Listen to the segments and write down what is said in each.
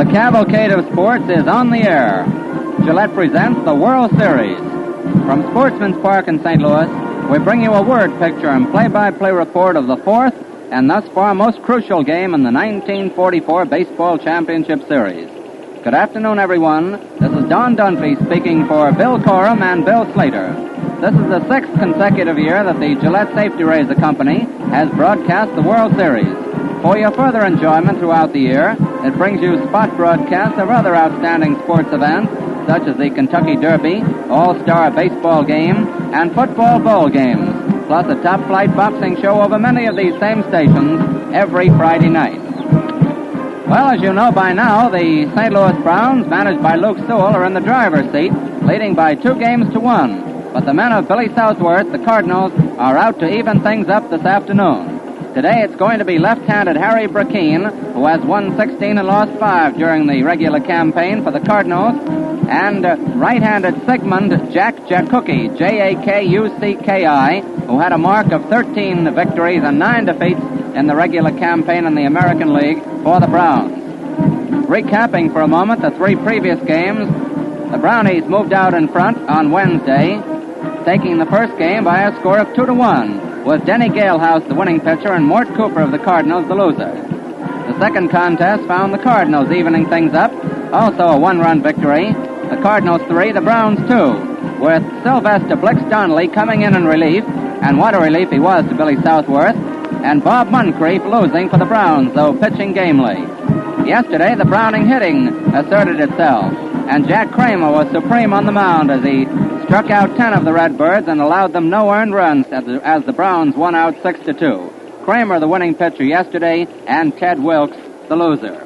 The cavalcade of sports is on the air. Gillette presents the World Series. From Sportsman's Park in St. Louis, we bring you a word picture and play-by-play report of the fourth and thus far most crucial game in the 1944 Baseball Championship Series. Good afternoon, everyone. This is Don Dunphy speaking for Bill Corum and Bill Slater. This is the sixth consecutive year that the Gillette Safety Razor Company has broadcast the World Series. For your further enjoyment throughout the year, it brings you spot broadcasts of other outstanding sports events, such as the Kentucky Derby, All-Star Baseball Game, and Football Bowl games, plus a top-flight boxing show over many of these same stations every Friday night. Well, as you know by now, the St. Louis Browns, managed by Luke Sewell, are in the driver's seat, leading by 2-1. But the men of Billy Southworth, the Cardinals, are out to even things up this afternoon. Today it's going to be left-handed Harry Brackeen, who has won 16 and lost 5 during the regular campaign for the Cardinals, and right-handed Sigmund Jack Jakucki, Jakucki, who had a mark of 13 victories and 9 defeats in the regular campaign in the American League for the Browns. Recapping for a moment the 3 previous games, the Brownies moved out in front on Wednesday, taking the first game by a score of 2-1, with Denny Galehouse the winning pitcher and Mort Cooper of the Cardinals the loser. The second contest found the Cardinals evening things up, also a 1-run victory. The Cardinals 3, the Browns 2, with Sylvester Blix Donnelly coming in relief, and what a relief he was to Billy Southworth, and Bob Muncrief losing for the Browns, though pitching gamely. Yesterday, the Browning hitting asserted itself, and Jack Kramer was supreme on the mound as he struck out 10 of the Redbirds and allowed them no earned runs as the Browns won out 6-2. Kramer, the winning pitcher yesterday, and Ted Wilkes, the loser.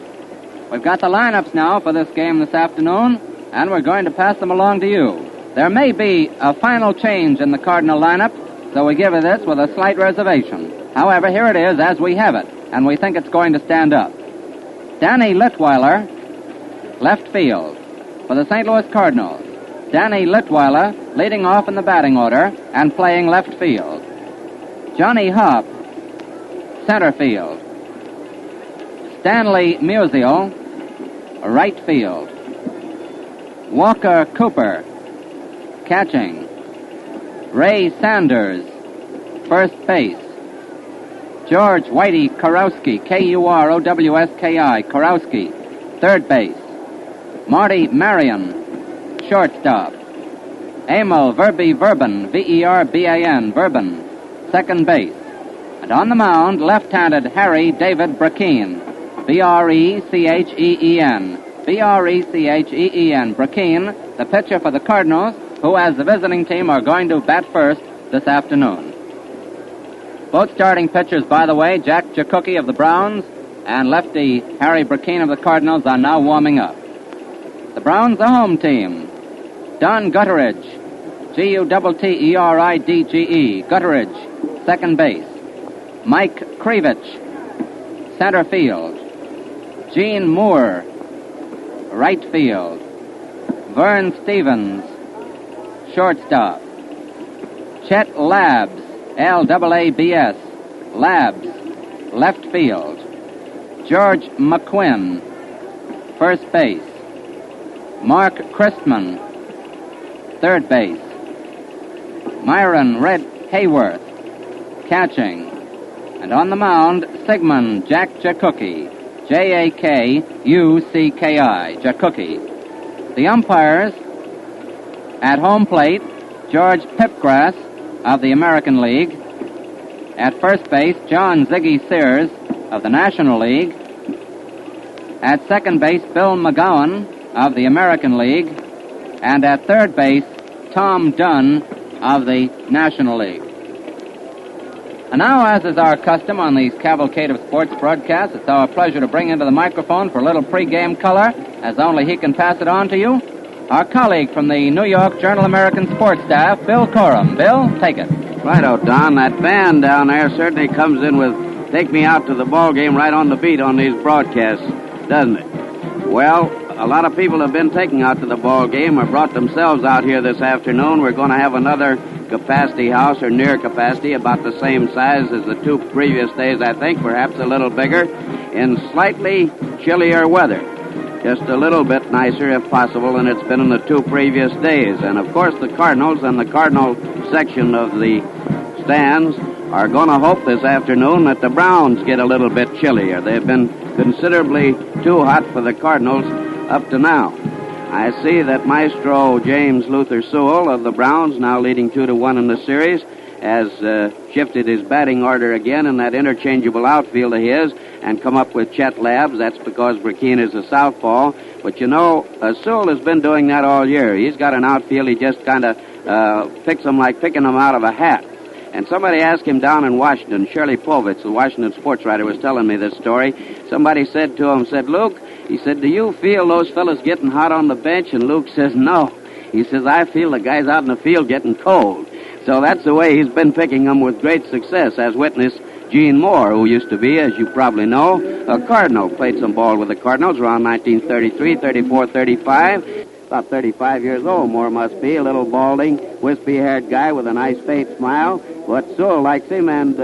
We've got the lineups now for this game this afternoon, and we're going to pass them along to you. There may be a final change in the Cardinal lineup, so we give you this with a slight reservation. However, here it is as we have it, and we think it's going to stand up. Danny Litweiler, left field, for the St. Louis Cardinals. Danny Litweiler leading off in the batting order and playing left field. Johnny Hopp, center field. Stanley Musial, right field. Walker Cooper, catching. Ray Sanders, first base. George Whitey Kurowski, Kurowski, Kurowski, third base. Marty Marion, shortstop. Emil Verby Verban, Verban, Verban, second base. And on the mound, left-handed Harry David Brackeen, Brecchen, Brecchen, Brackeen, the pitcher for the Cardinals, who as the visiting team are going to bat first this afternoon. Both starting pitchers, by the way, Jack Jakucki of the Browns and lefty Harry Brackeen of the Cardinals, are now warming up. The Browns, the home team. Don Gutteridge, Gutteridge, Gutteridge, second base. Mike Krevich, center field. Gene Moore, right field. Vern Stevens, shortstop. Chet Labs, Labs, Labs, left field. George McQuinn, first base. Mark Christman, third base. Myron Red Hayworth, catching. And on the mound, Sigmund Jack Jakucki, Jakucki, Jakucki. The umpires at home plate, George Pipgrass of the American League. At first base, John Ziggy Sears of the National League. At second base, Bill McGowan of the American League. And at third base, Tom Dunn of the National League. And now, as is our custom on these Cavalcade of Sports broadcasts, it's our pleasure to bring into the microphone for a little pregame color, as only he can pass it on to you, our colleague from the New York Journal-American sports staff, Bill Corum. Bill, take it. Righto, Don. That band down there certainly comes in with take me out to the ball game right on the beat on these broadcasts, doesn't it? Well, a lot of people have been taken out to the ball game or brought themselves out here this afternoon. We're going to have another capacity house, or near capacity, about the same size as the 2 previous days, I think, perhaps a little bigger, in slightly chillier weather. just a little bit nicer, if possible, than it's been in the 2 previous days. And, of course, the Cardinals and the Cardinal section of the stands are going to hope this afternoon that the Browns get a little bit chillier. They've been considerably too hot for the Cardinals up to now. I see that Maestro James Luther Sewell of the Browns, now leading 2-1 in the series, has shifted his batting order again in that interchangeable outfield of his and come up with Chet Labs. That's because Burkeen is a southpaw. But, you know, Sewell has been doing that all year. He's got an outfield. He just kind of picks them like picking them out of a hat. And somebody asked him down in Washington, Shirley Povitz, the Washington sports writer, was telling me this story. Somebody said to him, Luke, he said, do you feel those fellas getting hot on the bench? And Luke says, no. He says, I feel the guys out in the field getting cold. So that's the way he's been picking them with great success, as witness Gene Moore, who used to be, as you probably know, a Cardinal. Played some ball with the Cardinals around 1933, 34, 35. About 35 years old, Moore must be. A little balding, wispy-haired guy with a nice faint smile. But Sewell likes him, and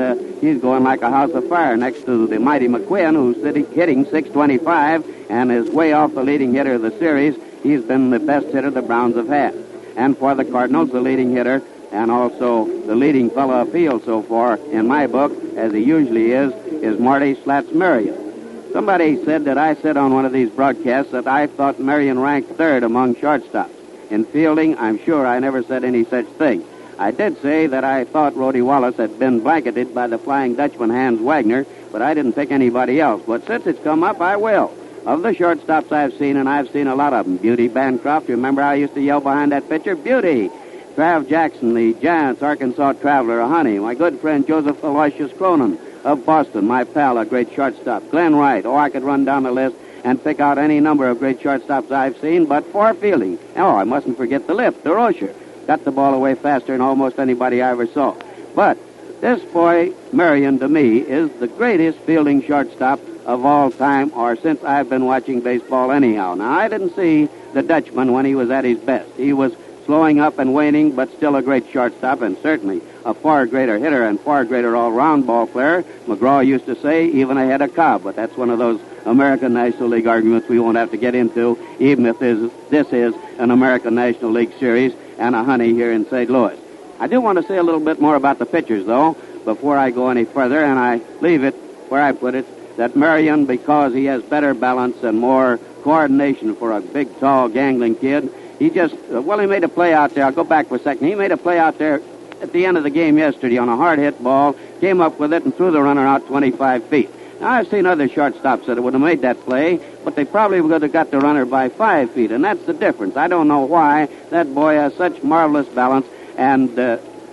he's going like a house of fire next to the mighty McQuinn, who's hitting .625 and is way off the leading hitter of the series. He's been the best hitter the Browns have had. And for the Cardinals, the leading hitter and also the leading fellow afield so far, in my book, as he usually is Marty Slats Marion. Somebody said that I said on one of these broadcasts that I thought Marion ranked 3rd among shortstops. In fielding, I'm sure I never said any such thing. I did say that I thought Rhodey Wallace had been blanketed by the Flying Dutchman Hans Wagner, but I didn't pick anybody else. But since it's come up, I will. Of the shortstops I've seen, and I've seen a lot of them, Beauty Bancroft, remember I used to yell behind that pitcher, Beauty! Trav Jackson, the Giants, Arkansas Traveler, a honey. My good friend Joseph Aloysius Cronin of Boston, my pal, a great shortstop. Glenn Wright. Oh, I could run down the list and pick out any number of great shortstops I've seen, but for fielding. Oh, I mustn't forget the lip, DeRocher. Got the ball away faster than almost anybody I ever saw. But this boy, Marion, to me, is the greatest fielding shortstop of all time, or since I've been watching baseball anyhow. Now, I didn't see the Dutchman when he was at his best. He was slowing up and waning, but still a great shortstop, and certainly a far greater hitter and far greater all-round ball player. McGraw used to say, even ahead of Cobb, but that's one of those American National League arguments we won't have to get into, even if this is an American National League series and a honey here in St. Louis. I do want to say a little bit more about the pitchers, though, before I go any further, and I leave it where I put it, that Marion, because he has better balance and more coordination for a big, tall, gangling kid, he just, he made a play out there. I'll go back for a second. He made a play out there at the end of the game yesterday on a hard-hit ball, came up with it and threw the runner out 25 feet. Now, I've seen other shortstops that would have made that play, but they probably would have got the runner by 5 feet, and that's the difference. I don't know why that boy has such marvelous balance, and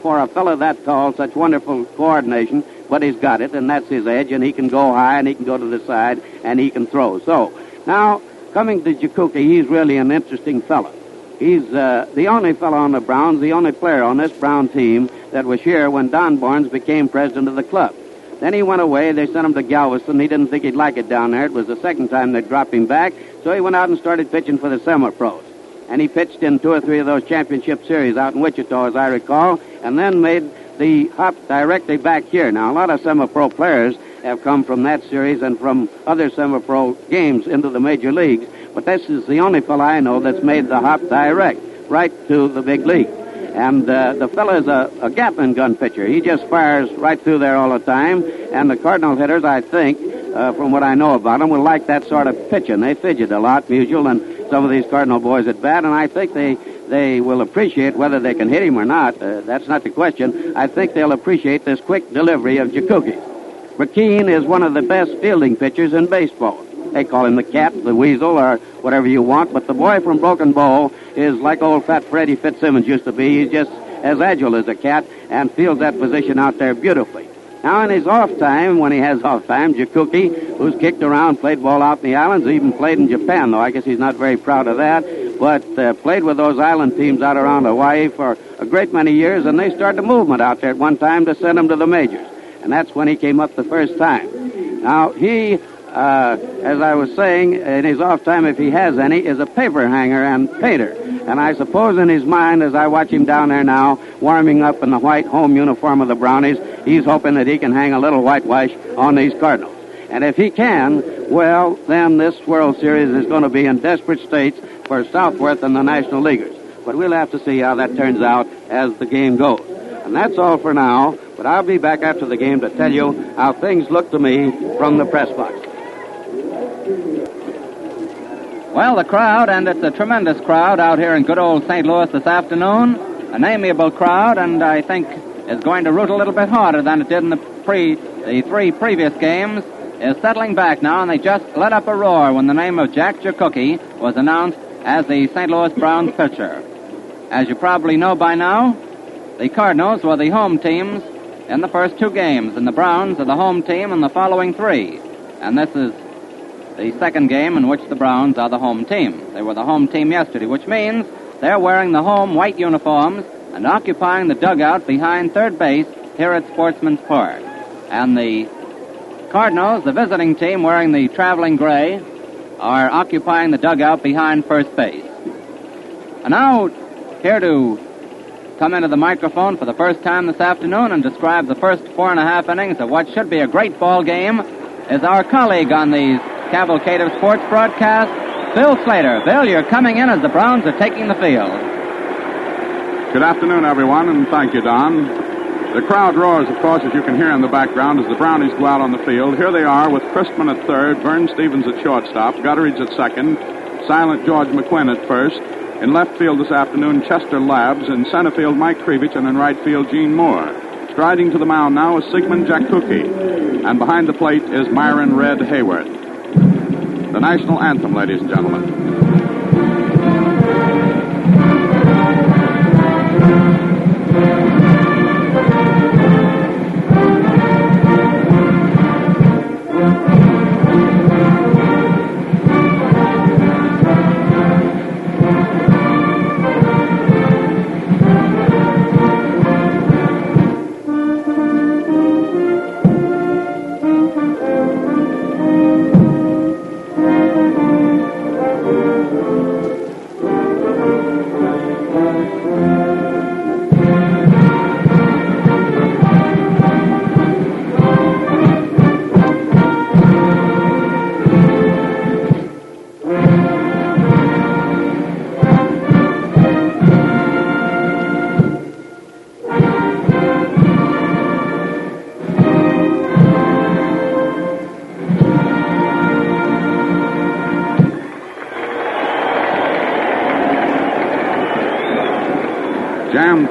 for a fellow that tall, such wonderful coordination, but he's got it, and that's his edge, and he can go high, and he can go to the side, and he can throw. So, now, coming to Jakuki, he's really an interesting fellow. He's the only fellow on the Browns, the only player on this Brown team that was here when Don Borwns became president of the club. Then he went away. They sent him to Galveston. He didn't think he'd like it down there. It was the second time they dropped him back. So he went out and started pitching for the semi-pros. And he pitched in 2 or 3 of those championship series out in Wichita, as I recall, and then made the hop directly back here. Now, a lot of semi-pro players have come from that series and from other semi-pro games into the major leagues. But this is the only fellow I know that's made the hop direct, right to the big league. And the fellow is a gap-and-gun pitcher. He just fires right through there all the time. And the Cardinal hitters, I think, from what I know about them, will like that sort of pitching. They fidget a lot, Musial, and some of these Cardinal boys at bat, and I think they will appreciate whether they can hit him or not. That's not the question. I think they'll appreciate this quick delivery of Jakuki. Burkeen is one of the best fielding pitchers in baseball. They call him the cat, the weasel, or whatever you want, but the boy from Broken Bow is like old fat Freddie Fitzsimmons used to be. He's just as agile as a cat and fields that position out there beautifully. Now, in his off time, when he has off time, Jakuki, who's kicked around, played ball out in the islands, even played in Japan, though I guess he's not very proud of that, but played with those island teams out around Hawaii for a great many years, and they started a movement out there at one time to send him to the majors. And that's when he came up the first time. Now, he, as I was saying, in his off time, if he has any, is a paper hanger and painter. And I suppose in his mind, as I watch him down there now, warming up in the white home uniform of the Brownies, he's hoping that he can hang a little whitewash on these Cardinals. And if he can, well, then this World Series is going to be in desperate states for Southworth and the National Leaguers. But we'll have to see how that turns out as the game goes. And that's all for now, but I'll be back after the game to tell you how things look to me from the press box. Well, the crowd, and it's a tremendous crowd out here in good old St. Louis this afternoon. An amiable crowd, and I think is going to root a little bit harder than it did in the three previous games, is settling back now, and they just let up a roar when the name of Jack Jakuki was announced as the St. Louis Browns pitcher. As you probably know by now, the Cardinals were the home teams in the first two games, and the Browns are the home team in the following three. And this is the second game in which the Browns are the home team. They were the home team yesterday, which means they're wearing the home white uniforms and occupying the dugout behind third base here at Sportsman's Park. And the Cardinals, the visiting team, wearing the traveling gray, are occupying the dugout behind first base. And now, here to come into the microphone for the first time this afternoon and describe the first 4.5 innings of what should be a great ball game is our colleague on these cavalcade of sports broadcasts, Bill Slater. Bill, you're coming in as the Browns are taking the field. Good afternoon, everyone, and thank you, Don. The crowd roars, of course, as you can hear in the background, as the Brownies go out on the field. Here they are with Christman at third, Vern Stevens at shortstop, Gutteridge at second, silent George McQuinn at first. In left field this afternoon, Chester Labbs. In center field, Mike Krivich, and in right field, Gene Moore. Striding to the mound now is Sigmund Jakuki, and behind the plate is Myron Red Hayward. The national anthem, ladies and gentlemen.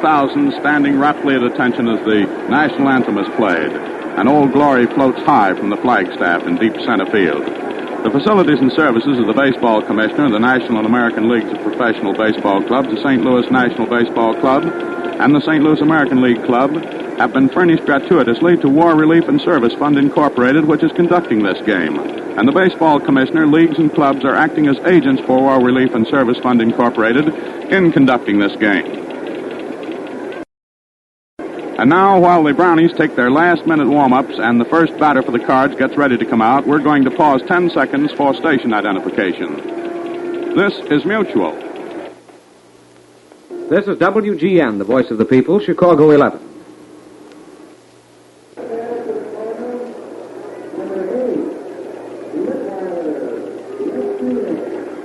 Thousands standing raptly at attention as the national anthem is played. An Old Glory floats high from the flagstaff in deep center field. The facilities and services of the Baseball Commissioner, the National and American Leagues of Professional Baseball Clubs, the St. Louis National Baseball Club, and the St. Louis American League Club have been furnished gratuitously to War Relief and Service Fund Incorporated, which is conducting this game. And the Baseball Commissioner, leagues, and clubs are acting as agents for War Relief and Service Fund Incorporated in conducting this game. And now, while the Brownies take their last-minute warm-ups and the first batter for the Cards gets ready to come out, we're going to pause 10 seconds for station identification. This is Musial. This is WGN, the voice of the people, Chicago 11.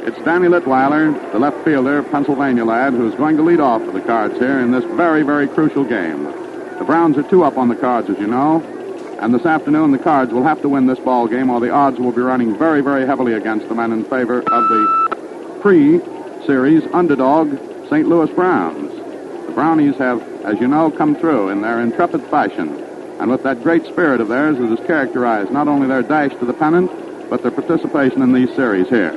It's Danny Litweiler, the left fielder, Pennsylvania lad, who's going to lead off for the Cards here in this very, very crucial game. The Browns are 2 up on the Cards, as you know, and this afternoon the Cards will have to win this ball game, or the odds will be running very, very heavily against them and in favor of the pre-series underdog St. Louis Browns. The Brownies have, as you know, come through in their intrepid fashion, and with that great spirit of theirs that has characterized not only their dash to the pennant, but their participation in these series here.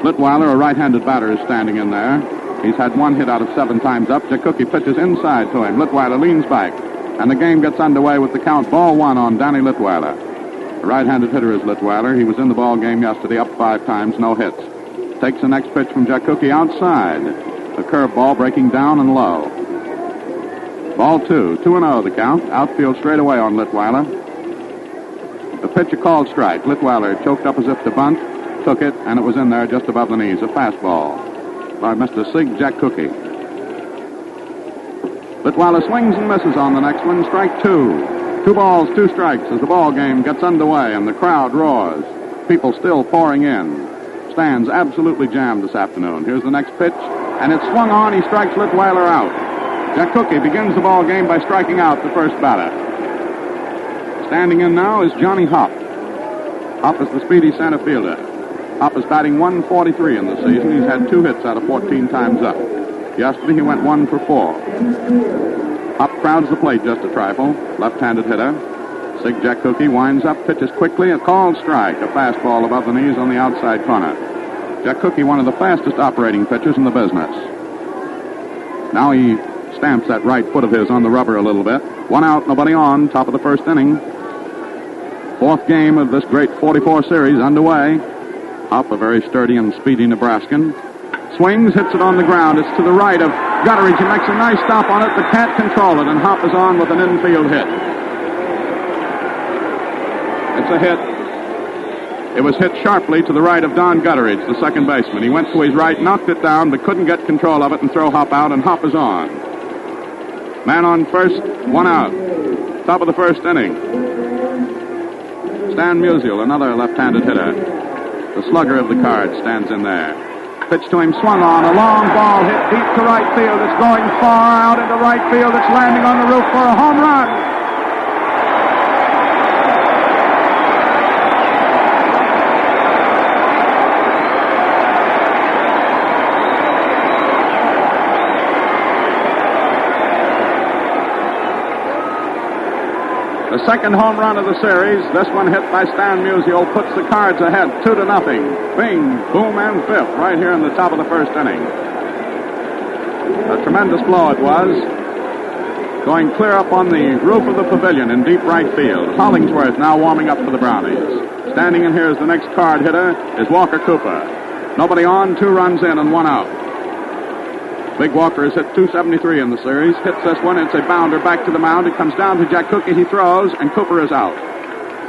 Litweiler, a right-handed batter, is standing in there. He's had 1 hit out of 7 times up. Jakuki pitches inside to him. Litweiler leans back, and the game gets underway with the count ball 1 on Danny Litweiler. The right-handed hitter is Litweiler. He was in the ball game yesterday, up 5 times, no hits. Takes the next pitch from Jakuki outside. A curveball breaking down and low. Ball 2, 2-0 the count. Outfield straight away on Litweiler. The pitch a called strike. Litweiler choked up as if to bunt, took it, and it was in there just above the knees. A fastball by Mr. Sig Jakuki. Litweiler swings and misses on the next one. Strike 2. 2 balls, 2 strikes as the ball game gets underway and the crowd roars. People still pouring in. Stands absolutely jammed this afternoon. Here's the next pitch, and it's swung on. He strikes Litweiler out. Jack Cookie begins the ball game by striking out the first batter. Standing in now is Johnny Hopp. Hopp is the speedy center fielder. Hopp is batting 143 in the season. He's had 2 hits out of 14 times up. Yesterday he went 1 for 4. Hopp crowds the plate just a trifle. Left-handed hitter. Sig Jack Cookie winds up, pitches quickly, a called strike, a fastball above the knees on the outside corner. Jack Cookie, one of the fastest operating pitchers in the business. Now he stamps that right foot of his on the rubber a little bit. 1 out, nobody on, top of the first inning. 4th game of this great 44 series underway. Hopp, a very sturdy and speedy Nebraskan. Swings, hits it on the ground. It's to the right of Gutteridge. He makes a nice stop on it, but can't control it, and Hopp is on with an infield hit. It's a hit. It was hit sharply to the right of Don Gutteridge, the second baseman. He went to his right, knocked it down, but couldn't get control of it and throw Hopp out, and Hopp is on. Man on first, 1 out. Top of the first inning. Stan Musial, another left-handed hitter. The slugger of the Cards stands in there. Pitch to him, swung on, a long ball hit deep to right field. It's going far out into right field. It's landing on the roof for a home run. The second home run of the series, this one hit by Stan Musial, puts the Cards ahead 2-0. Bing, boom, and fifth right here in the top of the first inning. A tremendous blow it was. Going clear up on the roof of the pavilion in deep right field. Hollingsworth now warming up for the Brownies. Standing in here as the next Card hitter is Walker Cooper. Nobody on, 2 runs in and 1 out. Big Walker has hit .273 in the series. Hits this one. It's a bounder back to the mound. It comes down to Jack Cookie. He throws, and Cooper is out.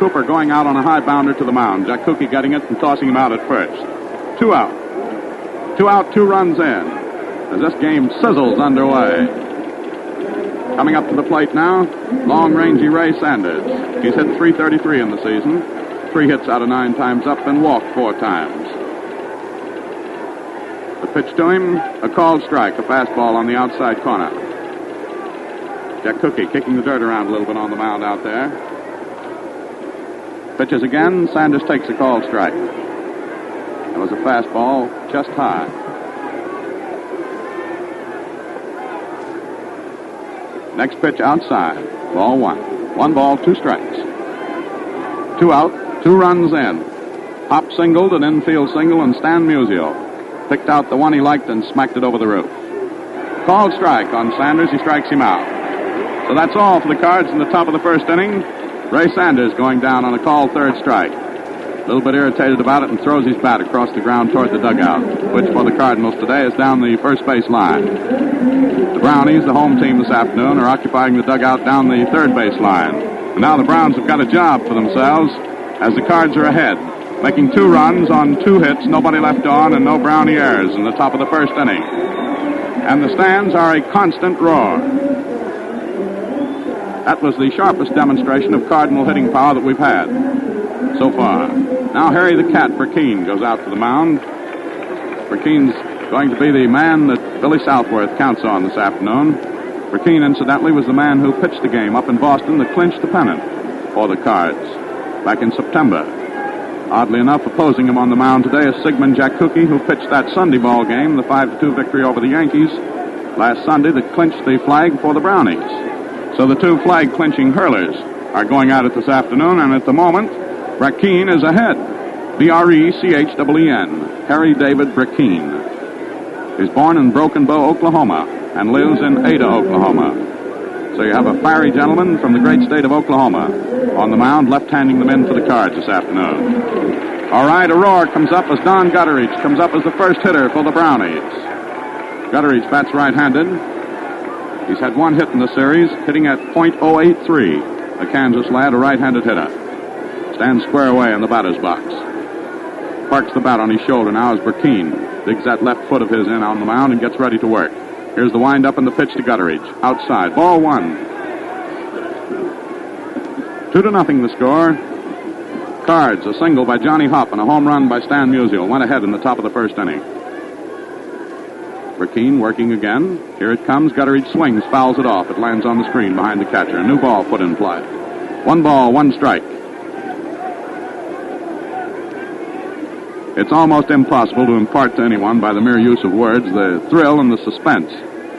Cooper going out on a high bounder to the mound. Jack Cookie getting it and tossing him out at first. 2 out. 2 out, 2 runs in. As this game sizzles underway. Coming up to the plate now, long-rangey Ray Sanders. He's hit .333 in the season. 3 hits out of 9 times up and walked 4 times. The pitch to him, a called strike, a fastball on the outside corner. Jack Cookie kicking the dirt around a little bit on the mound out there. Pitches again, Sanders takes a called strike. That was a fastball, just high. Next pitch outside, ball 1. 1 ball, 2 strikes. 2 out, 2 runs in. Hopp singled, an infield single, and Stan Musial picked out the one he liked and smacked it over the roof. Called strike on Sanders. He strikes him out. So that's all for the Cards in the top of the first inning. Ray Sanders going down on a called 3rd strike. A little bit irritated about it and throws his bat across the ground toward the dugout, which for the Cardinals today is down the first base line. The Brownies, the home team this afternoon, are occupying the dugout down the third base line. And now the Browns have got a job for themselves as the Cards are ahead, making 2 runs on 2 hits, nobody left on, and no Brownie errors in the top of the first inning. And the stands are a constant roar. That was the sharpest demonstration of Cardinal hitting power that we've had so far. Now Harry the Cat Burkeen goes out to the mound. Burkeen's going to be the man that Billy Southworth counts on this afternoon. Burkeen, incidentally, was the man who pitched the game up in Boston that clinched the pennant for the Cards back in September. Oddly enough, opposing him on the mound today is Sigmund Jack Cookie, who pitched that Sunday ball game, the 5-2 victory over the Yankees last Sunday that clinched the flag for the Brownies. So the 2 flag-clinching hurlers are going at it this afternoon, and at the moment, Burkeen is ahead. B-R-E-C-H-E-E-N, Harry David Burkeen. He's born in Broken Bow, Oklahoma, and lives in Ada, Oklahoma. So you have a fiery gentleman from the great state of Oklahoma on the mound, left-handing them in for the Cards this afternoon. All right, a roar comes up as Don Gutteridge comes up as the first hitter for the Brownies. Gutteridge bats right-handed. He's had 1 hit in the series, hitting at .083. A Kansas lad, a right-handed hitter. Stands square away in the batter's box. Parks the bat on his shoulder now as Burkeen digs that left foot of his in on the mound and gets ready to work. Here's the wind-up and the pitch to Gutteridge. Outside. Ball 1. 2-0 the score. Cards, a single by Johnny Hopp and a home run by Stan Musial, went ahead in the top of the first inning. Burkeen working again. Here it comes. Gutteridge swings, fouls it off. It lands on the screen behind the catcher. A new ball put in play. 1 ball, 1 strike. It's almost impossible to impart to anyone by the mere use of words the thrill and the suspense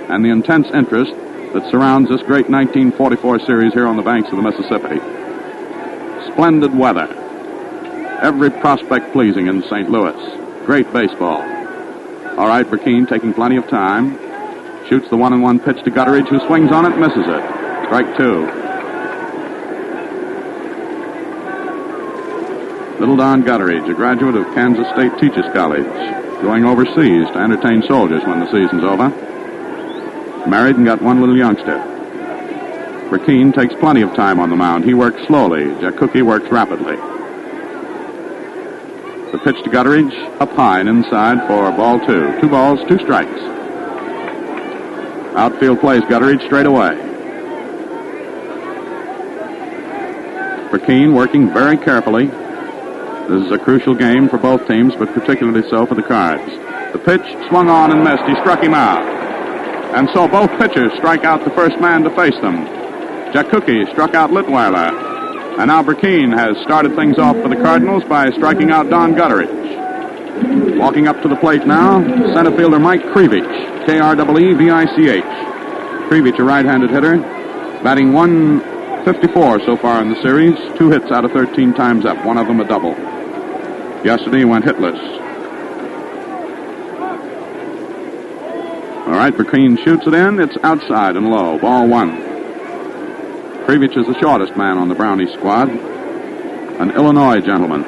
and the intense interest that surrounds this great 1944 series here on the banks of the Mississippi. Splendid weather. Every prospect pleasing in St. Louis. Great baseball. All right, Burkeen taking plenty of time. Shoots the 1-1 pitch to Gutteridge, who swings on it, misses it. Strike 2. Little Don Gutteridge, a graduate of Kansas State Teachers College, going overseas to entertain soldiers when the season's over. Married and got 1 little youngster. Burkeen takes plenty of time on the mound. He works slowly. Jack Cookie works rapidly. The pitch to Gutteridge, up high and inside for ball 2. 2 balls, 2 strikes. Outfield plays Gutteridge straight away. Burkeen working very carefully. This is a crucial game for both teams, but particularly so for the Cards. The pitch swung on and missed. He struck him out. And so both pitchers strike out the first man to face them. Jack Cookie struck out Litweiler. And now Burkeen has started things off for the Cardinals by striking out Don Gutteridge. Walking up to the plate now, center fielder Mike Krevich, Krevich. Krevich, a right-handed hitter, batting .154 so far in the series, 2 hits out of 13 times up, one of them a double. Yesterday he went hitless. All right, Burkeen shoots it in. It's outside and low, ball 1. Krevich is the shortest man on the Brownie squad, an Illinois gentleman.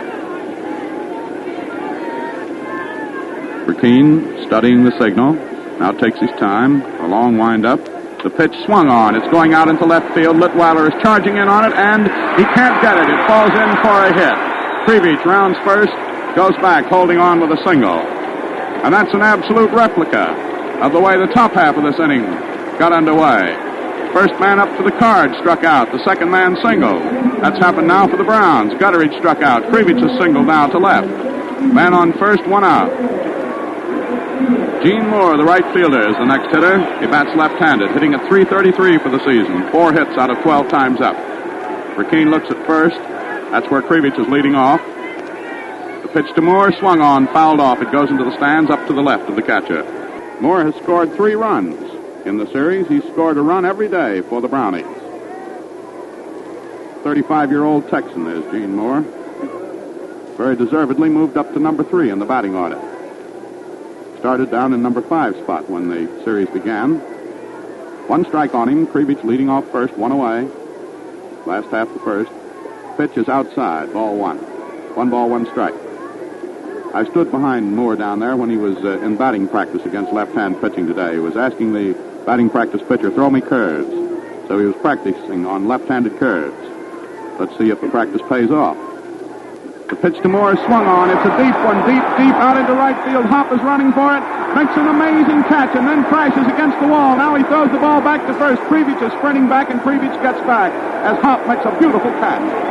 Burkeen studying the signal, now takes his time, a long wind-up. The pitch swung on. It's going out into left field. Litweiler is charging in on it, and he can't get it. It falls in for a hit. Krevich rounds first, goes back, holding on with a single. And that's an absolute replica of the way the top half of this inning got underway. First man up for the Cards struck out. The second man singled. That's happened now for the Browns. Gutteridge struck out. Krevich is singled now to left. Man on first, 1 out. Gene Moore, the right fielder, is the next hitter. He bats left-handed, hitting at .333 for the season. 4 hits out of 12 times up. Burkeen looks at first. That's where Krevich is leading off. The pitch to Moore, swung on, fouled off. It goes into the stands up to the left of the catcher. Moore has scored 3 runs. In the series, he's scored a run every day for the Brownies. 35-year-old Texan is Gene Moore. Very deservedly moved up to number 3 in the batting order. Started down in number 5 spot when the series began. 1 strike on him. Krevich leading off first, 1 away. Last half the first. Pitch is outside, ball 1. 1 ball, 1 strike. I stood behind Moore down there when he was in batting practice against left-hand pitching today. He was asking the batting practice pitcher, throw me curves. So he was practicing on left-handed curves. Let's see if the practice pays off. The pitch to Moore is swung on. It's a deep one, deep out into right field. Hopp is running for it, makes an amazing catch, and then crashes against the wall. Now he throws the ball back to first. Krevich is sprinting back, and Krevich gets back as Hopp makes a beautiful catch.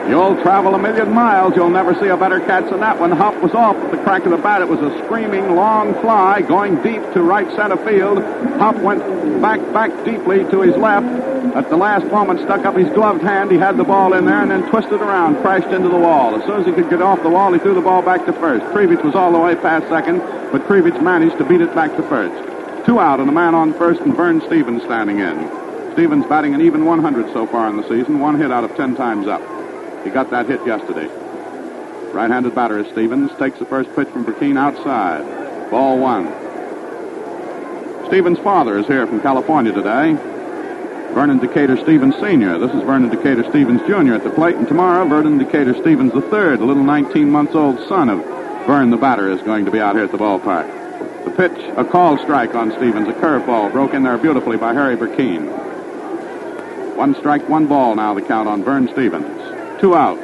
You'll travel 1,000,000 miles. You'll never see a better catch than that one. Hopp was off at the crack of the bat. It was a screaming, long fly going deep to right center field. Hopp went back deeply to his left. At the last moment, stuck up his gloved hand. He had the ball in there and then twisted around, crashed into the wall. As soon as he could get off the wall, he threw the ball back to first. Krevich was all the way past second, but Krevich managed to beat it back to first. 2 out and a man on first, and Vern Stevens standing in. Stevens batting an even 100 so far in the season, 1 hit out of 10 times up. He got that hit yesterday. Right-handed batter is Stevens. Takes the first pitch from Burkeen outside. Ball 1. Stevens' father is here from California today. Vernon Decatur Stevens Sr. This is Vernon Decatur Stevens Jr. at the plate. And tomorrow, Vernon Decatur Stevens III, the little 19-month-old son of Vern the batter, is going to be out here at the ballpark. The pitch, a called strike on Stevens. A curveball broke in there beautifully by Harry Burkeen. 1 strike, 1 ball now the count on Vern Stevens. 2 out.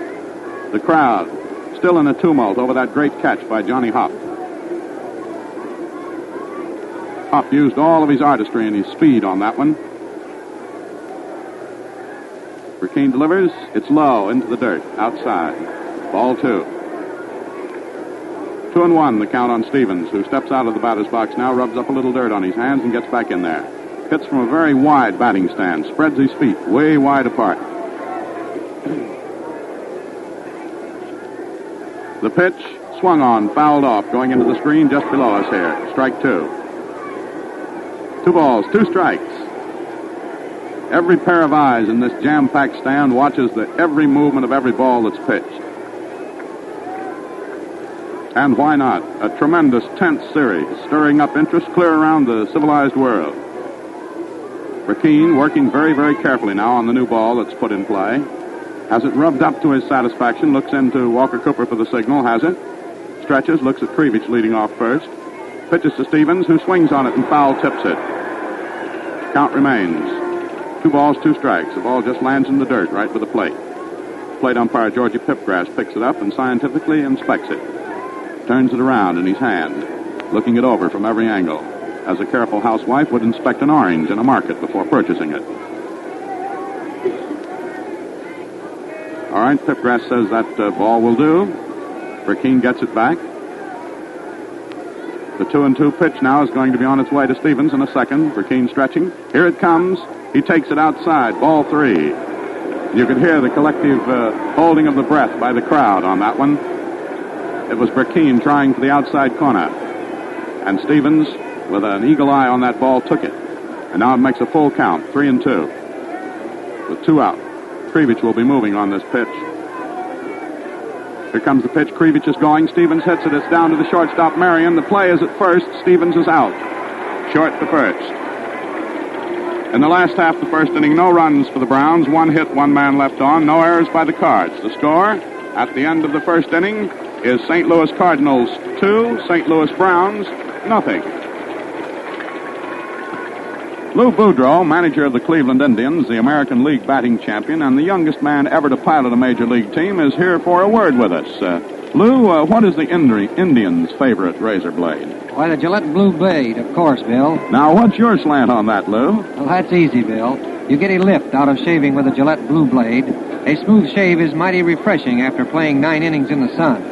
The crowd still in a tumult over that great catch by Johnny Hopp. Hopp used all of his artistry and his speed on that one. Burkeen delivers. It's low into the dirt, outside. Ball 2. 2-1, the count on Stevens, who steps out of the batter's box now, rubs up a little dirt on his hands and gets back in there. Hits from a very wide batting stand, spreads his feet way wide apart. The pitch, swung on, fouled off, going into the screen just below us here. Strike 2. 2 balls, 2 strikes. Every pair of eyes in this jam-packed stand watches every movement of every ball that's pitched. And why not? A tremendous, tense series, stirring up interest clear around the civilized world. Burkeen working very, very carefully now on the new ball that's put in play. Has it rubbed up to his satisfaction, looks into Walker Cooper for the signal, has it. Stretches, looks at Krivich leading off first. Pitches to Stevens, who swings on it and foul tips it. Count remains. 2 balls, 2 strikes. The ball just lands in the dirt right with the plate. Plate umpire Georgie Pipgrass picks it up and scientifically inspects it. Turns it around in his hand, looking it over from every angle, as a careful housewife would inspect an orange in a market before purchasing it. All right, Pipgrass says that ball will do. Burkeen gets it back. The 2-2 pitch now is going to be on its way to Stevens in a second. Burkeen stretching. Here it comes. He takes it outside. Ball 3. You could hear the collective holding of the breath by the crowd on that one. It was Burkeen trying for the outside corner. And Stevens, with an eagle eye on that ball, took it. And now it makes a full count, 3-2. With 2 out. Krivich will be moving on this pitch. Here comes the pitch. Krivich is going. Stevens hits it. It's down to the shortstop, Marion. The play is at first. Stevens is out. Short to first. In the last half of the first inning, no runs for the Browns. 1 hit, 1 man left on. No errors by the Cards. The score at the end of the first inning is St. Louis Cardinals 2, St. Louis Browns nothing. Lou Boudreau, manager of the Cleveland Indians, the American League batting champion, and the youngest man ever to pilot a major league team, is here for a word with us. Lou, what is the Indians' favorite razor blade? Why, the Gillette Blue Blade, of course, Bill. Now, what's your slant on that, Lou? Well, that's easy, Bill. You get a lift out of shaving with a Gillette Blue Blade. A smooth shave is mighty refreshing after playing 9 innings in the sun.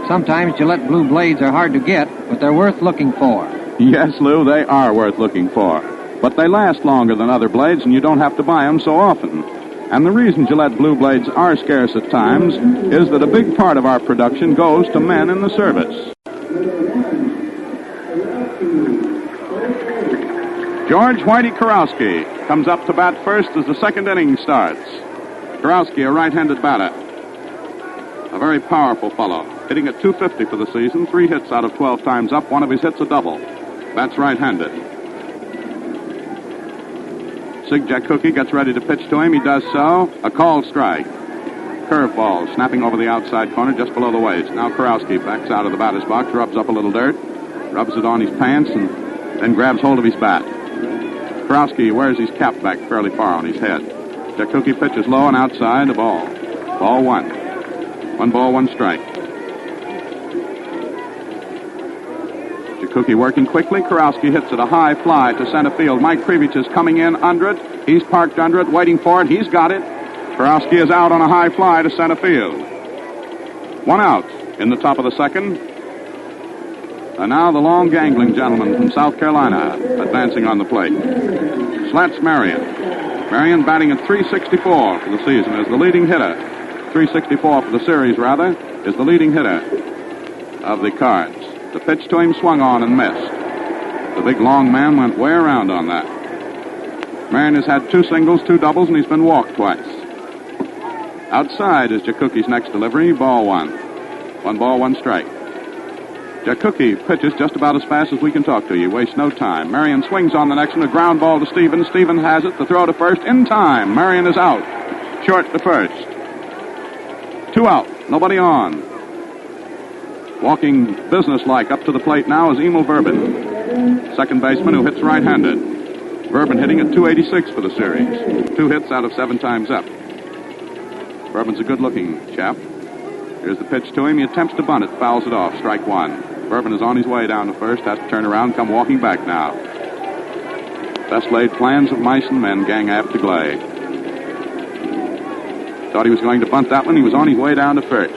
Sometimes Gillette Blue Blades are hard to get, but they're worth looking for. Yes, Lou, they are worth looking for. But they last longer than other blades, and you don't have to buy them so often. And the reason Gillette Blue Blades are scarce at times is that a big part of our production goes to men in the service. George Whitey Kurowski comes up to bat first as the second inning starts. Kurowski, a right-handed batter. A very powerful fellow, hitting at .250 for the season, 3 hits out of 12 times up. One of his hits a double. That's right-handed. Sig Jakuki gets ready to pitch to him. He does so. A called strike. Curveball snapping over the outside corner just below the waist. Now Kurowski backs out of the batter's box, rubs up a little dirt, rubs it on his pants, and then grabs hold of his bat. Kurowski wears his cap back fairly far on his head. Jakuki pitches low and outside, a ball. Ball 1. 1 ball, 1 strike. Jakuki working quickly. Kurowski hits it a high fly to center field. Mike Krivich is coming in under it. He's parked under it, waiting for it. He's got it. Kurowski is out on a high fly to center field. 1 out in the top of the second. And now the long gangling gentleman from South Carolina advancing on the plate. Slats Marion. Marion batting at .364 for the season is the leading hitter. .364 for the series, rather, is the leading hitter of the Cards. The pitch to him swung on and missed. The big long man went way around on that. Marion has had 2 singles, 2 doubles, and he's been walked twice. Outside is Jakuki's next delivery, ball 1. 1 ball, 1 strike. Jakuki pitches just about as fast as we can talk to you. Wastes no time. Marion swings on the next one. A ground ball to Stevens. Stevens has it. The throw to first in time. Marion is out. Short to first. 2 out. Nobody on. Walking businesslike up to the plate now is Emil Verbin, second baseman who hits right-handed. Verbin hitting at .286 for the series. 2 hits out of 7 times up. Verbin's a good-looking chap. Here's the pitch to him. He attempts to bunt it, fouls it off. Strike one. Bourbon is on his way down to first, has to turn around, come walking back now. Best laid plans of mice and men gang aft to Glay. Thought he was going to bunt that one. He was on his way down to first.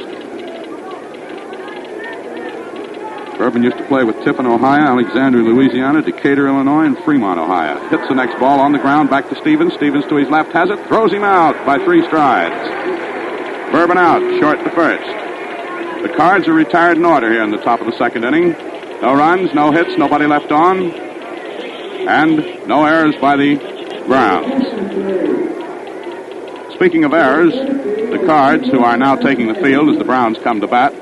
Bourbon used to play with Tiffin, Ohio, Alexandria, Louisiana, Decatur, Illinois, and Fremont, Ohio. Hits the next ball on the ground, back to Stevens. Stevens to his left has it, throws him out by 3 strides. Bourbon out, short to first. The Cards are retired in order here in the top of the second inning. No runs, no hits, nobody left on, and no errors by the Browns. Speaking of errors, the Cards, who are now taking the field as the Browns come to bat,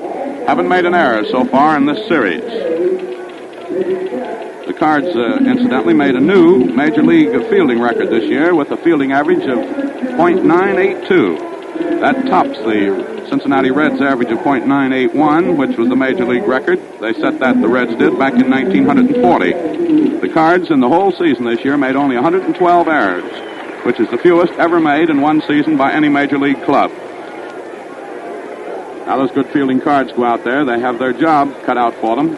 haven't made an error so far in this series. The Cards, incidentally, made a new Major League fielding record this year with a fielding average of .982. That tops the Cincinnati Reds average of .981, which was the Major League record. They set that, the Reds did, back in 1940. The Cards, in the whole season this year, made only 112 errors, which is the fewest ever made in one season by any Major League club. Now those good fielding Cards go out there. They have their job cut out for them.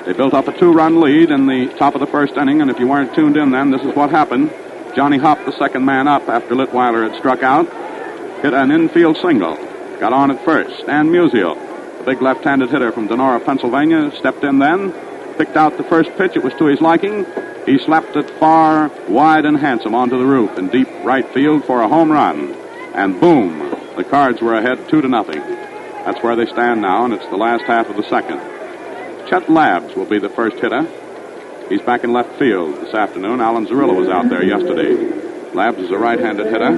They built up a 2-run lead in the top of the first inning, and if you weren't tuned in then, this is what happened. Johnny Hopp, the second man up after Litweiler had struck out, hit an infield single. Got on at first. And Musial, the big left-handed hitter from Donora, Pennsylvania, stepped in then, picked out the first pitch. It was to his liking. He slapped it far, wide, and handsome onto the roof in deep right field for a home run. And boom, the Cards were ahead 2-0. That's where they stand now, and it's the last half of the second. Chet Labs will be the first hitter. He's back in left field this afternoon. Alan Zarilla was out there yesterday. Labs is a right-handed hitter.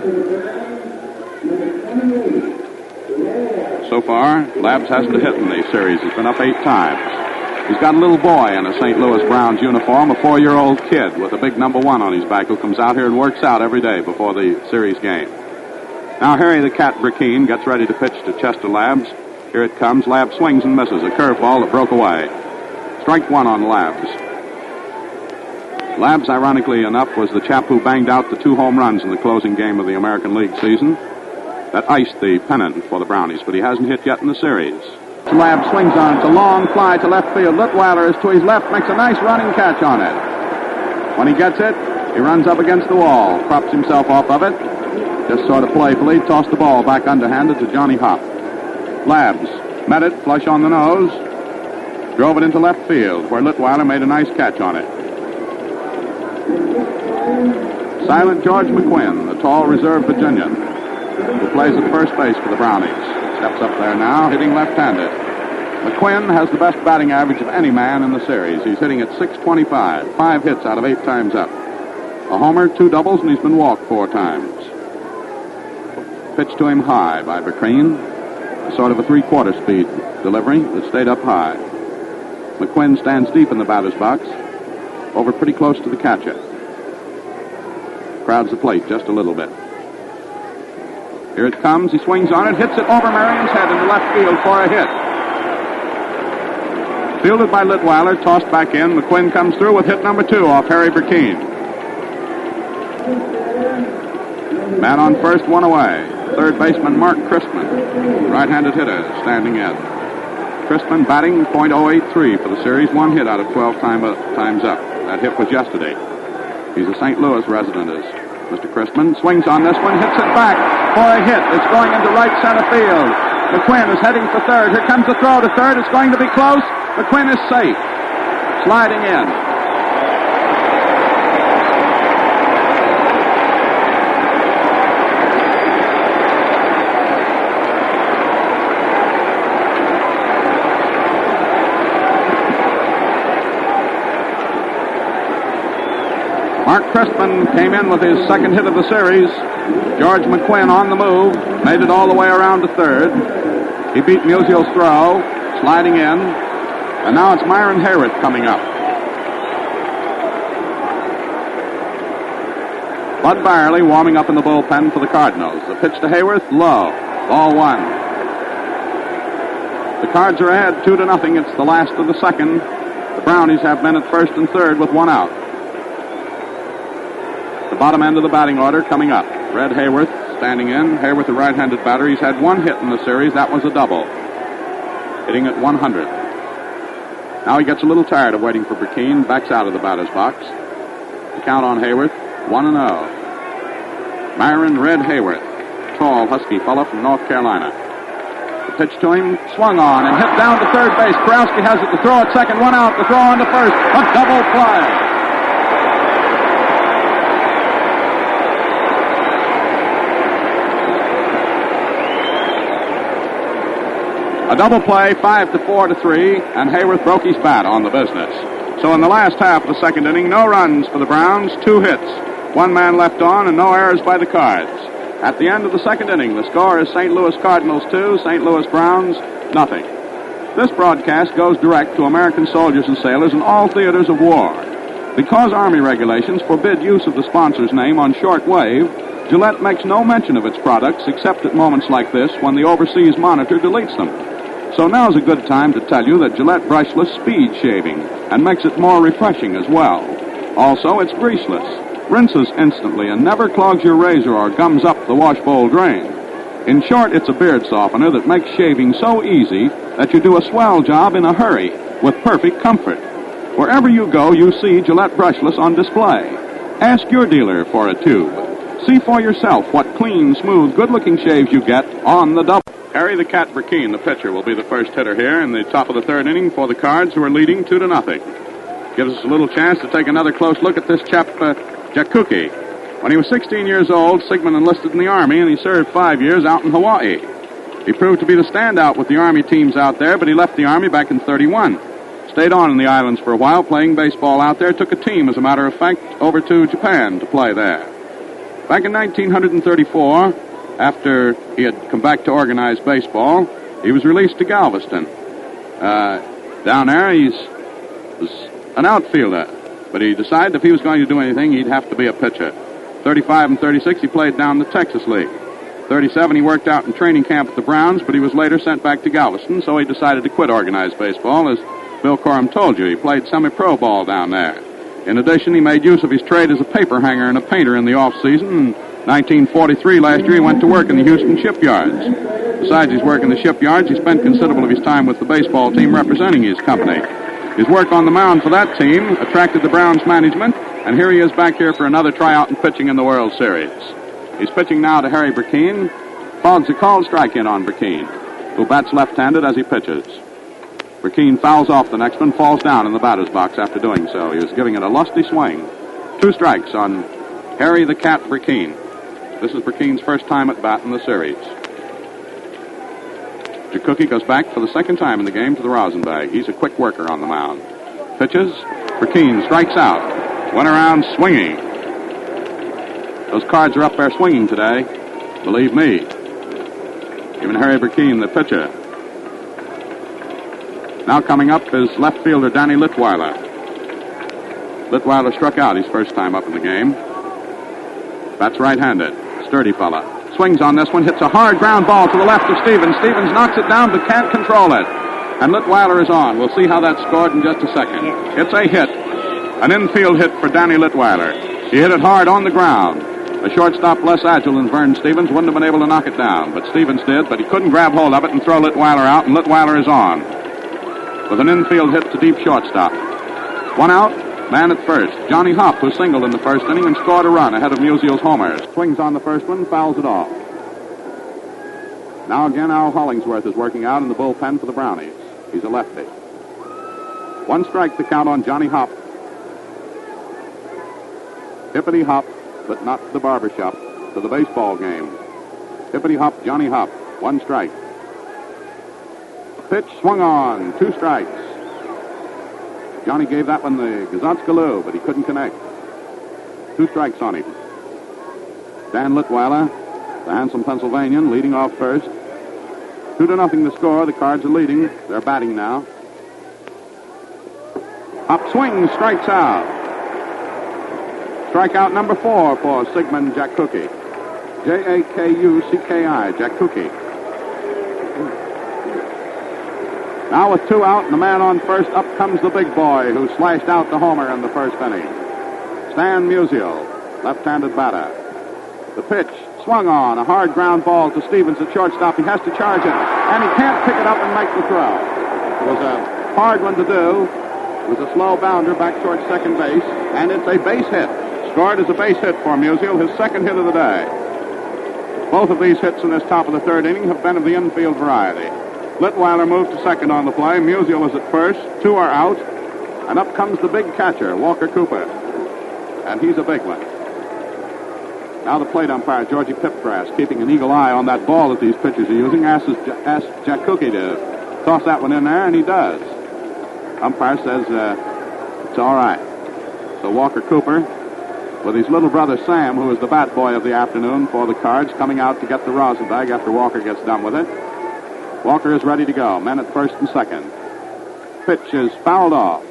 So far, Labs hasn't hit in the series. He's been up 8 times. He's got a little boy in a St. Louis Browns uniform, a 4-year-old kid with a big number 1 on his back who comes out here and works out every day before the series game. Now Harry the Cat Burkeen gets ready to pitch to Chester Labs. Here it comes. Labs swings and misses. A curveball that broke away. Strike 1 on Labs. Labs, ironically enough, was the chap who banged out the 2 home runs in the closing game of the American League season. That iced the pennant for the Brownies, but he hasn't hit yet in the series. Labs swings on. It's a long fly to left field. Litweiler is to his left, makes a nice running catch on it. When he gets it, he runs up against the wall, props himself off of it. Just sort of playfully tossed the ball back underhanded to Johnny Hopp. Labs met it, flush on the nose, drove it into left field, where Litweiler made a nice catch on it. Silent George McQuinn, a tall reserve Virginian, who plays at first base for the Brownies. Steps up there now, hitting left-handed. McQuinn has the best batting average of any man in the series. He's hitting at .625, 5 hits out of 8 times up. A homer, 2 doubles, and he's been walked 4 times. Pitch to him high by Burkeen. Sort of a 3/4 speed delivery that stayed up high. McQuinn stands deep in the batter's box, over pretty close to the catcher. Crowds the plate just a little bit. Here it comes. He swings on it, hits it over Marion's head into left field for a hit. Fielded by Litweiler, tossed back in. McQuinn comes through with hit number 2 off Harry Burkeen. Man on first, 1 away. Third baseman Mark Christman, right-handed hitter, standing in. Christman batting .083 for the series, 1 hit out of 12 times up. That hit was yesterday. He's a St. Louis resident, is Mr. Christman. Swings on this one, hits it back for a hit. It's going into right center field. McQuinn is heading for third. Here comes the throw to third. It's going to be close. McQuinn is safe. Sliding in. Mark Christman came in with his second hit of the series. George McQuinn on the move, made it all the way around to third. He beat Musial's throw, sliding in, and now it's Myron Hayworth coming up. Bud Byerly warming up in the bullpen for the Cardinals. The pitch to Hayworth, low, ball 1. The Cards are ahead 2-0. It's the last of the second. The Brownies have men at first and third with 1 out. The bottom end of the batting order coming up. Red Hayworth standing in. Hayworth, a right-handed batter. He's had one hit in the series. That was a double. Hitting at 100. Now he gets a little tired of waiting for Burkeen. Backs out of the batter's box. The count on Hayworth, 1-0. Myron Red Hayworth, tall, husky fellow from North Carolina. The pitch to him, swung on and hit down to third base. Kurowski has it to throw at second, one out, the throw on to first, a double play. A double play, 5-4 to 3, and Hayworth broke his bat on the business. So in the last half of the second inning, no runs for the Browns, 2 hits, 1 man left on, and no errors by the Cards. At the end of the second inning, the score is St. Louis Cardinals 2, St. Louis Browns nothing. This broadcast goes direct to American soldiers and sailors in all theaters of war. Because Army regulations forbid use of the sponsor's name on short wave, Gillette makes no mention of its products except at moments like this when the overseas monitor deletes them. So now's a good time to tell you that Gillette Brushless speeds shaving and makes it more refreshing as well. Also, it's greaseless, rinses instantly, and never clogs your razor or gums up the wash bowl drain. In short, it's a beard softener that makes shaving so easy that you do a swell job in a hurry with perfect comfort. Wherever you go, you see Gillette Brushless on display. Ask your dealer for a tube. See for yourself what clean, smooth, good-looking shaves you get on the double. Harry the Cat Burkeen, the pitcher, will be the first hitter here in the top of the third inning for the Cards, who are leading 2-0. Gives us a little chance to take another close look at this chap, Jakuki. When he was 16 years old, Sigmund enlisted in the Army, and he served 5 years out in Hawaii. He proved to be the standout with the Army teams out there, but he left the Army back in 31. Stayed on in the islands for a while, playing baseball out there. Took a team, as a matter of fact, over to Japan to play there. Back in 1934, after he had come back to organize baseball, he was released to Galveston. Down there, he was an outfielder, but he decided if he was going to do anything, he'd have to be a pitcher. 35 and 36, he played down the Texas League. 37, he worked out in training camp at the Browns, but he was later sent back to Galveston, so he decided to quit organized baseball. As Bill Corum told you, he played semi-pro ball down there. In addition, he made use of his trade as a paper hanger and a painter in the off-season. In 1943, last year, he went to work in the Houston shipyards. Besides his work in the shipyards, he spent considerable of his time with the baseball team representing his company. His work on the mound for that team attracted the Browns management, and here he is back here for another tryout and pitching in the World Series. He's pitching now to Harry Burkeen. Fogs a called strike in on Burkeen, who bats left-handed as he pitches. Burkeen fouls off the next one, falls down in the batter's box after doing so. He was giving it a lusty swing. 2 strikes on Harry the Cat Burkeen. This is Burkeen's first time at bat in the series. Jakuki goes back for the second time in the game to the rosin bag. He's a quick worker on the mound. Pitches. Burkeen strikes out. Went around swinging. Those Cards are up there swinging today. Believe me. Even Harry Burkeen, the pitcher. Now coming up is left fielder Danny Litweiler. Litweiler struck out his first time up in the game. Bats right-handed. Sturdy fella. Swings on this one, hits a hard ground ball to the left of Stevens. Stevens knocks it down but can't control it. And Litweiler is on. We'll see how that's scored in just a second. It's a hit. An infield hit for Danny Litweiler. He hit it hard on the ground. A shortstop less agile than Vern Stevens wouldn't have been able to knock it down. But Stevens did, but he couldn't grab hold of it and throw Litweiler out, and Litweiler is on. With an infield hit to deep shortstop. 1 out. Man at first. Johnny Hopp, who singled in the first inning and scored a run ahead of Musial's homers. Swings on the first one, fouls it off. Now again, Al Hollingsworth is working out in the bullpen for the Brownies. He's a lefty. 1 strike to count on Johnny Hopp. Hippity hop, but not to the barbershop, to the baseball game. Hippity hop, Johnny Hopp. 1 strike. Pitch swung on. 2 strikes. Johnny gave that one the Gazantskaloo, but he couldn't connect. 2 strikes on him. Dan Litweiler, the handsome Pennsylvanian, leading off first. 2-0 the score. The Cards are leading. They're batting now. Hopp swings, strikes out. Strikeout number 4 for Sigmund Jakuki. Jakucki, Jakuki. Now with 2 out and the man on first, up comes the big boy who slashed out the homer in the first inning. Stan Musial, left-handed batter. The pitch, swung on. A hard ground ball to Stevens at shortstop. He has to charge it, and he can't pick it up and make the throw. It was a hard one to do. It was a slow bounder back towards second base, and it's a base hit. Scored as a base hit for Musial, his second hit of the day. Both of these hits in this top of the third inning have been of the infield variety. Litweiler moved to second on the play. Musial is at first. 2 are out. And up comes the big catcher, Walker Cooper. And he's a big one. Now the plate umpire, Georgie Pipgrass, keeping an eagle eye on that ball that these pitchers are using, asks Jack Cookie to toss that one in there, and he does. Umpire says it's all right. So Walker Cooper, with his little brother Sam, who is the bat boy of the afternoon for the Cards, coming out to get the rosin bag after Walker gets done with it. Walker is ready to go. Men at first and second. Pitch is fouled off.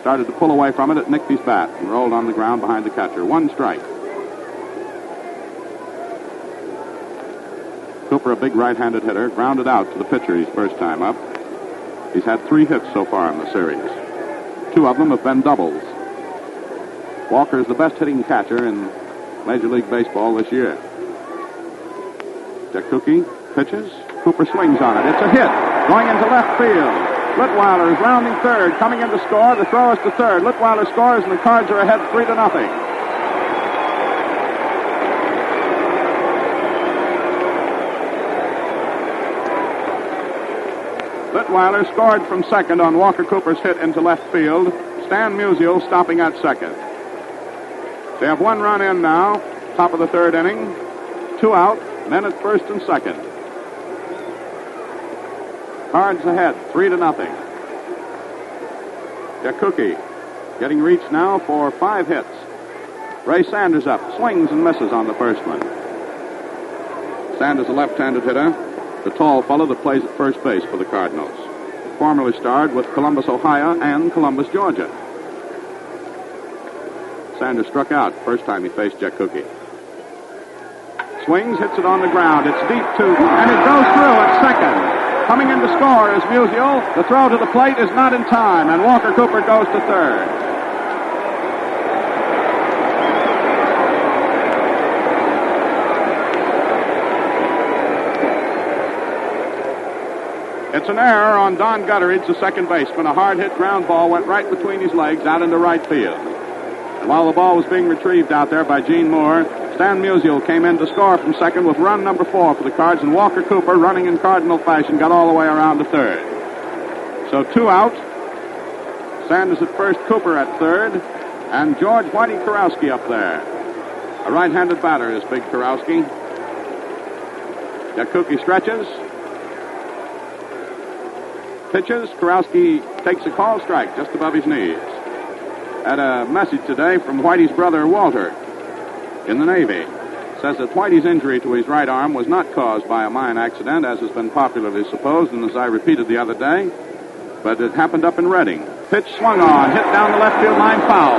Started to pull away from it. It nicked his bat and rolled on the ground behind the catcher. 1 strike. Cooper, a big right-handed hitter, grounded out to the pitcher his first time up. He's had 3 hits so far in the series. 2 of them have been doubles. Walker is the best hitting catcher in Major League Baseball this year. Jack Cookie pitches. Cooper swings on it. It's a hit. Going into left field. Litweiler is rounding third. Coming in to score. The throw is to third. Litweiler scores, and the Cards are ahead 3-0. Litweiler scored from second on Walker Cooper's hit into left field. Stan Musial stopping at second. They have 1 run in now, top of the third inning. 2 out, men at first and second. Cards ahead, 3-0. Jack Cookie getting reached now for 5 hits. Ray Sanders up, swings and misses on the first one. Sanders, a left-handed hitter, the tall fellow that plays at first base for the Cardinals. Formerly starred with Columbus, Ohio and Columbus, Georgia. Sanders struck out first time he faced Jack Cookie. Swings, hits it on the ground. It's deep, too, and it goes through at second. Coming in to score is Musial. The throw to the plate is not in time, and Walker Cooper goes to third. It's an error on Don Gutteridge, the second baseman. A hard-hit ground ball went right between his legs out into right field. And while the ball was being retrieved out there by Gene Moore, Stan Musial came in to score from second with run number 4 for the Cards, and Walker Cooper, running in Cardinal fashion, got all the way around to third. So 2 out. Sanders at first, Cooper at third, and George Whitey Kurowski up there. A right-handed batter is Big Kurowski. Jack Cookie stretches. Pitches. Kurowski takes a call strike just above his knees. Had a message today from Whitey's brother, Walter, in the Navy. Says that Whitey's injury to his right arm was not caused by a mine accident, as has been popularly supposed, and as I repeated the other day, but it happened up in Reading. Pitch swung on, hit down the left field line, foul.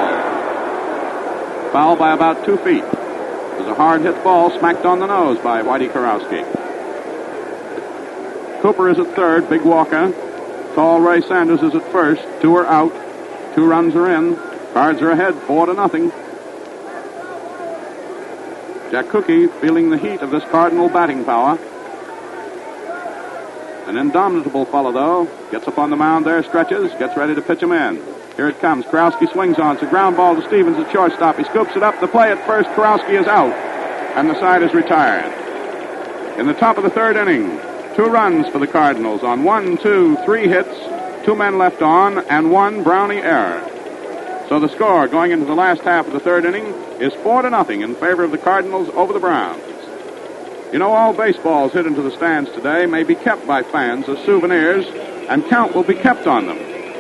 Foul by about 2 feet. It was a hard-hit ball smacked on the nose by Whitey Kurowski. Cooper is at third, Big Walker. Tall Ray Sanders is at first. 2 are out. 2 runs are in. Cards are ahead, 4-0. Jack Cookie feeling the heat of this Cardinal batting power. An indomitable fellow, though. Gets up on the mound there, stretches, gets ready to pitch him in. Here it comes. Kurowski swings on. It's a ground ball to Stevens at shortstop. He scoops it up. The play at first. Kurowski is out, and the side is retired. In the top of the third inning, 2 runs for the Cardinals on 1, 2, 3 hits, 2 men left on, and 1 Brownie error. So the score going into the last half of the third inning is 4-0 in favor of the Cardinals over the Browns. You know, all baseballs hit into the stands today may be kept by fans as souvenirs, and count will be kept on them.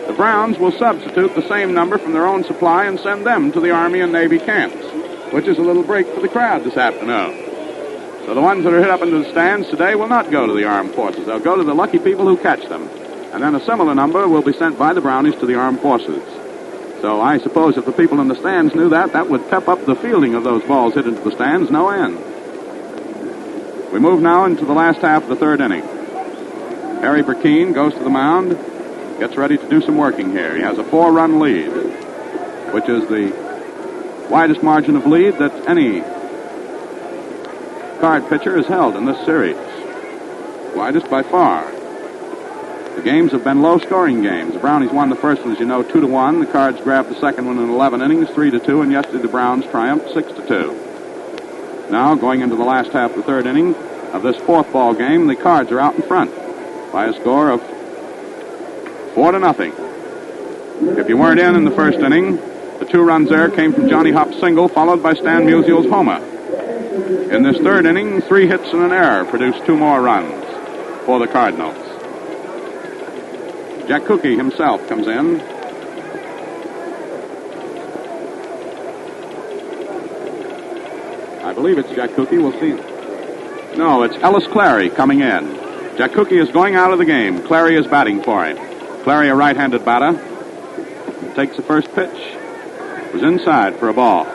The Browns will substitute the same number from their own supply and send them to the Army and Navy camps, which is a little break for the crowd this afternoon. So the ones that are hit up into the stands today will not go to the armed forces. They'll go to the lucky people who catch them. And then a similar number will be sent by the Brownies to the armed forces. So I suppose if the people in the stands knew that, that would pep up the fielding of those balls hit into the stands no end. We move now into the last half of the third inning. Harry Burkeen goes to the mound, gets ready to do some working here. He has a 4-run lead, which is the widest margin of lead that any Card pitcher has held in this series. Widest by far. The games have been low-scoring games. The Brownies won the first one, as you know, 2-1. The Cards grabbed the second one in 11 innings, 3-2, and yesterday the Browns triumphed 6-2. Now, going into the last half of the third inning of this fourth ball game, the Cards are out in front by a score of 4-0. If you weren't in the first inning, the 2 runs there came from Johnny Hopp's single, followed by Stan Musial's homer. In this third inning, 3 hits and an error produced 2 more runs for the Cardinals. Jack Cookie himself comes in. I believe it's Jack Cookie. We'll see. No, it's Ellis Clary coming in. Jack Cookie is going out of the game. Clary is batting for him. Clary, a right-handed batter, takes the first pitch. Was inside for a ball.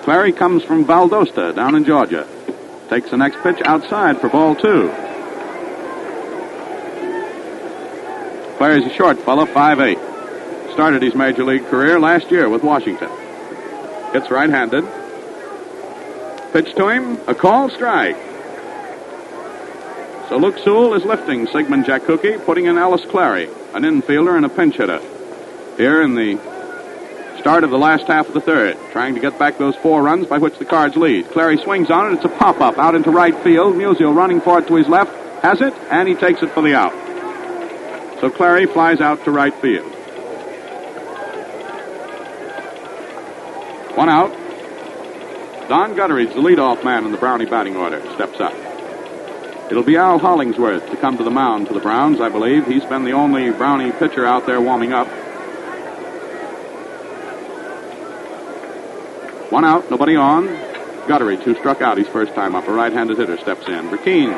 Clary comes from Valdosta down in Georgia. Takes the next pitch outside for ball 2. Clary's a short fellow, 5'8". Started his major league career last year with Washington. Hits right-handed. Pitch to him, a called strike. So Luke Sewell is lifting Sigmund Jack Cookie, putting in Ellis Clary, an infielder and a pinch hitter. Here in the start of the last half of the third, trying to get back those 4 runs by which the Cards lead. Clary swings on it. It's a pop-up out into right field. Musial running for it to his left, has it, and he takes it for the out. So Clary flies out to right field. 1 out. Don Gutteridge, the leadoff man in the Brownie batting order, steps up. It'll be Al Hollingsworth to come to the mound for the Browns, I believe. He's been the only Brownie pitcher out there warming up. 1 out, nobody on. Gutteridge, who struck out his first time up, a right-handed hitter, steps in. Burkeen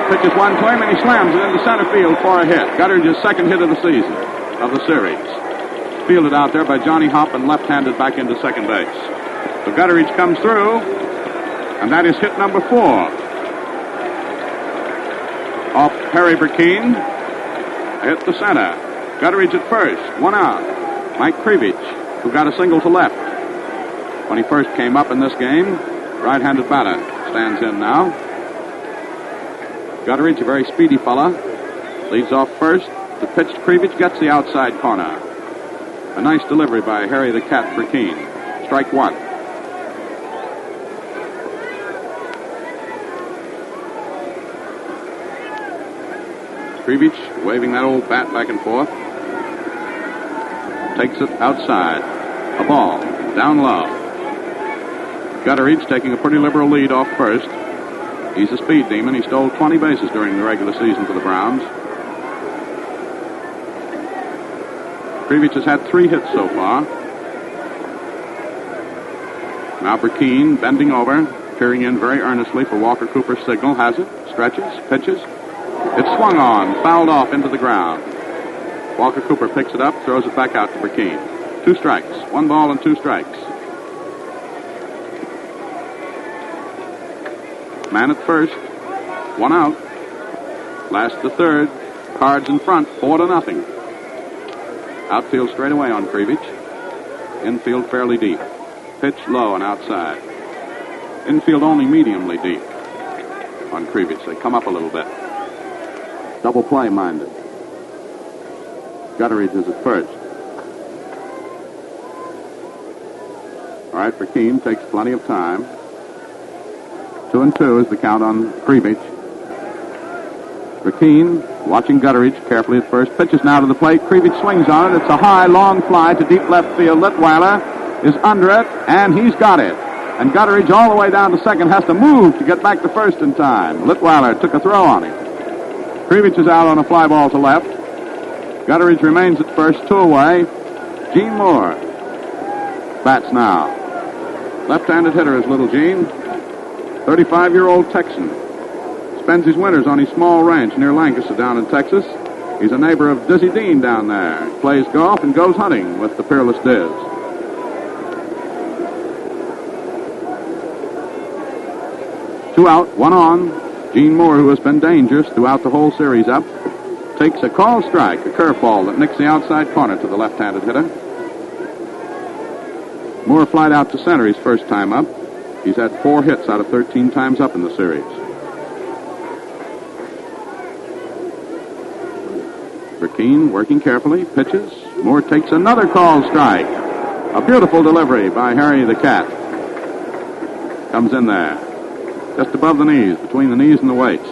pitches one to him, and he slams it into center field for a hit. Gutteridge's second hit of the season, of the series. Fielded out there by Johnny Hopp and left-handed back into second base. So Gutteridge comes through, and that is hit number 4. Off Harry Burkeen, hit the center. Gutteridge at first, 1 out. Mike Krivich, who got a single to left when he first came up in this game. Right-handed batter stands in now. Gutteridge, a very speedy fella, leads off first. The pitch to Krivich gets the outside corner. A nice delivery by Harry the Cat Burkeen. Strike 1. Krivich waving that old bat back and forth. Takes it outside. A ball. Down low. Gutteridge taking a pretty liberal lead off first. He's a speed demon. He stole 20 bases during the regular season for the Browns. Krivich has had 3 hits so far. Now Burkeen bending over, peering in very earnestly for Walker Cooper's signal. Has it. Stretches. Pitches. It's swung on, fouled off into the ground. Walker Cooper picks it up, throws it back out to Burkeen. 2 strikes. 1 ball and 2 strikes. Man at first. 1 out. Last the third. Cards in front. 4-0. Outfield straight away on Krivich. Infield fairly deep. Pitch low and outside. Infield only mediumly deep on Krivich. They come up a little bit. Double play minded. Gutteridge is at first. All right, Burkeen takes plenty of time. 2-2 is the count on Krivich. Burkeen watching Gutteridge carefully at first. Pitches now to the plate. Krivich swings on it. It's a high, long fly to deep left field. Litweiler is under it, and he's got it. And Gutteridge all the way down to second has to move to get back to first in time. Litweiler took a throw on him. Krivich is out on a fly ball to left. Gutteridge remains at first, 2 away. Gene Moore bats now. Left-handed hitter is little Gene. 35-year-old Texan. Spends his winters on his small ranch near Lancaster down in Texas. He's a neighbor of Dizzy Dean down there. Plays golf and goes hunting with the peerless Diz. Two out, 1 on. Gene Moore, who has been dangerous throughout the whole series up, takes a call strike, a curveball that nicks the outside corner to the left-handed hitter. Moore flied out to center his first time up. He's had 4 hits out of 13 times up in the series. Burkeen working carefully, pitches. Moore takes another called strike. A beautiful delivery by Harry the Cat. Comes in there. Just above the knees, between the knees and the waist.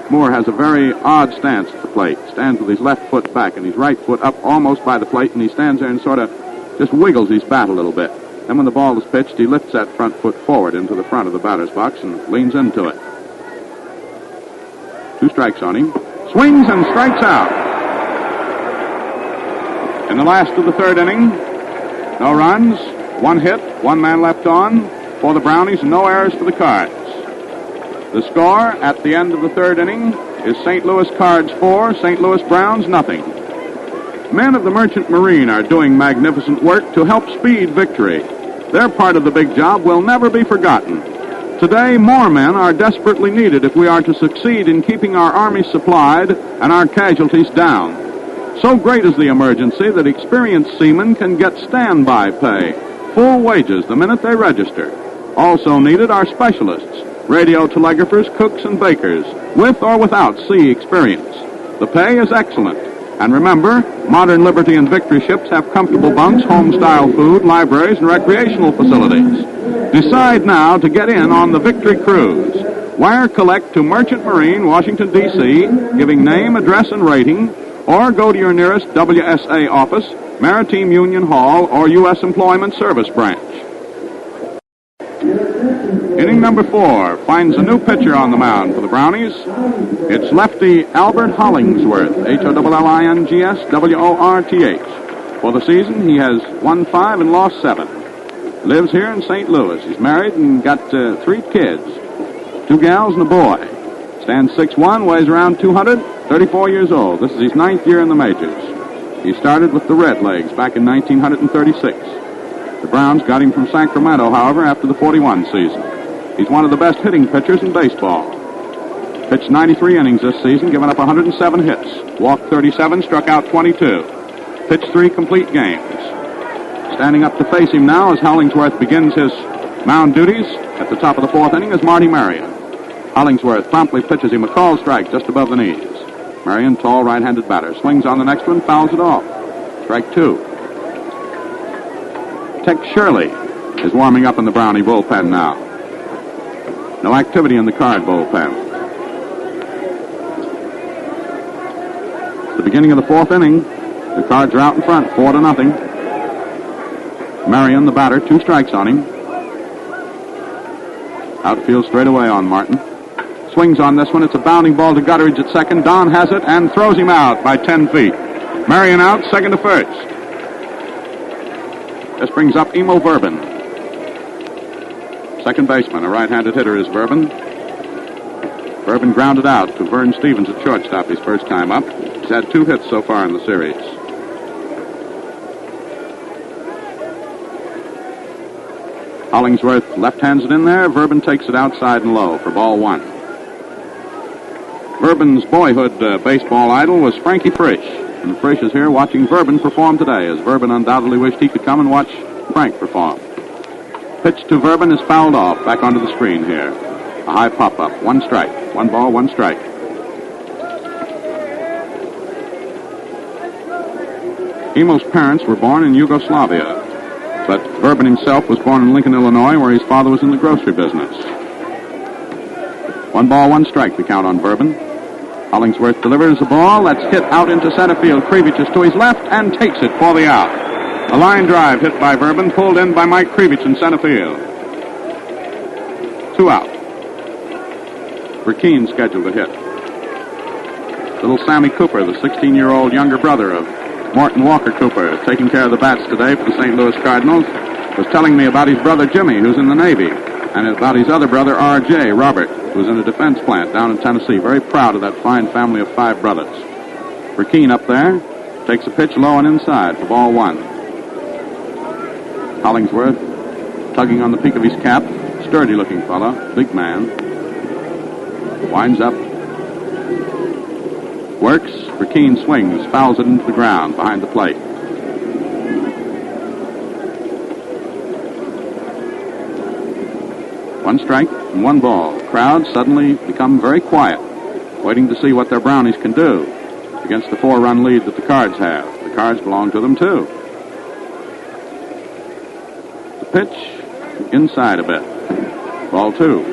Moore has a very odd stance at the plate. Stands with his left foot back and his right foot up almost by the plate, and he stands there and sort of just wiggles his bat a little bit. Then when the ball is pitched, he lifts that front foot forward into the front of the batter's box and leans into it. 2 strikes on him. Swings and strikes out. In the last of the 3rd inning, no runs, 1 hit, 1 man left on for the Brownies, and no errors for the Cards. The score at the end of the 3rd inning is St. Louis Cards 4, St. Louis Browns nothing. Men of the Merchant Marine are doing magnificent work to help speed victory. Their part of the big job will never be forgotten. Today, more men are desperately needed if we are to succeed in keeping our army supplied and our casualties down. So great is the emergency that experienced seamen can get standby pay, full wages the minute they register. Also needed are specialists, radio telegraphers, cooks, and bakers, with or without sea experience. The pay is excellent. And remember, modern Liberty and Victory ships have comfortable bunks, home-style food, libraries, and recreational facilities. Decide now to get in on the Victory Cruise. Wire collect to Merchant Marine, Washington, D.C., giving name, address, and rating, or go to your nearest WSA office, Maritime Union Hall, or U.S. Employment Service Branch. Inning number 4 finds a new pitcher on the mound for the Brownies. It's lefty Albert Hollingsworth, Hollingsworth. For the season, he has won 5 and lost 7. Lives here in St. Louis. He's married and got 3 kids, 2 gals and a boy. Stands 6'1", weighs around 200, 34 years old. This is his 9th year in the majors. He started with the Redlegs back in 1936. The Browns got him from Sacramento, however, after the 41 season. He's one of the best hitting pitchers in baseball. Pitched 93 innings this season, given up 107 hits. Walked 37, struck out 22. Pitched 3 complete games. Standing up to face him now as Hollingsworth begins his mound duties at the top of the 4th inning is Marty Marion. Hollingsworth promptly pitches him a called strike just above the knees. Marion, tall right-handed batter, swings on the next one, fouls it off. Strike 2. Tex Shirley is warming up in the Brownie bullpen now. No activity in the Card bullpen. At the beginning of the 4th inning, the Cards are out in front, 4-0. Marion, the batter, 2 strikes on him. Outfield straight away on Martin. Swings on this one. It's a bounding ball to Gutteridge at second. Don has it and throws him out by 10 feet. Marion out, second to first. This brings up Emo Verbin. Second baseman, a right-handed hitter is Verbin. Verbin grounded out to Vern Stevens at shortstop his first time up. He's had 2 hits so far in the series. Hollingsworth left-hands it in there. Verbin takes it outside and low for ball 1. Verbin's boyhood baseball idol was Frankie Frisch. And Frisch is here watching Verbin perform today, as Verbin undoubtedly wished he could come and watch Frank perform. Pitch to Verbin is fouled off. Back onto the screen here. A high pop-up. 1 strike. 1 ball, 1 strike. Emo's parents were born in Yugoslavia, but Verbin himself was born in Lincoln, Illinois, where his father was in the grocery business. 1 ball, 1 strike, the count on Verbin. Hollingsworth delivers the ball. That's hit out into center field. Krivich is to his left and takes it for the out. A line drive hit by Verbin, pulled in by Mike Krivich in center field. 2 out. Burkeen scheduled to hit. Little Sammy Cooper, the 16-year-old younger brother of Morton Walker Cooper, taking care of the bats today for the St. Louis Cardinals, was telling me about his brother Jimmy, who's in the Navy, and about his other brother, R.J., Robert, who's in a defense plant down in Tennessee. Very proud of that fine family of 5 brothers. Burkeen up there takes a pitch low and inside for ball 1. Hollingsworth tugging on the peak of his cap. Sturdy-looking fellow, big man. Winds up. Works. Burkeen swings, fouls it into the ground behind the plate. 1 strike and 1 ball. The crowd suddenly become very quiet, waiting to see what their Brownies can do against the 4-run lead that the Cards have. The Cards belong to them, too. The pitch inside a bit. Ball 2.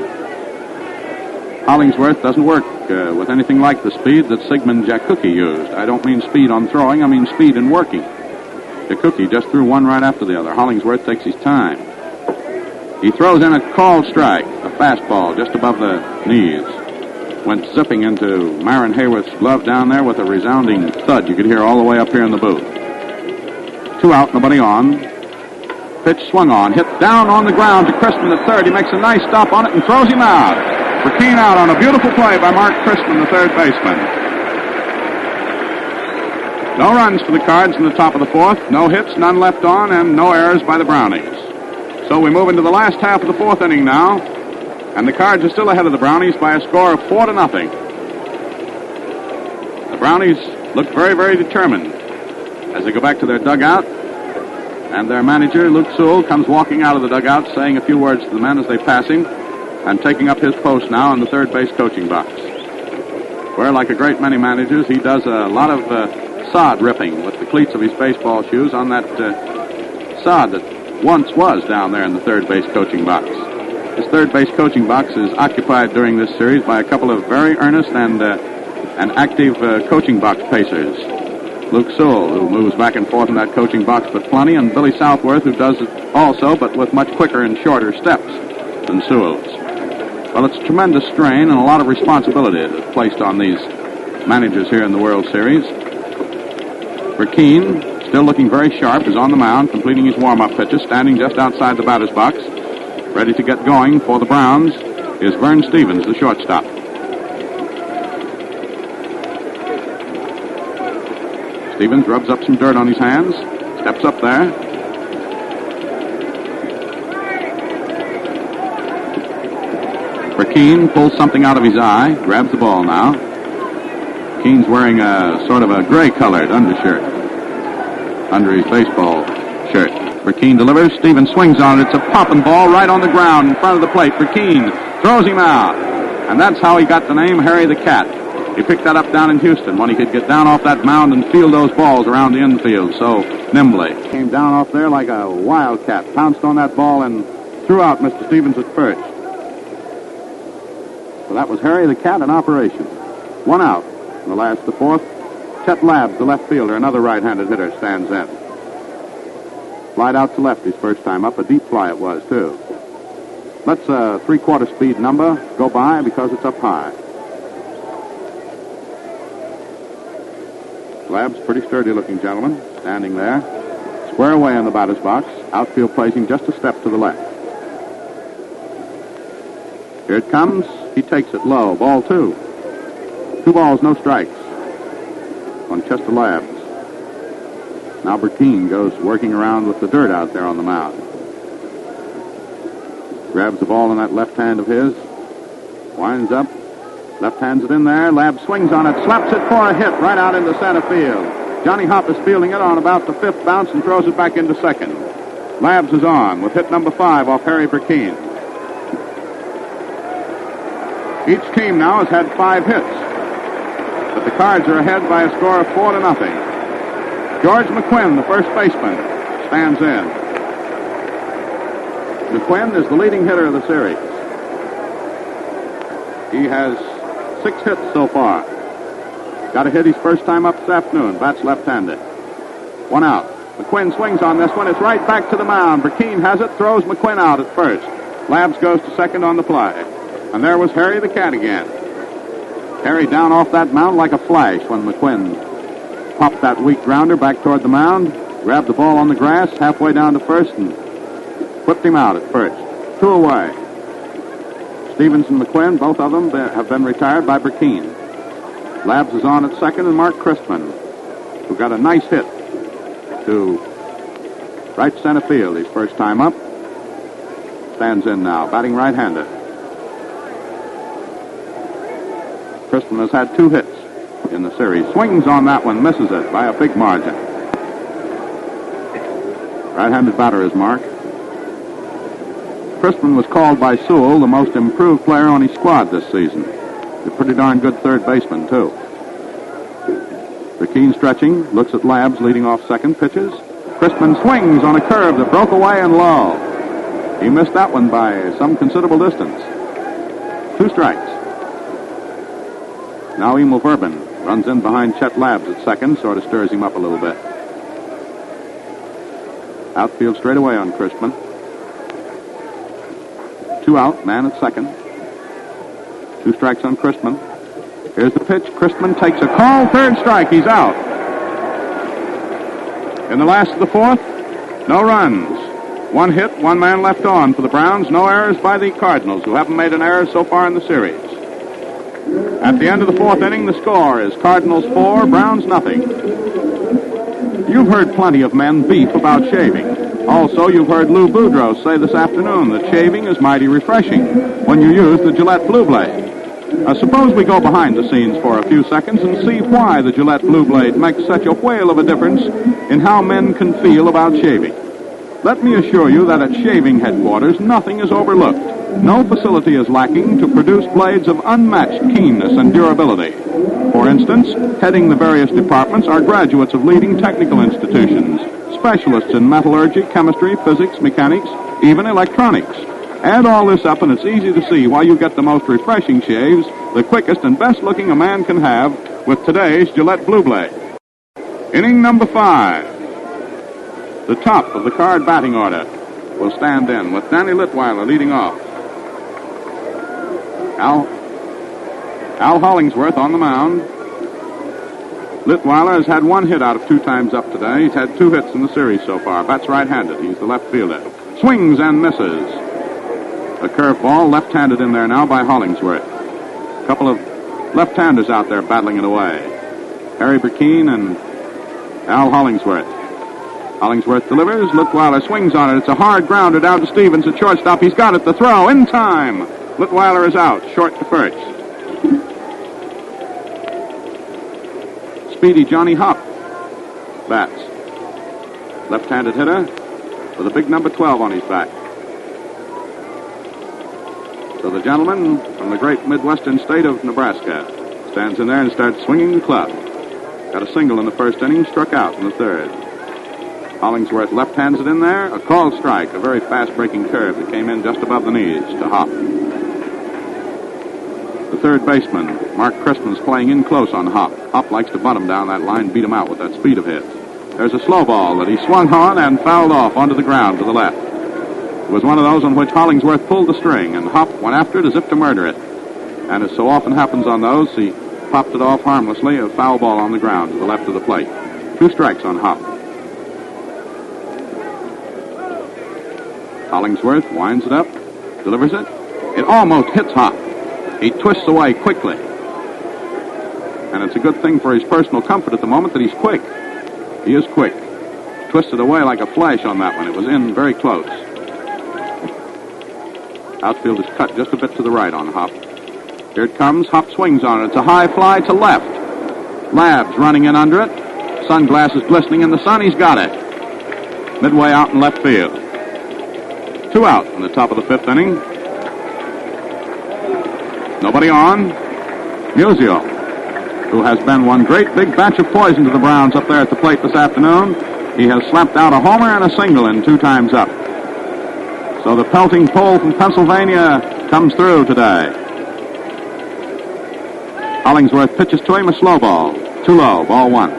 Hollingsworth doesn't work with anything like the speed that Sigmund Jakuki used. I don't mean speed on throwing, I mean speed in working. Jakuki just threw one right after the other. Hollingsworth takes his time. He throws in a called strike, a fastball just above the knees. Went zipping into Myron Hayworth's glove down there with a resounding thud you could hear all the way up here in the booth. 2 out, nobody on. Pitch swung on, hit down on the ground to Crispin at third. He makes a nice stop on it and throws him out. Burkeen out on a beautiful play by Mark Crispin, the third baseman. No runs for the Cards in the top of the 4th. No hits, none left on, and no errors by the Brownies. So we move into the last half of the 4th inning now, and the Cards are still ahead of the Brownies by a score of 4-0. The Brownies look very, very determined as they go back to their dugout, and their manager, Luke Sewell, comes walking out of the dugout saying a few words to the men as they pass him, and taking up his post now in the third base coaching box, where, like a great many managers, he does a lot of sod ripping with the cleats of his baseball shoes on that sod that once was down there in the third base coaching box. This third base coaching box is occupied during this series by a couple of very earnest and active coaching box pacers. Luke Sewell, who moves back and forth in that coaching box but plenty, and Billy Southworth, who does it also, but with much quicker and shorter steps than Sewell's. Well, it's a tremendous strain and a lot of responsibility that's placed on these managers here in the World Series. Burkeen, still looking very sharp, is on the mound, completing his warm-up pitches, standing just outside the batter's box. Ready to get going for the Browns is Vern Stevens, the shortstop. Stevens rubs up some dirt on his hands, steps up there. Burkeen pulls something out of his eye, grabs the ball now. Keen's wearing a sort of a gray-colored undershirt under his baseball shirt. Burkeen delivers. Stevens swings on it. It's a popping ball right on the ground in front of the plate. Burkeen throws him out. And that's how he got the name Harry the Cat. He picked that up down in Houston when he could get down off that mound and field those balls around the infield so nimbly. Came down off there like a wildcat, pounced on that ball and threw out Mr. Stevens at first. So that was Harry the Cat in operation. 1 out. In the last, the 4th, Chet Labbs, the left fielder, another right-handed hitter, stands in. Flied out to left his first time up. A deep fly it was, too. Let's a 3/4 speed number go by because it's up high. Labbs, pretty sturdy-looking gentleman, standing there. Square away in the batter's box. Outfield placing just a step to the left. Here it comes. He takes it low. Ball 2. 2 balls, no strikes on Chester Labbs. Now Burkeen goes working around with the dirt out there on the mound. Grabs the ball in that left hand of his. Winds up. Left hands it in there. Labbs swings on it. Slaps it for a hit right out into center field. Johnny Hopp is fielding it on about the 5th bounce and throws it back into second. Labbs is on with hit number 5 off Harry Burkeen. Each team now has had 5 hits. But the Cards are ahead by a score of 4-0. George McQuinn, the first baseman, stands in. McQuinn is the leading hitter of the series. He has 6 hits so far. Got a hit his first time up this afternoon. Bats left-handed. 1 out. McQuinn swings on this one. It's right back to the mound. Burkeen has it, throws McQuinn out at first. Labbs goes to second on the play. And there was Harry the Cat again. Harry down off that mound like a flash when McQuinn popped that weak grounder back toward the mound, grabbed the ball on the grass halfway down to first, and whipped him out at first. 2 away. Stevens and McQuinn, both of them have been retired by Burkeen. Labbs is on at second, and Mark Crispin, who got a nice hit to right center field his first time up, stands in now, batting right-handed. Crispin has had 2 hits in the series. Swings on that one, misses it by a big margin. Right-handed batter is Mark. Crispin was called by Sewell the most improved player on his squad this season. He's a pretty darn good third baseman, too. Burkeen stretching, looks at Labs leading off second, pitches. Crispin swings on a curve that broke away and low. He missed that one by some considerable distance. 2 strikes. Now Emil Verben runs in behind Chet Labs at second, sort of stirs him up a little bit. Outfield straight away on Crispin. 2 out, man at second. 2 strikes on Crispin. Here's the pitch. Crispin takes a call. 3rd strike. He's out. In the last of the 4th, no runs. 1 hit, 1 man left on for the Browns. No errors by the Cardinals, who haven't made an error so far in the series. At the end of the 4th inning, the score is Cardinals 4, Browns nothing. You've heard plenty of men beef about shaving. Also, you've heard Lou Boudreau say this afternoon that shaving is mighty refreshing when you use the Gillette Blue Blade. Suppose we go behind the scenes for a few seconds and see why the Gillette Blue Blade makes such a whale of a difference in how men can feel about shaving. Let me assure you that at shaving headquarters, nothing is overlooked. No facility is lacking to produce blades of unmatched keenness and durability. For instance, heading the various departments are graduates of leading technical institutions, specialists in metallurgy, chemistry, physics, mechanics, even electronics. Add all this up and it's easy to see why you get the most refreshing shaves, the quickest and best looking a man can have with today's Gillette Blue Blade. Inning number 5. The top of the Card batting order will stand in with Danny Litweiler leading off. Al Hollingsworth on the mound. Litweiler has had 1 hit out of 2 times up today. He's had 2 hits in the series so far. Bats right-handed. He's the left fielder. Swings and misses. A curveball left-handed in there now by Hollingsworth. A couple of left-handers out there battling it away. Harry Burkeen and Al Hollingsworth. Hollingsworth delivers. Litweiler swings on it. It's a hard grounder down to Stevens at shortstop. He's got it. The throw in time. Litweiler is out. Short to first. Speedy Johnny Hopp bats. Left-handed hitter with a big number 12 on his back. So the gentleman from the great Midwestern state of Nebraska stands in there and starts swinging the club. Got a single in the 1st inning, struck out in the 3rd. Hollingsworth left-hands it in there. A called strike, a very fast-breaking curve that came in just above the knees to Hopp. The 3rd baseman, Mark Crispin's playing in close on Hopp. Hopp likes to bunt him down that line, beat him out with that speed of his. There's a slow ball that he swung on and fouled off onto the ground to the left. It was one of those on which Hollingsworth pulled the string, and Hopp went after it as if to murder it. And as so often happens on those, he popped it off harmlessly, a foul ball on the ground to the left of the plate. 2 strikes on Hopp. Hollingsworth winds it up, delivers it. It almost hits Hopp. He twists away quickly. And it's a good thing for his personal comfort at the moment that he's quick. He is quick. Twisted away like a flash on that one. It was in very close. Outfield is cut just a bit to the right on Hopp. Here it comes. Hopp swings on it. It's a high fly to left. Labs running in under it. Sunglasses glistening in the sun. He's got it. Midway out in left field. 2 out in the top of the 5th inning. Nobody on. Musial, who has been one great big batch of poison to the Browns up there at the plate this afternoon. He has slapped out a homer and a single in 2 times up. So the pelting pole from Pennsylvania comes through today. Hollingsworth pitches to him a slow ball. Too low, ball 1.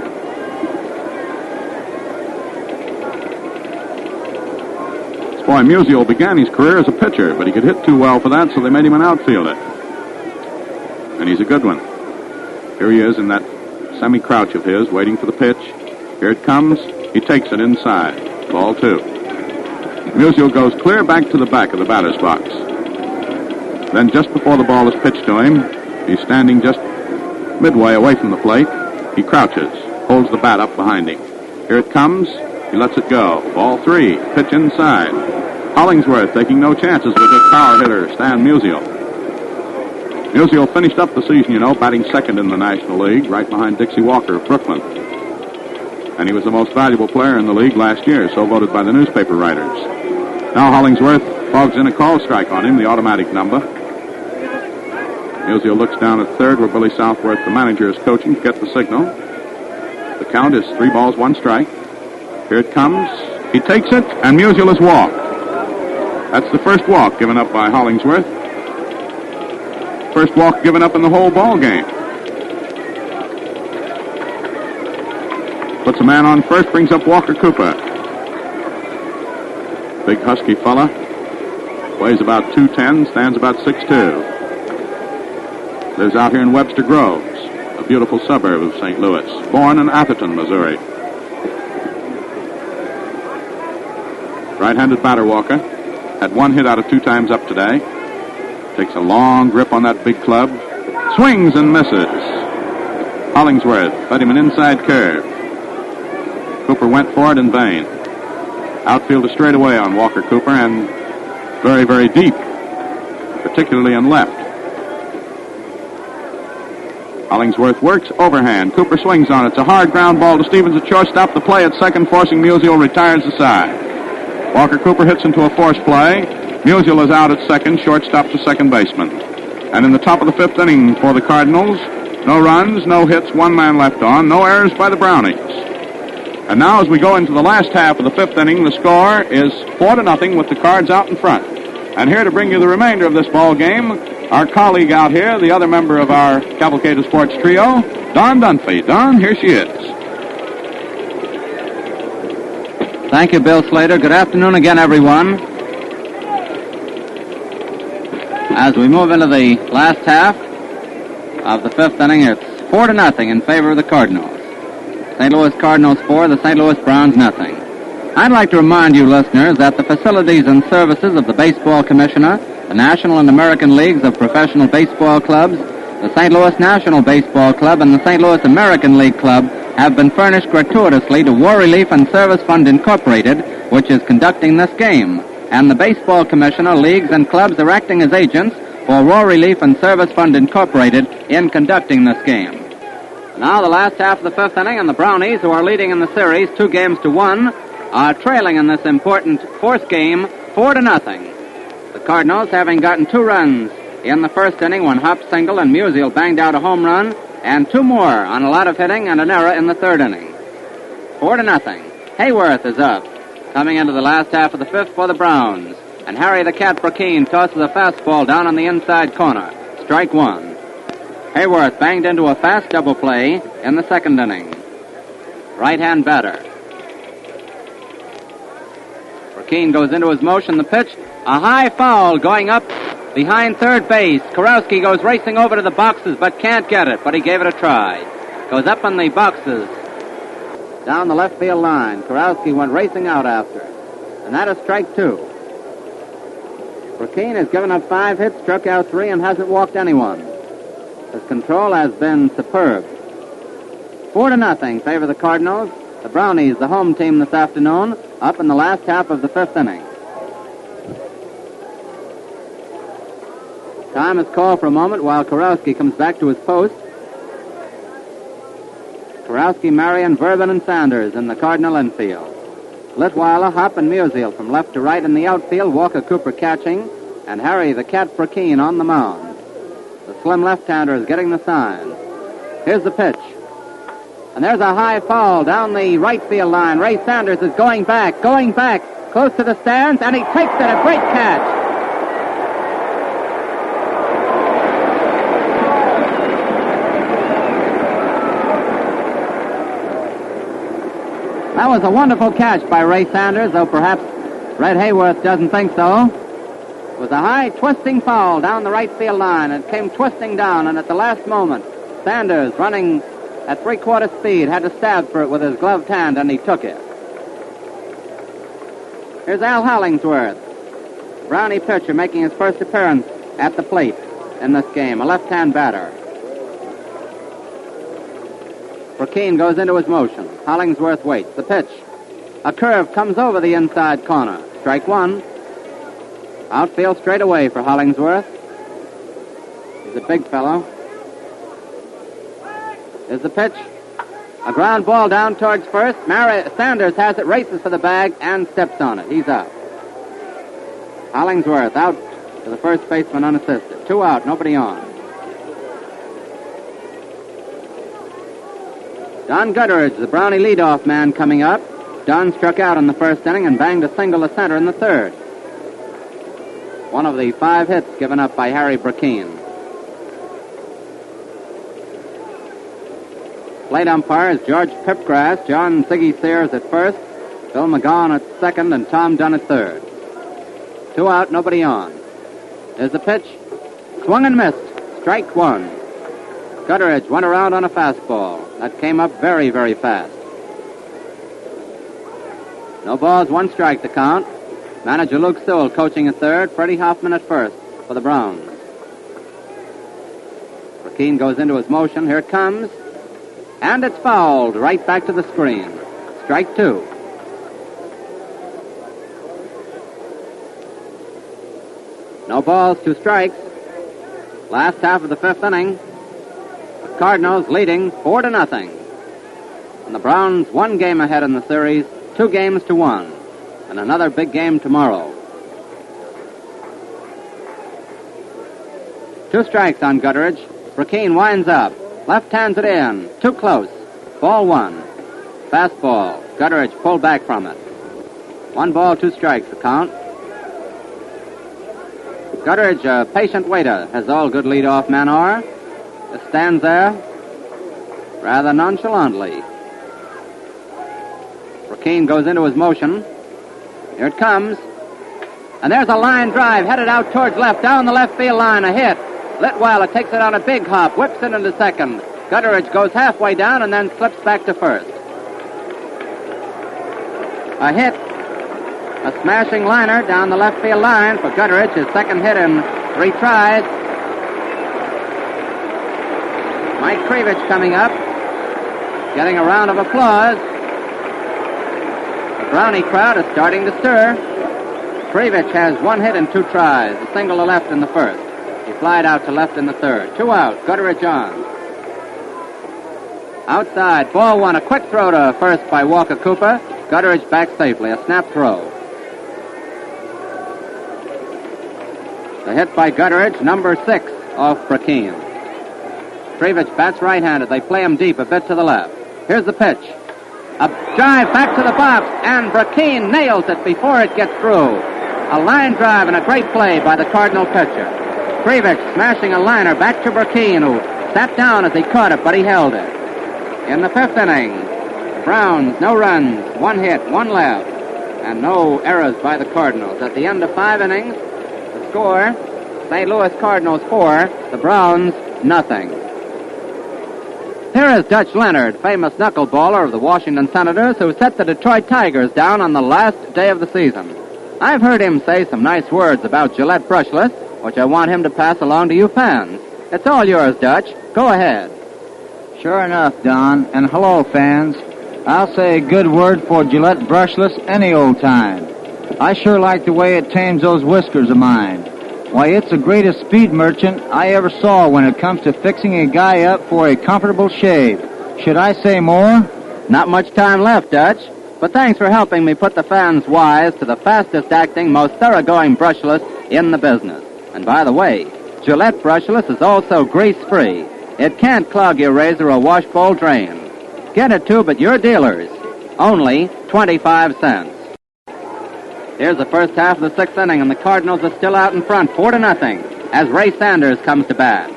This boy Musial began his career as a pitcher, but he could hit too well for that, so they made him an outfielder. And he's a good one. Here he is in that semi-crouch of his, waiting for the pitch. Here it comes. He takes it inside. Ball 2. Musial goes clear back to the back of the batter's box. Then just before the ball is pitched to him, he's standing just midway away from the plate. He crouches, holds the bat up behind him. Here it comes. He lets it go. Ball 3. Pitch inside. Hollingsworth taking no chances with his power hitter, Stan Musial. Musial finished up the season, batting 2nd in the National League, right behind Dixie Walker of Brooklyn. And he was the most valuable player in the league last year, so voted by the newspaper writers. Now Hollingsworth Boggs in a call strike on him, the automatic number. Musial looks down at third where Billy Southworth, the manager, is coaching to get the signal. The count is 3 balls, 1 strike. Here it comes. He takes it, and Musial is walked. That's the first walk given up by Hollingsworth. First walk given up in the whole ball game. Puts a man on first, brings up Walker Cooper. Big husky fella. Weighs about 210, stands about 6'2". Lives out here in Webster Groves, a beautiful suburb of St. Louis. Born in Atherton, Missouri. Right-handed batter Walker. Had 1 hit out of 2 times up today. Takes a long grip on that big club. Swings and misses. Hollingsworth fed him an inside curve. Cooper went for it in vain. Outfielder straight away on Walker Cooper and very, very deep, particularly in left. Hollingsworth works overhand. Cooper swings on it. It's a hard ground ball to Stevens at shortstop. The play at second, forcing Musial, retires the side. Walker Cooper hits into a force play. Musial is out at second, shortstop to second baseman. And in the top of the 5th inning for the Cardinals, no runs, no hits, 1 man left on, no errors by the Brownies. And now as we go into the last half of the 5th inning, the score is 4-0 with the Cards out in front. And here to bring you the remainder of this ball game, our colleague out here, the other member of our Cavalcade of Sports trio, Don Dunphy. Don, here she is. Thank you, Bill Slater. Good afternoon again, everyone. As we move into the last half of the 5th inning, it's 4-0 in favor of the Cardinals. St. Louis Cardinals 4, the St. Louis Browns nothing. I'd like to remind you, listeners, that the facilities and services of the Baseball Commissioner, the National and American Leagues of Professional Baseball Clubs, the St. Louis National Baseball Club, and the St. Louis American League Club have been furnished gratuitously to War Relief and Service Fund Incorporated, which is conducting this game. And the Baseball Commissioner, leagues, and clubs are acting as agents for War Relief and Service Fund Incorporated in conducting this game. Now the last half of the 5th inning, and the Brownies, who are leading in the series 2-1, are trailing in this important 4th game 4-0. The Cardinals, having gotten 2 runs in the 1st inning when Hopp singled and Musial banged out a home run, and 2 more on a lot of hitting and an error in the 3rd inning. 4-0. Hayworth is up, coming into the last half of the 5th for the Browns. And Harry the Cat Burkeen tosses a fastball down on the inside corner. Strike 1. Hayworth banged into a fast double play in the 2nd inning. Right-hand batter. Burkeen goes into his motion. The pitch, a high foul going up behind third base. Kurowski goes racing over to the boxes but can't get it, but he gave it a try. Goes up on the boxes down the left field line. Kurowski went racing out after. And that is strike 2. Burkeen has given up 5 hits, struck out 3, and hasn't walked anyone. His control has been superb. 4-0 favor the Cardinals. The Brownies, the home team this afternoon, up in the last half of the 5th inning. Time is called for a moment while Kurowski comes back to his post. Kurowski, Marion, Verben, and Sanders in the Cardinal infield. Litweiler, Hopp, and Musial from left to right in the outfield. Walker Cooper catching, and Harry the Cat Burkeen on the mound. The slim left-hander is getting the sign. Here's the pitch. And there's a high foul down the right field line. Ray Sanders is going back, close to the stands, and he takes it. A great catch. That was a wonderful catch by Ray Sanders, though perhaps Red Hayworth doesn't think so. It was a high, twisting foul down the right field line. It came twisting down, and at the last moment, Sanders, running at 3/4 speed, had to stab for it with his gloved hand, and he took it. Here's Al Hollingsworth, Brownie pitcher, making his first appearance at the plate in this game, a left-hand batter. Burkeen goes into his motion. Hollingsworth waits. The pitch. A curve comes over the inside corner. Strike 1. Outfield straight away for Hollingsworth. He's a big fellow. There's the pitch. A ground ball down towards first. Sanders has it, races for the bag, and steps on it. He's out. Hollingsworth out to the first baseman unassisted. 2 out, nobody on. Don Gutteridge, the Brownie leadoff man, coming up. Don struck out in the first inning and banged a single to center in the third. One of the 5 hits given up by Harry Brackeen. Plate umpires George Pipgrass, John Ziggy Sears at first, Bill McGowan at second, and Tom Dunn at third. 2 out, nobody on. There's the pitch. Swung and missed. Strike 1. Gutteridge went around on a fastball. That came up very, very fast. No balls, 1 strike to count. Manager Luke Sewell coaching at third. Freddie Hoffman at first for the Browns. Brackeen goes into his motion. Here it comes. And it's fouled right back to the screen. Strike 2. No balls, 2 strikes. Last half of the 5th inning. The Cardinals leading 4-0. And the Browns 1 game ahead in the series, 2 games to 1. And another big game tomorrow. 2 strikes on Gutteridge. Brackeen winds up. Left hands it in. Too close. Ball 1. Fastball. Gutteridge pulled back from it. 1 ball, 2 strikes to count. Gutteridge, a patient waiter, as all good leadoff men are. Just stands there rather nonchalantly. Brackeen goes into his motion. Here it comes. And there's a line drive headed out towards left, down the left field line, a hit. Litweiler takes it on a big hop, whips it into second. Gutteridge goes halfway down and then slips back to first. A hit. A smashing liner down the left field line for Gutteridge, his second hit in 3 tries. Mike Krevich coming up, getting a round of applause. The Brownie crowd is starting to stir. Krevich has 1 hit in 2 tries, a single to left in the first. He flied out to left in the third. 2 out, Gutteridge on. Outside, ball 1, a quick throw to first by Walker Cooper. Gutteridge back safely, a snap throw. The hit by Gutteridge, number 6 off Brackeen. Krevich bats right-handed. They play him deep, a bit to the left. Here's the pitch. A drive back to the box, and Brackeen nails it before it gets through. A line drive and a great play by the Cardinal pitcher. Krevich smashing a liner back to Brackeen, who sat down as he caught it, but he held it. In the 5th inning, Browns, no runs, 1 hit, 1 left, and no errors by the Cardinals. At the end of 5 innings, the score, St. Louis Cardinals 4, the Browns nothing. Here is Dutch Leonard, famous knuckleballer of the Washington Senators, who set the Detroit Tigers down on the last day of the season. I've heard him say some nice words about Gillette brushless, which I want him to pass along to you fans. It's all yours, Dutch. Go ahead. Sure enough, Don, and hello, fans. I'll say a good word for Gillette brushless any old time. I sure like the way it tames those whiskers of mine. Why, it's the greatest speed merchant I ever saw when it comes to fixing a guy up for a comfortable shave. Should I say more? Not much time left, Dutch. But thanks for helping me put the fans wise to the fastest acting, most thoroughgoing brushless in the business. And by the way, Gillette brushless is also grease-free. It can't clog your razor or wash bowl drain. Get a tube at your dealers. Only 25 cents. Here's the first half of the 6th inning, and the Cardinals are still out in front, 4-0, as Ray Sanders comes to bat.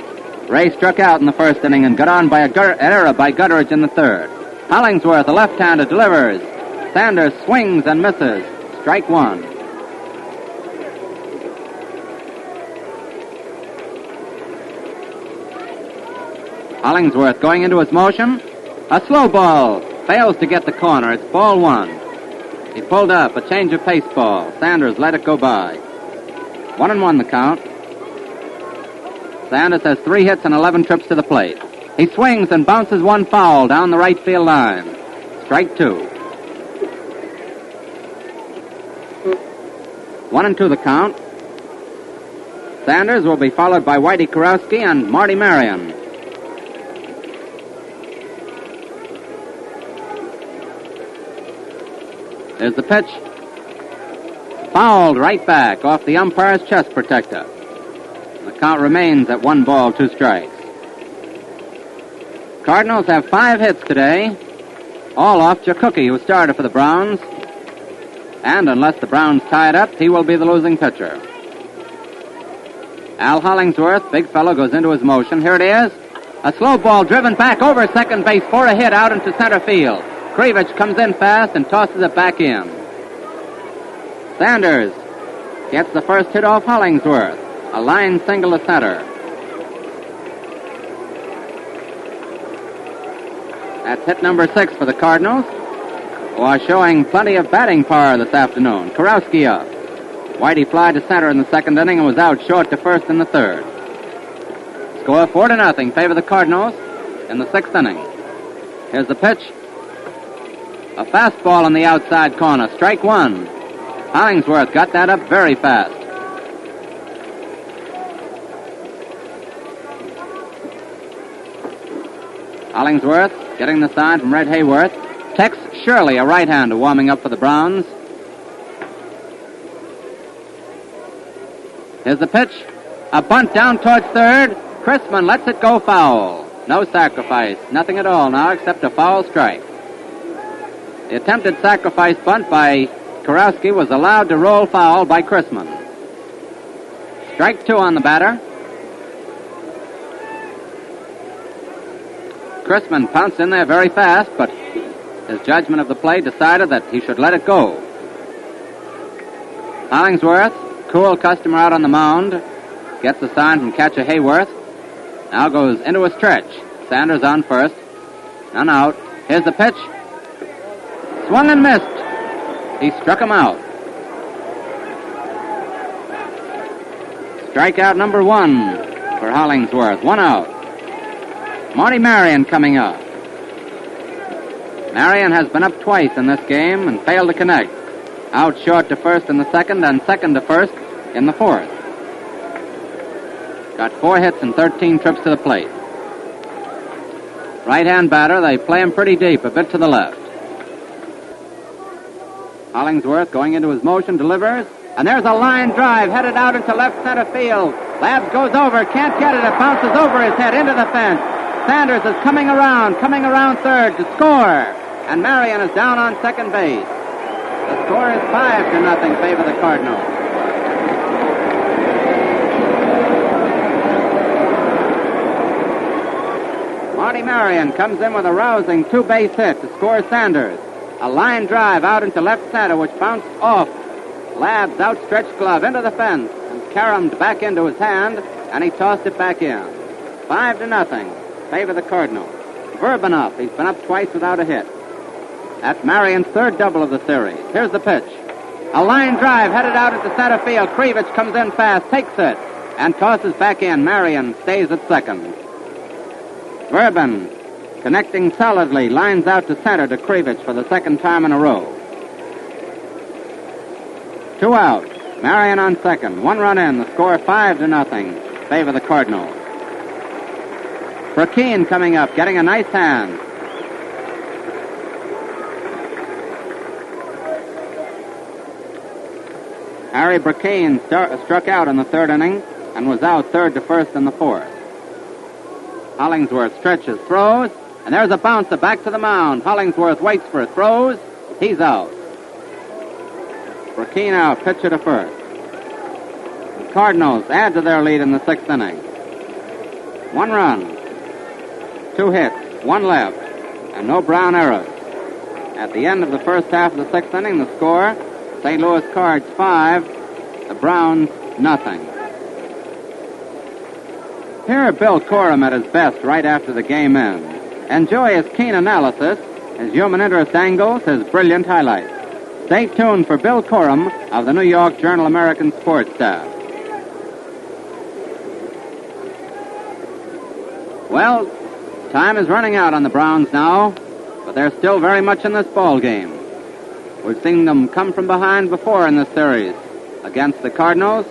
Ray struck out in the first inning and got on by an error by Gutteridge in the third. Hollingsworth, a left-hander, delivers. Sanders swings and misses. Strike 1. Hollingsworth going into his motion. A slow ball. Fails to get the corner. It's ball 1. He pulled up, a change of pace ball. Sanders let it go by. 1-1 the count. Sanders has 3 hits and 11 trips to the plate. He swings and bounces 1 foul down the right field line. Strike 2. 1-2 the count. Sanders will be followed by Whitey Kurowski and Marty Marion. There's the pitch. Fouled right back off the umpire's chest protector. The count remains at 1 ball, 2 strikes. Cardinals have 5 hits today, all off Cookie, who started for the Browns. And unless the Browns tie it up, he will be the losing pitcher. Al Hollingsworth, big fellow, goes into his motion. Here it is. A slow ball driven back over second base for a hit out into center field. Krivich comes in fast and tosses it back in. Sanders gets the first hit off Hollingsworth. A line single to center. That's hit number 6 for the Cardinals, who are showing plenty of batting power this afternoon. Kurowski up. Whitey fly to center in the second inning and was out short to first in the third. Score 4-0, favor the Cardinals in the 6th inning. Here's the pitch. A fastball on the outside corner. Strike 1. Hollingsworth got that up very fast. Hollingsworth getting the sign from Red Hayworth. Tex Shirley, a right-hander, warming up for the Browns. Here's the pitch. A bunt down towards third. Chrisman lets it go foul. No sacrifice. Nothing at all now except a foul strike. The attempted sacrifice bunt by Kurowski was allowed to roll foul by Chrisman. Strike 2 on the batter. Chrisman pounced in there very fast, but his judgment of the play decided that he should let it go. Hollingsworth, cool customer out on the mound, gets the sign from catcher Hayworth. Now goes into a stretch. Sanders on first. None out. Here's the pitch. Swung and missed. He struck him out. Strikeout number 1 for Hollingsworth. 1 out. Marty Marion coming up. Marion has been up twice in this game and failed to connect. Out short to first in the second and second to first in the fourth. Got 4 hits and 13 trips to the plate. Right-hand batter, they play him pretty deep, a bit to the left. Hollingsworth going into his motion, delivers, and there's a line drive headed out into left center field. Labs goes over, can't get it, it bounces over his head into the fence. Sanders is coming around third to score, and Marion is down on second base. The score is 5-0, favor the Cardinals. Marty Marion comes in with a rousing 2-base hit to score Sanders. A line drive out into left center, which bounced off Lab's outstretched glove into the fence and caromed back into his hand, and he tossed it back in. 5-0, favor the Cardinals. Verbanov, he's been up twice without a hit. That's Marion's third double of the series. Here's the pitch. A line drive headed out into center field. Krivich comes in fast, takes it, and tosses back in. Marion stays at second. Verban, connecting solidly, lines out to center to Krivich for the second time in a row. 2 out. Marion on second. 1 run in. The score 5-0. Favor the Cardinals. Brackeen coming up, getting a nice hand. Harry Brackeen struck out in the third inning and was out third to first in the fourth. Hollingsworth stretches, throws, and there's a bouncer back to the mound. Hollingsworth waits for it, throws, he's out. Brackeen out, pitcher to first. The Cardinals add to their lead in the 6th inning. 1 run, 2 hits, 1 left, and no Brown errors. At the end of the first half of the 6th inning, the score, St. Louis Cards 5, the Browns nothing. Here Bill Corum at his best right after the game ends. Enjoy his keen analysis, his human interest angles, his brilliant highlights. Stay tuned for Bill Corum of the New York Journal-American Sports Staff. Well, time is running out on the Browns now, but they're still very much in this ball game. We've seen them come from behind before in this series against the Cardinals,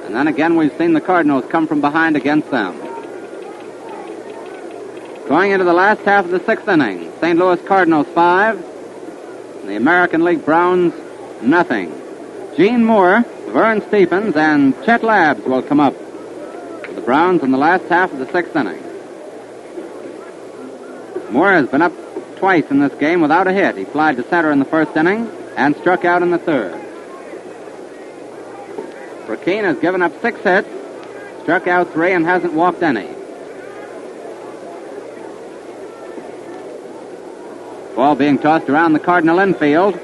and then again we've seen the Cardinals come from behind against them. Going into the last half of the 6th inning, St. Louis Cardinals 5, and the American League Browns nothing. Gene Moore, Vern Stephens, and Chet Labs will come up for the Browns in the last half of the sixth inning. Moore has been up twice in this game without a hit. He flied to center in the first inning and struck out in the third. Burkeen has given up 6 hits, struck out 3, and hasn't walked any. Ball being tossed around the Cardinal infield.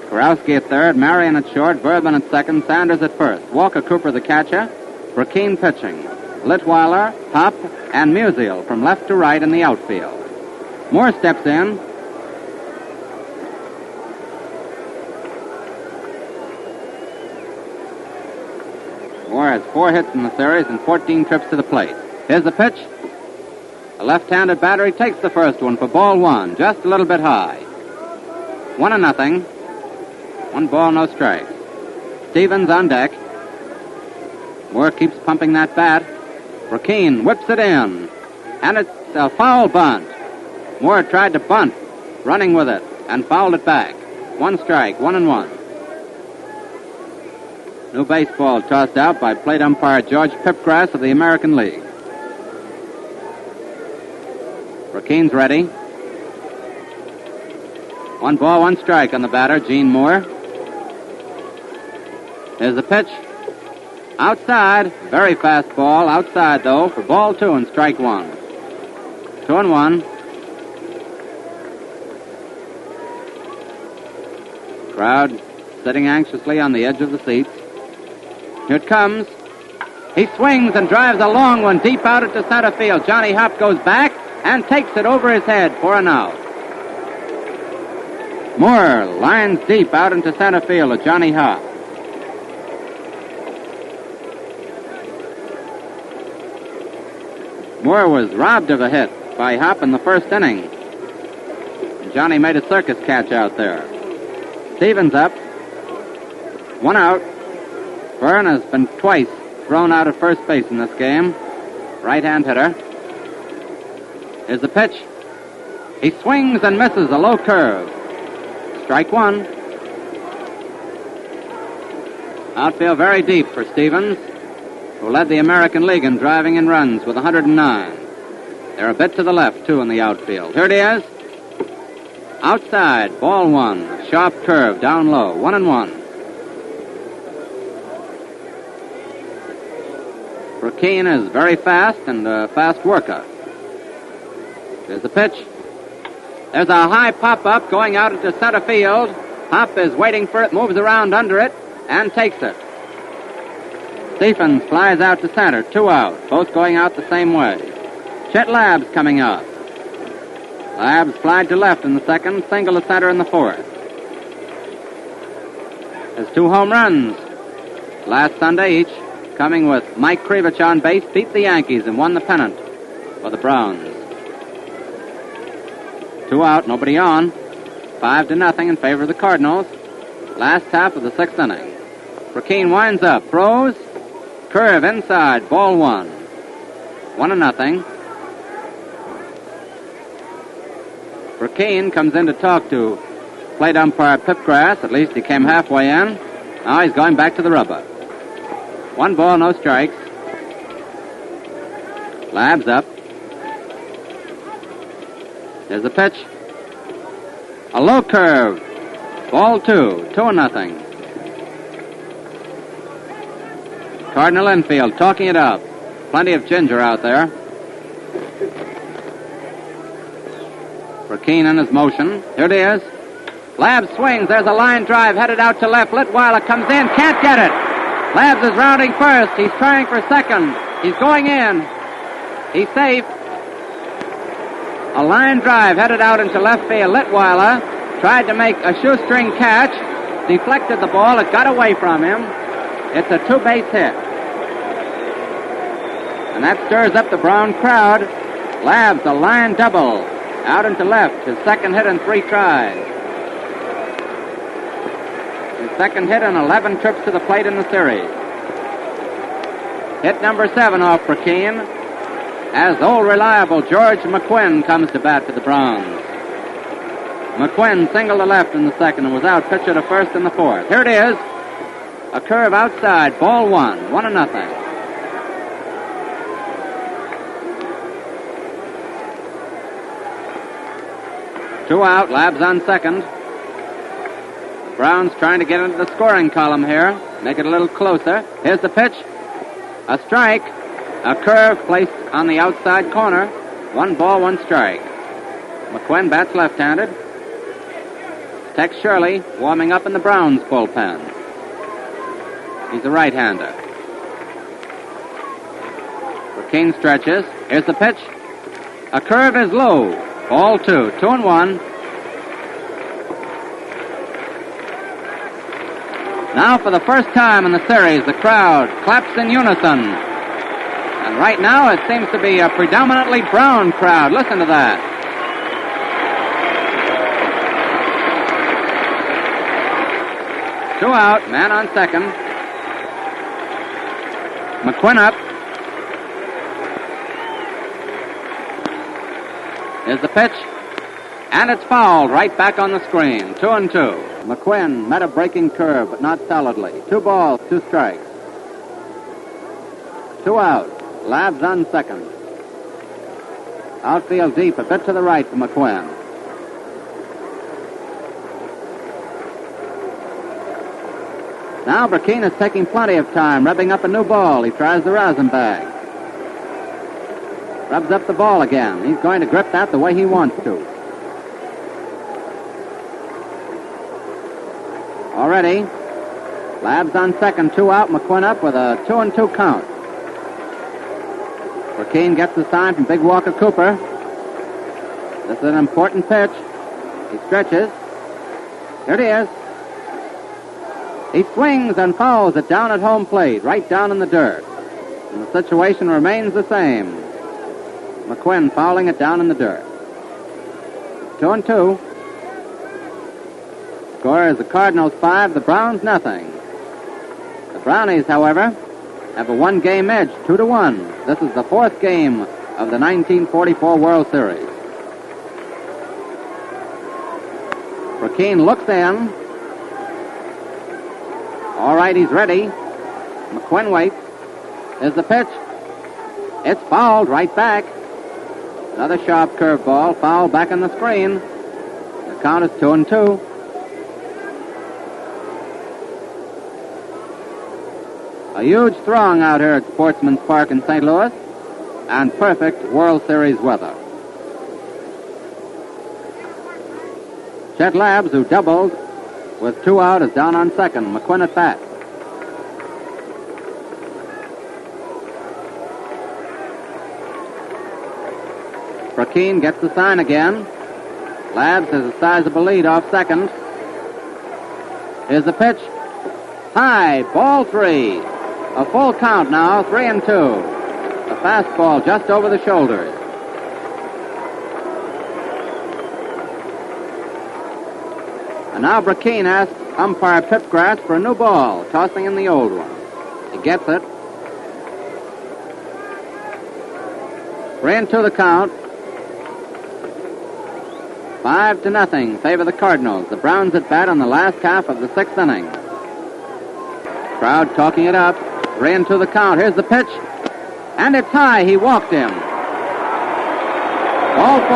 Kurowski at third, Marion at short, Bourbon at second, Sanders at first. Walker Cooper the catcher, Burkeen pitching. Litweiler, Hopp, and Musial from left to right in the outfield. Moore steps in. Moore has 4 hits in the series and 14 trips to the plate. Here's the pitch. A left-handed batter. He takes the first one for ball 1, just a little bit high. 1-0. 1 ball, no strikes. Stevens on deck. Moore keeps pumping that bat. Burkeen whips it in. And it's a foul bunt. Moore tried to bunt, running with it, and fouled it back. 1 strike, 1-1. New baseball tossed out by plate umpire George Pipgrass of the American League. Burkeen's ready. 1 ball, 1 strike on the batter, Gene Moore. There's the pitch. Outside, very fast ball. Outside, though, for ball 2 and strike 1. 2-1. Crowd sitting anxiously on the edge of the seats. Here it comes. He swings and drives a long one deep out into center field. Johnny Hopp goes back and takes it over his head for an out. Moore lines deep out into center field with Johnny Hopp. Moore was robbed of a hit by Hopp in the first inning. And Johnny made a circus catch out there. Stevens up. 1 out. Byrne has been twice thrown out at first base in this game. Right-hand hitter. Here's the pitch. He swings and misses a low curve. Strike 1. Outfield very deep for Stevens, who led the American League in driving in runs with 109. They're a bit to the left, too, in the outfield. Here it is. Outside, ball 1. Sharp curve, down low. 1-1. Burkeen is very fast and a fast worker. There's the pitch. There's a high pop-up going out into center field. Hopp is waiting for it, moves around under it, and takes it. Stephens flies out to center, 2 out, both going out the same way. Chet Labs coming up. Labs flied to left in the second, single to center in the fourth. There's 2 home runs. Last Sunday each, coming with Mike Krivich on base, beat the Yankees and won the pennant for the Browns. 2 out, nobody on. 5-0 in favor of the Cardinals. Last half of the 6th inning. Burkeen winds up, throws, curve inside, ball 1. 1-0. Burkeen comes in to talk to plate umpire Pipgrass. At least he came halfway in. Now he's going back to the rubber. 1 ball, no strikes. Labs up. There's the pitch. A low curve. Ball 2. 2-0. Cardinal infield talking it up. Plenty of ginger out there. Burkeen in his motion. Here it is. Labs swings. There's a line drive headed out to left. Litweiler comes in. Can't get it. Labs is rounding first. He's trying for second. He's going in. He's safe. A line drive headed out into left field. Litweiler tried to make a shoestring catch. Deflected the ball. It got away from him. It's a 2-base hit. And that stirs up the Brown crowd. Labs, a line double. Out into left. His second hit in 3 tries. His second hit in 11 trips to the plate in the series. Hit number 7 off Burkeen, as old reliable George McQuinn comes to bat for the Browns. McQuinn singled to left in the second and was out pitcher to first in the fourth. Here it is. A curve outside, ball 1, 1-0. Two out, Labs on second. Browns trying to get into the scoring column here, make it a little closer. Here's the pitch. A strike. A curve placed on the outside corner. 1 ball, 1 strike. McQuinn bats left-handed. Tex Shirley warming up in the Browns bullpen. He's a right-hander. King stretches. Here's the pitch. A curve is low. Ball 2, 2-1. Now for the first time in the series, the crowd claps in unison. And right now it seems to be a predominantly Brown crowd. Listen to that. Two out, man on second. McQuinn up. Here's the pitch. And it's fouled right back on the screen. 2-2. McQuinn met a breaking curve, but not solidly. 2 balls, 2 strikes. 2 out. Labs on second. Outfield deep, a bit to the right for McQuinn. Now Burkina is taking plenty of time, rubbing up a new ball. He tries the rosin bag. Rubs up the ball again. He's going to grip that the way he wants to. Already, Labs on second, 2 out, McQuinn up with a 2-2 count. Burkina gets the sign from Big Walker Cooper. This is an important pitch. He stretches. Here it is. He swings and fouls it down at home plate, right down in the dirt. And the situation remains the same. McQuinn fouling it down in the dirt. 2-2. Score is the Cardinals 5, the Browns nothing. The Brownies, however, have a 1-game edge, 2-1. This is the 4th game of the 1944 World Series. Burkina looks in. All right, he's ready. McQuinn waits. Here's the pitch. It's fouled right back. Another sharp curveball, foul back on the screen. The count is 2-2. A huge throng out here at Sportsman's Park in St. Louis, and perfect World Series weather. Chet Labs, who doubled with 2 out, is down on second. McQuinn at bat. Burkina gets the sign again. Labs has a sizable lead off second. Here's the pitch. High, ball 3. A full count now, 3-2. A fastball just over the shoulders. And now Burkina asks umpire Pipgrass for a new ball, tossing in the old one. He gets it. 3-2 the count. 5-0, favor the Cardinals. The Browns at bat on the last half of the 6th inning. Crowd talking it up. 3-2 the count. Here's the pitch. And it's high. He walked him. Ball 4.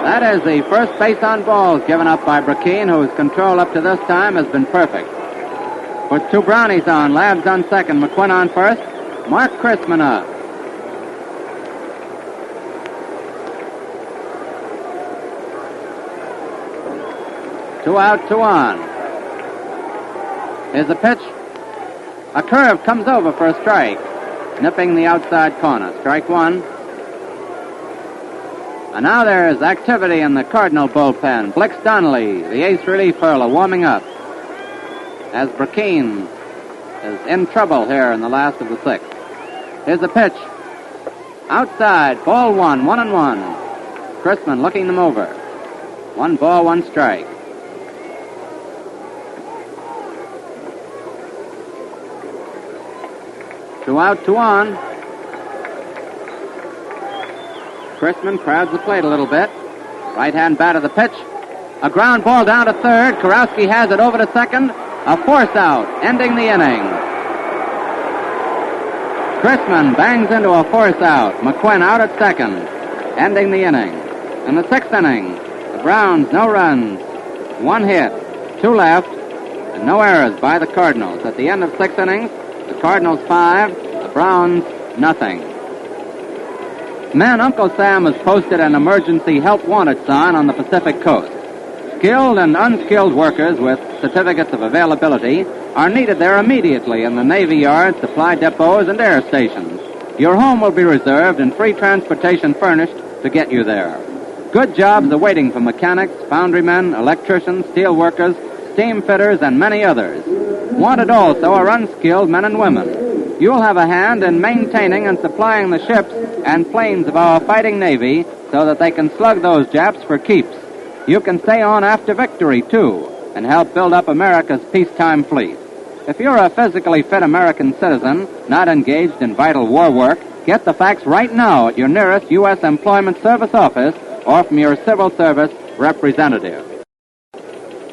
That is the first base on balls given up by Burkina, whose control up to this time has been perfect. Puts 2 Brownies on. Labs on second. McQuinn on first. Mark Chrisman up. Two out, 2 on. Here's the pitch. A curve comes over for a strike, nipping the outside corner. Strike 1. And now there is activity in the Cardinal bullpen. Blix Donnelly, the ace relief hurler, warming up as Burkina is in trouble here in the last of the 6th. Here's the pitch. Outside, ball 1, 1-1. Chrisman looking them over. 1 ball, 1 strike. Two out, 2 on. Chrisman crowds the plate a little bit. Right-hand bat of the pitch. A ground ball down to third. Kurowski has it over to second. A force out, ending the inning. Chrisman bangs into a force out. McQuinn out at second, ending the inning. In the sixth inning, the Browns, no runs, one hit, two left, and no errors by the Cardinals. At the end of six innings, the Cardinals 5, the Browns nothing. Man, Uncle Sam has posted an emergency help wanted sign on the Pacific coast. Skilled and unskilled workers with certificates of availability are needed there immediately in the Navy yards, supply depots, and air stations. Your home will be reserved and free transportation furnished to get you there. Good jobs are waiting for mechanics, foundrymen, electricians, steel workers, steam fitters, and many others. Wanted also are unskilled men and women. You'll have a hand in maintaining and supplying the ships and planes of our fighting Navy so that they can slug those Japs for keeps. You can stay on after victory, too, and help build up America's peacetime fleet. If you're a physically fit American citizen, not engaged in vital war work, get the facts right now at your nearest U.S. Employment Service office or from your civil service representative.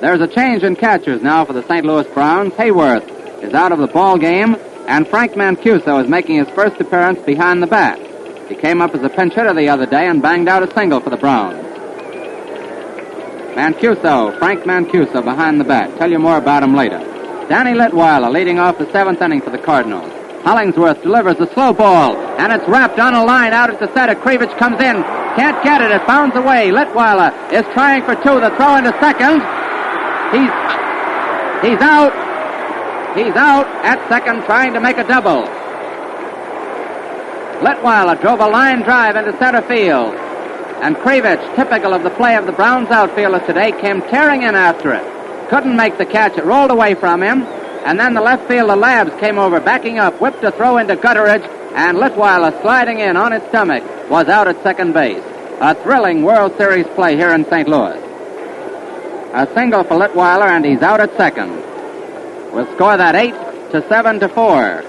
There's a change in catchers now for the St. Louis Browns. Hayworth is out of the ball game, and Frank Mancuso is making his first appearance behind the bat. He came up as a pinch hitter the other day and banged out a single for the Browns. Frank Mancuso behind the bat. Tell you more about him later. Danny Litweiler leading off the seventh inning for the Cardinals. Hollingsworth delivers a slow ball, and it's wrapped on a line out at the center. Krivich comes in, can't get it, it bounds away. Litweiler is trying for two, the throw into second. He's out. He's out at second trying to make a double. Litweiler drove a line drive into center field. And Krivich, typical of the play of the Browns outfielders today, came tearing in after it. Couldn't make the catch. It rolled away from him. And then the left fielder Labs came over, backing up, whipped a throw into Gutteridge, and Litweiler, sliding in on his stomach, was out at second base. A thrilling World Series play here in St. Louis. A single for Litweiler, and he's out at second. We'll score that 8-7-4.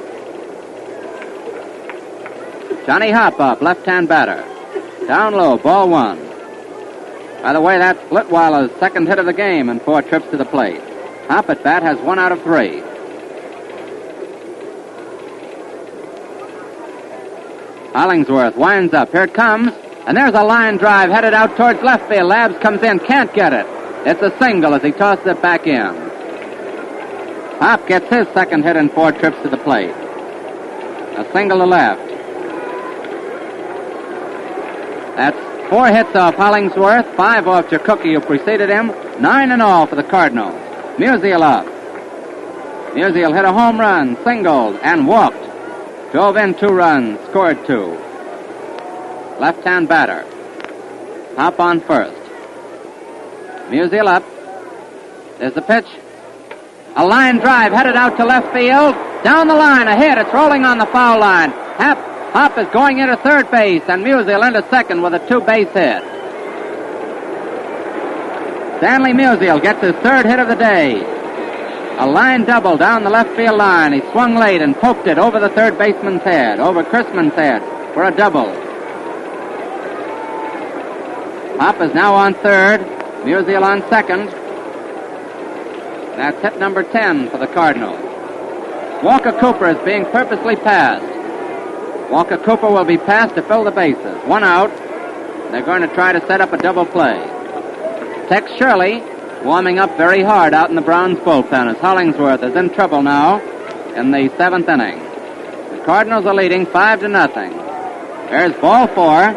Johnny Hopp up, left-hand batter. Down low, ball one. By the way, that's Litweiler's second hit of the game and 4 trips to the plate. Hopp at bat has 1 out of 3. Hollingsworth winds up. Here it comes. And there's a line drive headed out towards left field. Labs comes in, can't get it. It's a single as he tosses it back in. Hopp gets his second hit in 4 trips to the plate. A single to left. That's 4 hits off Hollingsworth, 5 off Jakuki, who preceded him, 9 in all for the Cardinals. Musial up. Musial hit a home run, singled, and walked. Drove in 2 runs, scored 2. Left-hand batter. Hopp on first. Musial up. There's the pitch. A line drive headed out to left field. Down the line, a hit. It's rolling on the foul line. Hopp is going into third base, and Musial into second with a 2-base hit. Stanley Musial gets his 3rd hit of the day. A line double down the left field line. He swung late and poked it over the third baseman's head, over Chrisman's head, for a double. Hopp is now on third, Musial on second. That's hit number 10 for the Cardinals. Walker Cooper is being purposely passed. Walker Cooper will be passed to fill the bases. 1 out. They're going to try to set up a double play. Tex Shirley warming up very hard out in the Browns bullpen as Hollingsworth is in trouble now in the 7th inning. The Cardinals are leading 5-0. There's ball 4.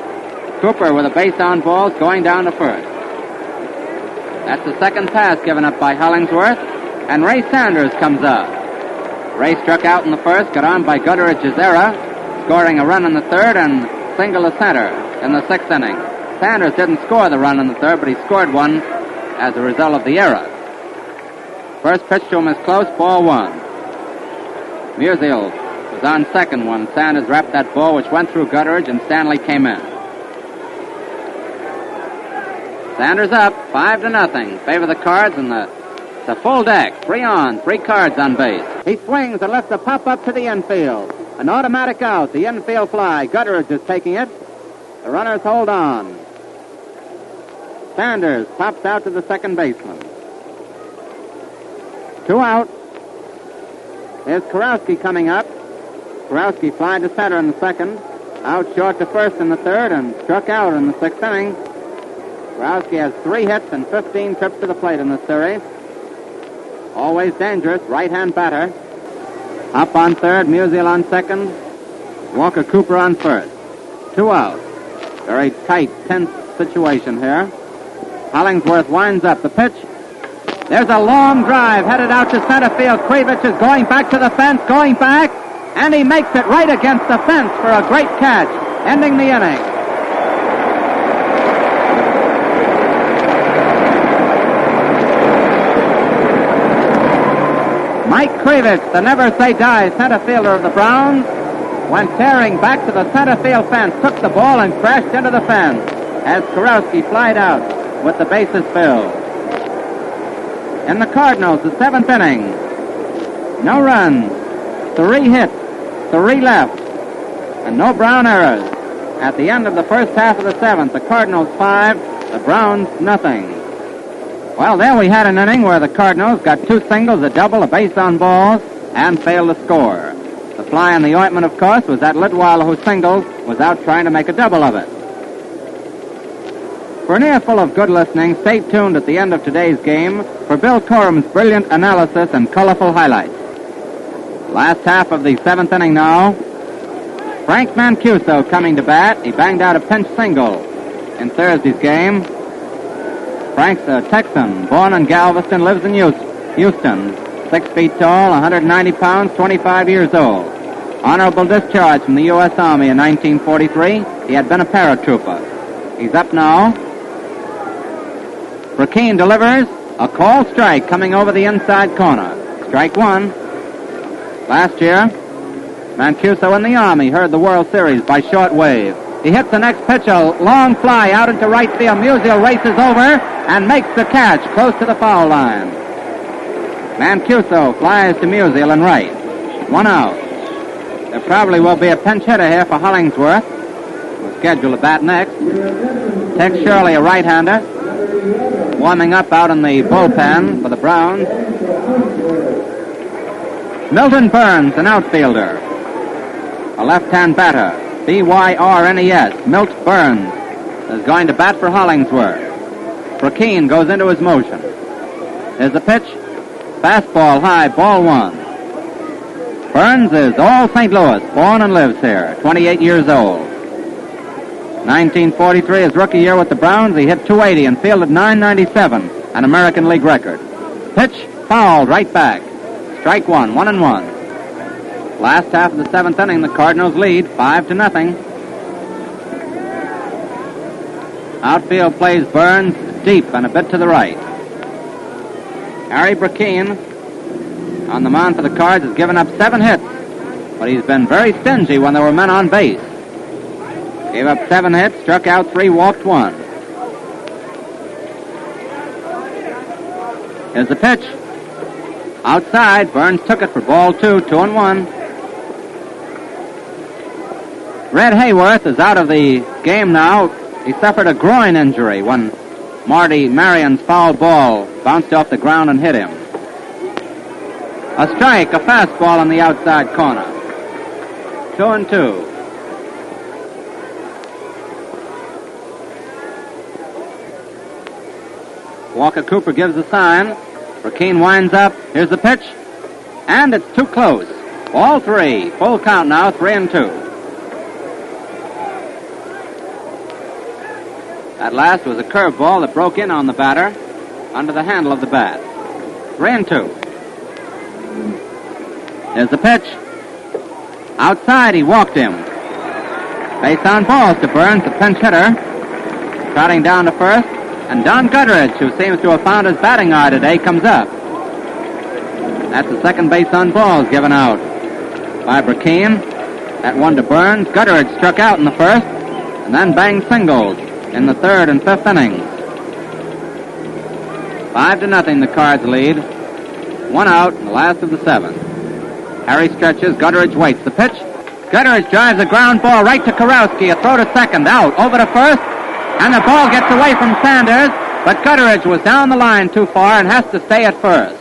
Cooper with a base on balls going down to first. That's the second pass given up by Hollingsworth, and Ray Sanders comes up. Ray struck out in the first, got on by Gutteridge's error, scoring a run in the 3rd and single to center in the 6th inning. Sanders didn't score the run in the 3rd, but he scored one as a result of the error. First pitch to him is close, ball 1. Musial was on second when Sanders wrapped that ball, which went through Gutteridge, and Stanley came in. Sanders up, 5-0. Favor the Cards, and the full deck. 3 on, 3 Cards on base. He swings and lets the pop up to the infield. An automatic out, the infield fly. Gutteridge is taking it. The runners hold on. Sanders pops out to the second baseman. 2 out. There's Kurowski coming up. Kurowski flied to center in the second. Out short to first in the third and struck out in the 6th inning. Kurowski has 3 hits and 15 trips to the plate in this series. Always dangerous, right-hand batter. Hopp on third, Musial on second. Walker Cooper on first. 2 out. Very tight, tense situation here. Hollingsworth winds up the pitch. There's a long drive headed out to center field. Krevich is going back to the fence, going back, and he makes it right against the fence for a great catch, ending the inning. Mike Krevich, the never-say-die center fielder of the Browns, went tearing back to the center field fence, took the ball and crashed into the fence as Kurowski flied out with the bases filled. In the Cardinals, the 7th inning, no runs, 3 hits, 3 left, and no Brown errors. At the end of the first half of the 7th, the Cardinals 5, the Browns nothing. Well, there we had an inning where the Cardinals got 2 singles, a double, a base on balls, and failed to score. The fly in the ointment, of course, was that Litweiler who singled was out trying to make a double of it. For an earful of good listening, stay tuned at the end of today's game for Bill Corum's brilliant analysis and colorful highlights. Last half of the 7th inning now. Frank Mancuso coming to bat. He banged out a pinch single in Thursday's game. Frank's a Texan, born in Galveston, lives in Houston. 6 feet tall, 190 pounds, 25 years old. Honorable discharge from the U.S. Army in 1943. He had been a paratrooper. He's up now. Burkeen delivers a called strike coming over the inside corner. Strike 1. Last year, Mancuso in the Army heard the World Series by shortwave. He hits the next pitch, a long fly out into right field. Musial races over and makes the catch close to the foul line. Mancuso flies to Musial in right. 1 out. There probably will be a pinch hitter here for Hollingsworth. We'll schedule a bat next. Tex Shirley, a right-hander, warming up out in the bullpen for the Browns. Milton Burns, an outfielder, a left-hand batter. Byrnes, Milt Burns, is going to bat for Hollingsworth. Burkeen goes into his motion. There's a pitch. Fastball high, ball 1. Burns is all St. Louis, born and lives here, 28 years old. 1943, his rookie year with the Browns, he hit .280 and fielded .997, an American League record. Pitch fouled right back. Strike 1, 1-1. Last half of the 7th inning, the Cardinals lead 5-0. Outfield plays Burns deep and a bit to the right. Harry Burkeen on the mound for the Cards has given up 7 hits, but he's been very stingy when there were men on base. Gave up 7 hits, struck out 3, walked 1. Here's the pitch. Outside, Burns took it for ball 2, 2-1. Red Hayworth is out of the game now. He suffered a groin injury when Marty Marion's foul ball bounced off the ground and hit him. A strike, a fastball on the outside corner. 2-2. Walker Cooper gives the sign. Burkeen winds up. Here's the pitch. And it's too close. Ball 3. Full count now, 3-2. That last was a curveball that broke in on the batter under the handle of the bat. 3-2. There's the pitch. Outside, he walked him. Base on balls to Burns, the pinch hitter. Trotting down to first. And Don Gutteridge, who seems to have found his batting eye today, comes up. That's the second base on balls given out by Burkeen. That one to Burns. Gutteridge struck out in the first and then banged singles in the 3rd and 5th innings. 5-0, the Cards lead. 1 out in the last of the 7th. Harry stretches. Gutteridge waits. The pitch. Gutteridge drives a ground ball right to Kurowski. A throw to second. Out. Over to first. And the ball gets away from Sanders. But Gutteridge was down the line too far and has to stay at first.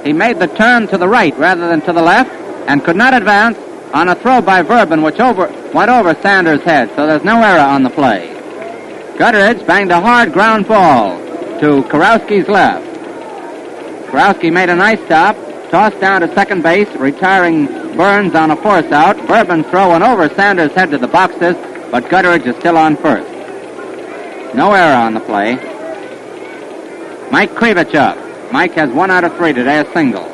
He made the turn to the right rather than to the left and could not advance on a throw by Verben, which went over Sanders' head, so there's no error on the play. Gutteridge banged a hard ground ball to Kurowski's left. Kurowski made a nice stop, tossed down to second base, retiring Borwns on a force out. Verben's throw went over Sanders' head to the boxes, but Gutteridge is still on first. No error on the play. Mike Krivich up. Mike has 1 out of 3 today, a single.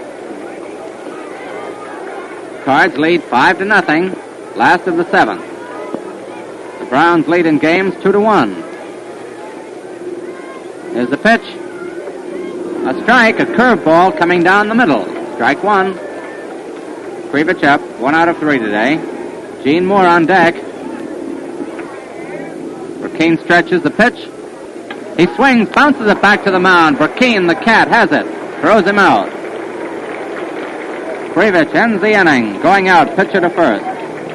Cards lead 5-0, last of the 7th. The Browns lead in games 2-1. There's the pitch. A strike, a curveball coming down the middle. Strike 1. Krivich up, 1 out of 3 today. Gene Moore on deck. Burkeen stretches the pitch. He swings, bounces it back to the mound. Burkeen, the cat, has it. Throws him out. Krivich ends the inning, going out, pitcher to first.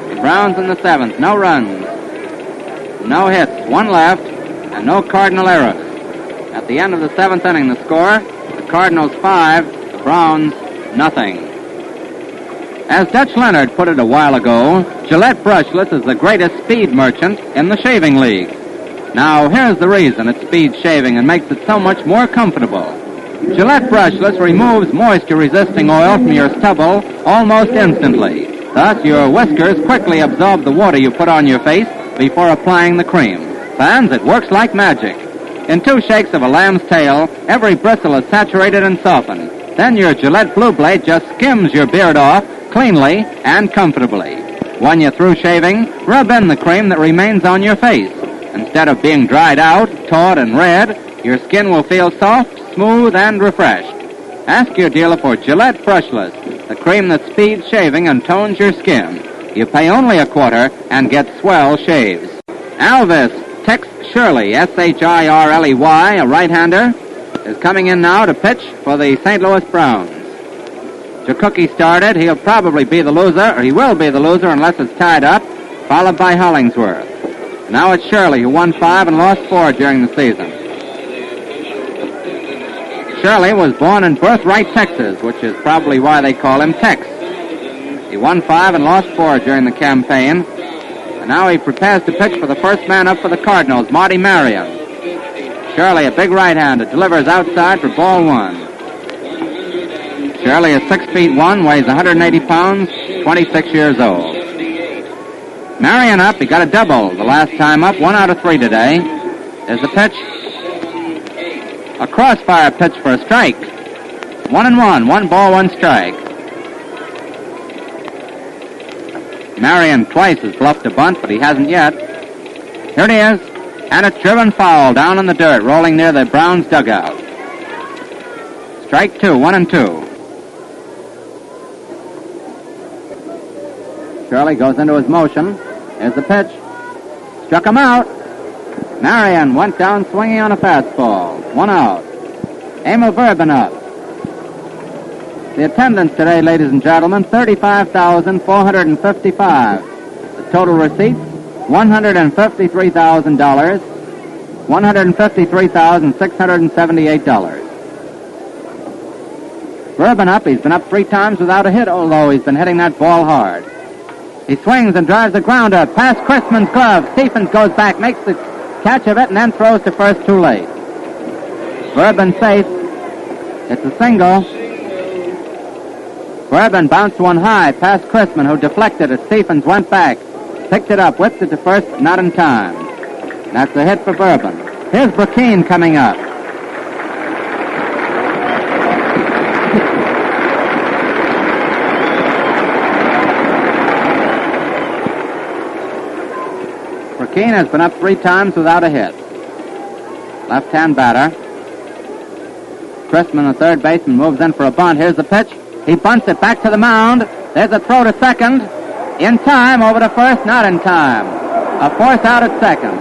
The Browns in the 7th, no runs. No hits, 1 left, and no Cardinal errors. At the end of the 7th inning, the score, the Cardinals 5, the Browns nothing. As Dutch Leonard put it a while ago, Gillette Brushless is the greatest speed merchant in the shaving league. Now, here's the reason it speeds shaving and makes it so much more comfortable. Gillette Brushless removes moisture-resisting oil from your stubble almost instantly. Thus, your whiskers quickly absorb the water you put on your face before applying the cream. Fans, it works like magic. In 2 shakes of a lamb's tail, every bristle is saturated and softened. Then your Gillette Blue Blade just skims your beard off cleanly and comfortably. When you're through shaving, rub in the cream that remains on your face. Instead of being dried out, taut, and red, your skin will feel soft, smooth, and refreshed. Ask your dealer for Gillette Brushless, the cream that speeds shaving and tones your skin. You pay only a quarter and get swell shaves. Alvis, Tex Shirley, S-H-I-R-L-E-Y, a right-hander, is coming in now to pitch for the St. Louis Browns. Jakuki started. He'll probably be the loser, or he will be the loser unless it's tied up, followed by Hollingsworth. Now it's Shirley, who won 5 and lost 4 during the season. Shirley was born in Birthright, Texas, which is probably why they call him Tex. He won 5 and lost 4 during the campaign. And now he prepares to pitch for the first man up for the Cardinals, Marty Marion. Shirley, a big right-hander, delivers outside for ball 1. Shirley is 6 feet 1, weighs 180 pounds, 26 years old. Marion up, he got a double the last time up, 1 out of 3 today. There's the pitch. A crossfire pitch for a strike. 1-1, 1 ball, 1 strike. Marion twice has bluffed a bunt, but he hasn't yet. Here it is, and it's driven foul down in the dirt, rolling near the Browns dugout. Strike 2, 1-2. Shirley goes into his motion. There's the pitch. Struck him out. Marion went down swinging on a fastball. 1 out. Emil Verben up. The attendance today, ladies and gentlemen, 35,455. The total receipts, $153,000. $153,678. Verben up. He's been up 3 times without a hit, although he's been hitting that ball hard. He swings and drives the grounder past Chrisman's glove. Stephens goes back, makes the catch of it, and then throws to first too late. Verben safe. It's a single. Verben bounced one high past Chrisman, who deflected it. Stephens went back, picked it up, whipped it to first, not in time. That's a hit for Verben. Here's Burkeen coming up. Burkeen has been up 3 times without a hit. Left-hand batter. Chrisman, the third baseman, moves in for a bunt. Here's the pitch. He bunts it back to the mound. There's a throw to second. In time, over to first, not in time. A force out at second.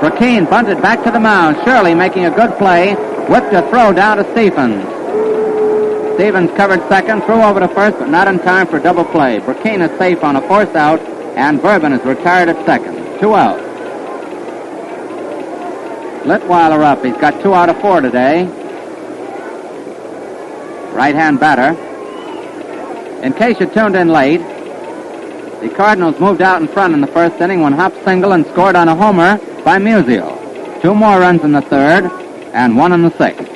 Burkeen bunted back to the mound. Shirley making a good play. Whipped a throw down to Stephens. Stephens covered second, threw over to first, but not in time for double play. Burkeen is safe on a force out, and Verben is retired at second. 2 out. Litweiler up. He's got 2 out of 4 today. Right-hand batter. In case you tuned in late, the Cardinals moved out in front in the first inning when Hopp singled and scored on a homer by Musial. 2 more runs in the third and 1 in the sixth.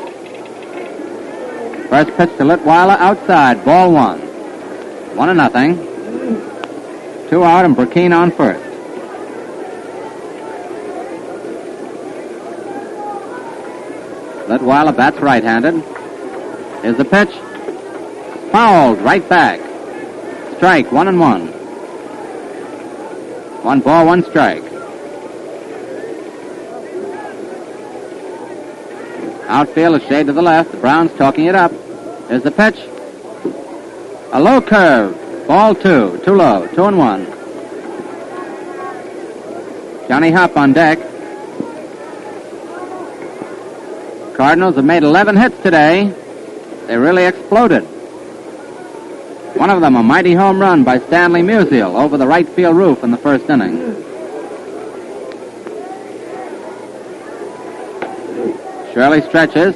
First pitch to Litweiler outside, ball 1. 1-0. 2 out and Burkeen on first. Litweiler bats right-handed. Here's the pitch. Fouled right back. Strike, 1-1. 1 ball, 1 strike. Outfield is shade to the left. The Browns talking it up. Here's the pitch. A low curve. Ball 2. Too low. 2-1. Johnny Hopp on deck. Cardinals have made 11 hits today. They really exploded. One of them a mighty home run by Stanley Musial over the right field roof in the first inning. Shirley stretches.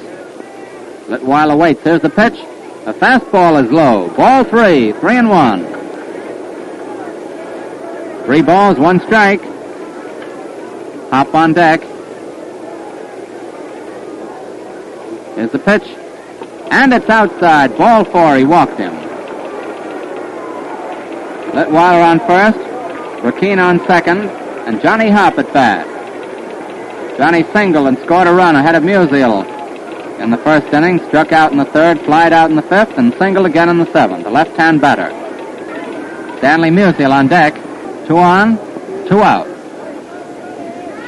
Litweiler waits. Here's the pitch. The fastball is low. Ball 3. 3-1. 3 balls, 1 strike. Hopp on deck. Here's the pitch. And it's outside. Ball 4. He walked him. Litweiler on first. Burkeen on second. And Johnny Hopp at bat. Johnny singled and scored a run ahead of Musial in the first inning. Struck out in the third, flied out in the fifth, and singled again in the seventh. The left-hand batter. Stanley Musial on deck. 2 on, 2 out.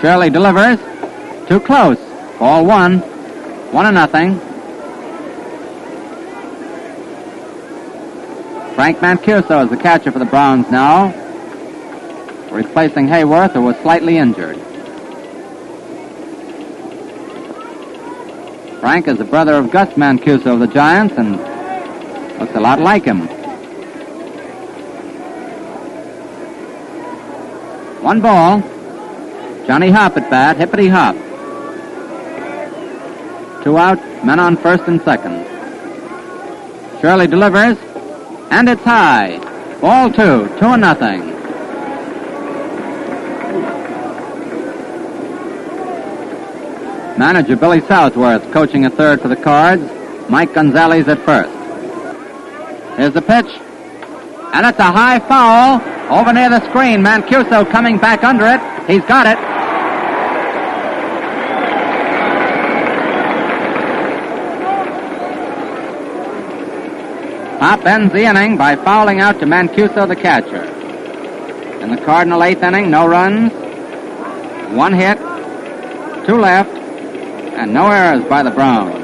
Shirley delivers. Too close. Ball 1. 1-0. Frank Mancuso is the catcher for the Browns now, replacing Hayworth, who was slightly injured. Frank is the brother of Gus Mancuso of the Giants and looks a lot like him. 1 ball. Johnny Hopp at bat. Hippity hop. 2 out. Men on first and second. Shirley delivers. And it's high. Ball 2. 2-0. Manager Billy Southworth coaching a third for the Cards. Mike Gonzalez at first. Here's the pitch. And it's a high foul over near the screen. Mancuso coming back under it. He's got it. Hopp ends the inning by fouling out to Mancuso, the catcher. In the Cardinal 8th inning, no runs, 1 hit, 2 left, and no errors by the Browns.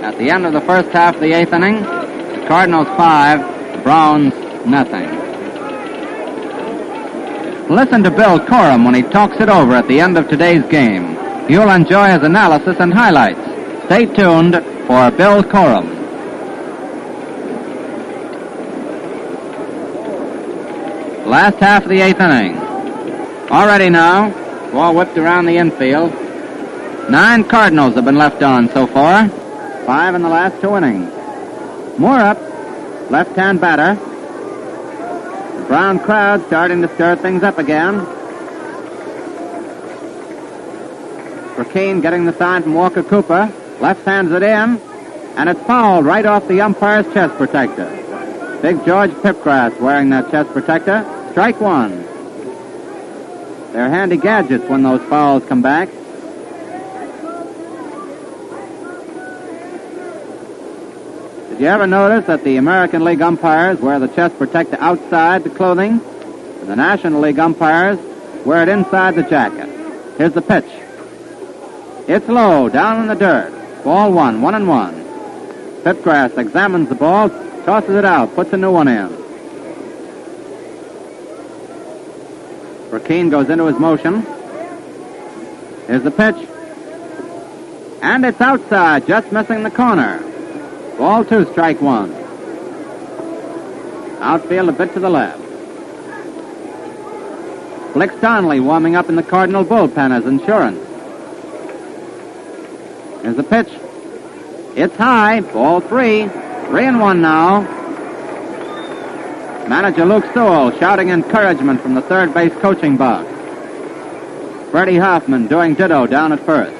At the end of the first half of the 8th inning, the Cardinals 5, the Browns nothing. Listen to Bill Corum when he talks it over at the end of today's game. You'll enjoy his analysis and highlights. Stay tuned for Bill Corum. Last half of the 8th inning. Already now, ball whipped around the infield. 9 Cardinals have been left on so far. 5 in the last 2 innings. Moore up, left-hand batter. The Brown crowd starting to stir things up again. Burkeen getting the sign from Walker Cooper. Left hands it in, and it's fouled right off the umpire's chest protector. Big George Pipgrass wearing that chest protector. Strike 1. They're handy gadgets when those fouls come back. Did you ever notice that the American League umpires wear the chest protector outside the clothing, and the National League umpires wear it inside the jacket? Here's the pitch. It's low, down in the dirt. Ball 1, 1-1. Pipgrass examines the ball, tosses it out, puts a new one in. Burkeen goes into his motion. Here's the pitch. And it's outside, just missing the corner. Ball 2, strike 1. Outfield a bit to the left. Blix Donnelly warming up in the Cardinal bullpen as insurance. Here's the pitch. It's high. Ball 3. 3-1 now. Manager Luke Sewell shouting encouragement from the third base coaching box. Freddie Hoffman doing ditto down at first.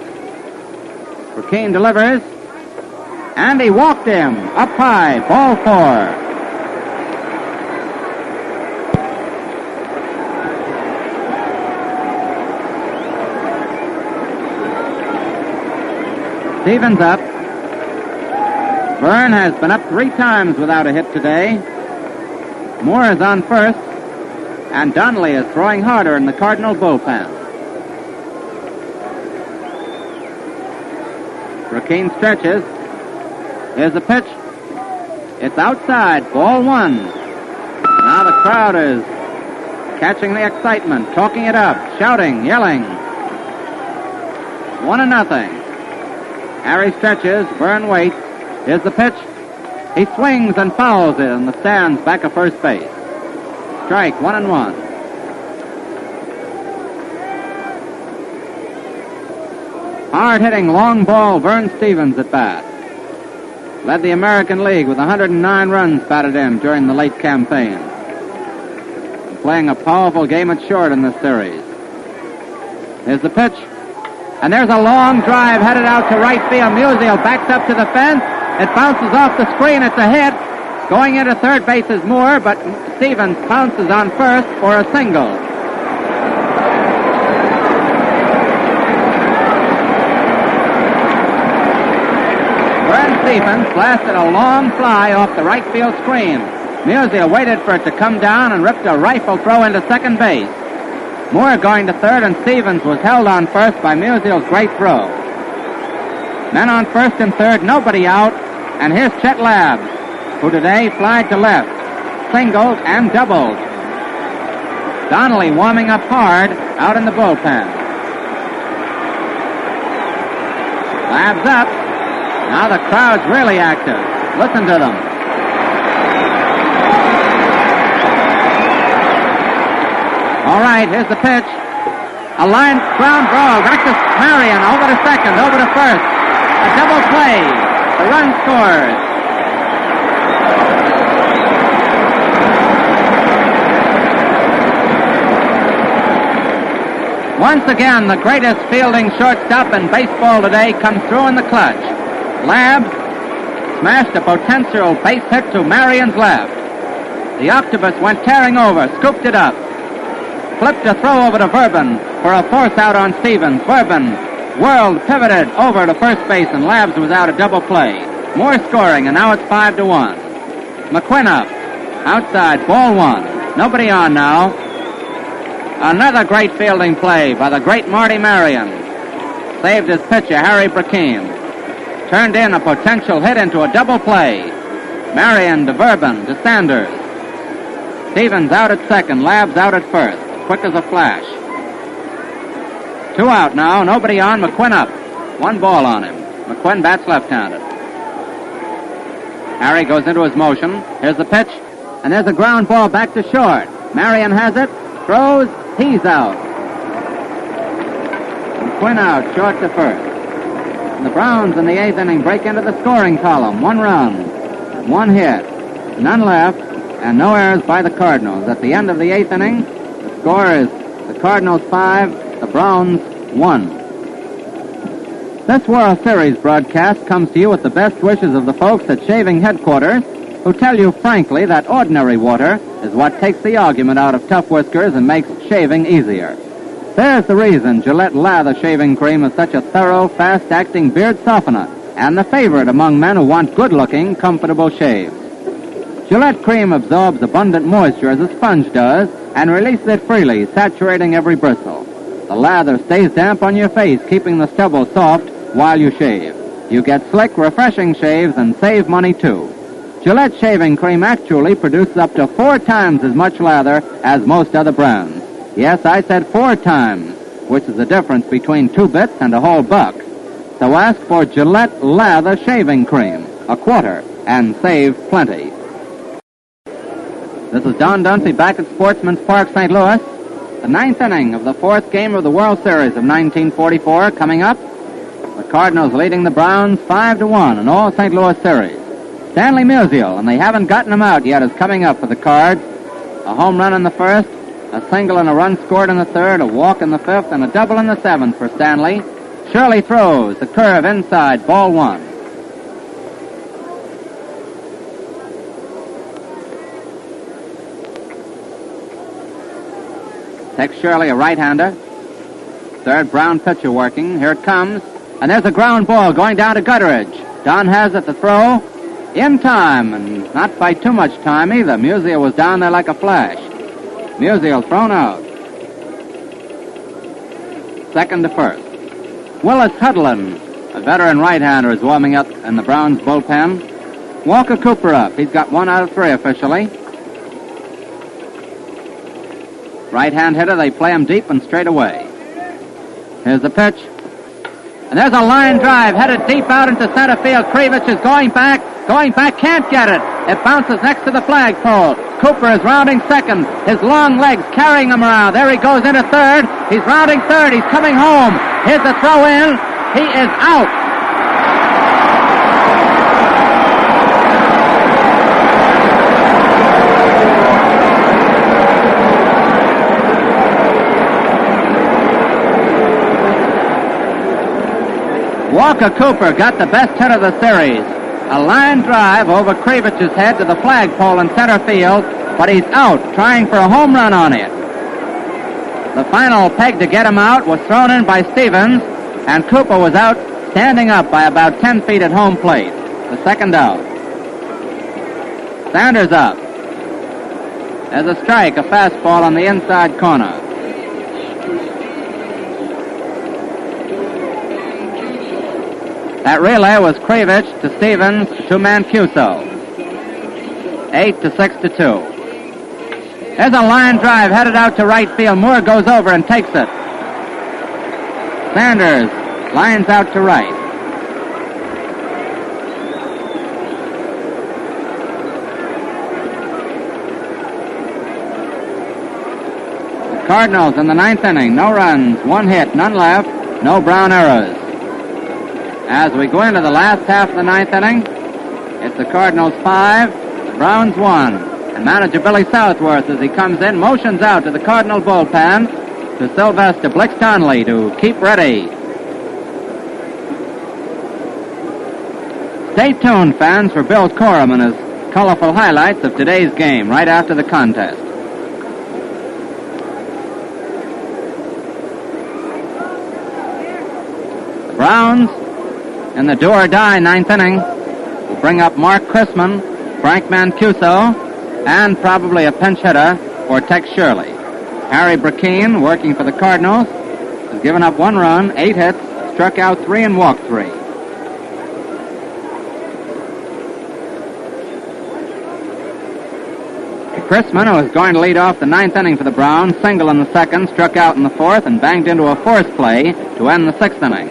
Burkeen delivers. And he walked him. Up high. Ball 4. Stevens up. Verne has been up 3 times without a hit today. Moore is on first, and Donnelly is throwing harder in the Cardinal bullpen. Burkeen stretches. Here's the pitch. It's outside. Ball 1. Now the crowd is catching the excitement, talking it up, shouting, yelling. 1-0. Harry stretches. Verne waits. Here's the pitch. He swings and fouls it in the stands back of first base. Strike, 1-1. Hard-hitting long ball, Verne Stevens at bat. Led the American League with 109 runs batted in during the late campaign. And playing a powerful game at short in this series. Here's the pitch. And there's a long drive headed out to right field. Musial backs up to the fence. It bounces off the screen. It's a hit. Going into third base is Moore, but Stevens pounces on first for a single. Verne Stevens blasted a long fly off the right field screen. Musial waited for it to come down and ripped a rifle throw into second base. Moore going to third, and Stevens was held on first by Musial's great throw. Men on first and third, nobody out, and here's Chet Labbs, who today flied to left, singled and doubled. Donnelly warming up hard out in the bullpen. Labbs up. Now the crowd's really active. Listen to them. All right, here's the pitch. A line ground ball. Back to Marion. Over to second. Over to first. A double play. The run scores. Once again, the greatest fielding shortstop in baseball today comes through in the clutch. Labbs smashed a potential base hit to Marion's left. The octopus went tearing over, scooped it up. Flipped a throw over to Verbin for a force out on Stevens. Verbin whirled, pivoted over to first base, and Labbs was out a double play. More scoring, and now it's 5-1. McQuinn up. Outside, ball 1. Nobody on now. Another great fielding play by the great Marty Marion. Saved his pitcher, Harry Burkeen. Turned in a potential hit into a double play. Marion to Verbin to Sanders. Stevens out at second, Labbs out at first. Quick as a flash. 2 out now, nobody on, McQuinn up. 1 ball on him. McQuinn bats left-handed. Harry goes into his motion. Here's the pitch, and there's a ground ball back to short. Marion has it, throws, he's out. McQuinn out, short to first. And the Browns in the 8th inning break into the scoring column. 1 run, 1 hit, none left, and no errors by the Cardinals. At the end of the 8th inning, the score is the Cardinals 5, the Browns 1. This World Series broadcast comes to you with the best wishes of the folks at Shaving Headquarters, who tell you frankly that ordinary water is what takes the argument out of tough whiskers and makes shaving easier. There's the reason Gillette Lather Shaving Cream is such a thorough, fast-acting beard softener, and the favorite among men who want good-looking, comfortable shaves. Gillette Cream absorbs abundant moisture as a sponge does and releases it freely, saturating every bristle. The lather stays damp on your face, keeping the stubble soft while you shave. You get slick, refreshing shaves and save money, too. Gillette Shaving Cream actually produces up to 4 times as much lather as most other brands. Yes, I said 4 times, which is the difference between 2 bits and a whole buck. So ask for Gillette Lather Shaving Cream, a quarter, and save plenty. This is Don Dunphy back at Sportsman's Park, St. Louis. The 9th inning of the 4th game of the World Series of 1944 coming up. The Cardinals leading the Browns 5-1 in all St. Louis series. Stanley Musial, and they haven't gotten him out yet, is coming up for the Cards. A home run in the first, a single and a run scored in the third, a walk in the fifth, and a double in the seventh for Stanley. Shirley throws, the curve inside, ball one. Takes Shirley, a right-hander. Third Brown pitcher working. Here it comes. And there's a ground ball going down to Gutteridge. Don has it to throw. In time, and not by too much time either. Musial was down there like a flash. Musial thrown out. Second to first. Willis Hudlin, a veteran right-hander, is warming up in the Browns bullpen. Walker Cooper up. He's got 1 out of 3 officially. Right-hand hitter, they play him deep and straight away. Here's the pitch. And there's a line drive headed deep out into center field. Krivich is going back, can't get it. It bounces next to the flagpole. Cooper is rounding second. His long legs carrying him around. There he goes into third. He's rounding third. He's coming home. Here's the throw in. He is out. Walker Cooper got the best hit of the series. A line drive over Krivich's head to the flagpole in center field, but he's out, trying for a home run on it. The final peg to get him out was thrown in by Stevens, and Cooper was out, standing up by about 10 feet at home plate. The second out. Sanders up. There's a strike, a fastball on the inside corner. That relay was Krivich to Stevens to Mancuso. 8-6-2. There's a line drive headed out to right field. Moore goes over and takes it. Sanders lines out to right. The Cardinals in the ninth inning. No runs, 1 hit, none left, no Brown errors. As we go into the last half of the ninth inning, it's the Cardinals 5, the Browns 1. And manager Billy Southworth, as he comes in, motions out to the Cardinal bullpen to Sylvester Blix Donnelly to keep ready. Stay tuned, fans, for Bill Corum and his colorful highlights of today's game right after the contest. The Browns in the do-or-die ninth inning will bring up Mark Chrisman, Frank Mancuso, and probably a pinch hitter for Tex Shirley. Harry Brackeen, working for the Cardinals, has given up 1 run, 8 hits, struck out 3 and walked 3. Chrisman, who was going to lead off the ninth inning for the Browns, single in the second, struck out in the fourth, and banged into a force play to end the sixth inning.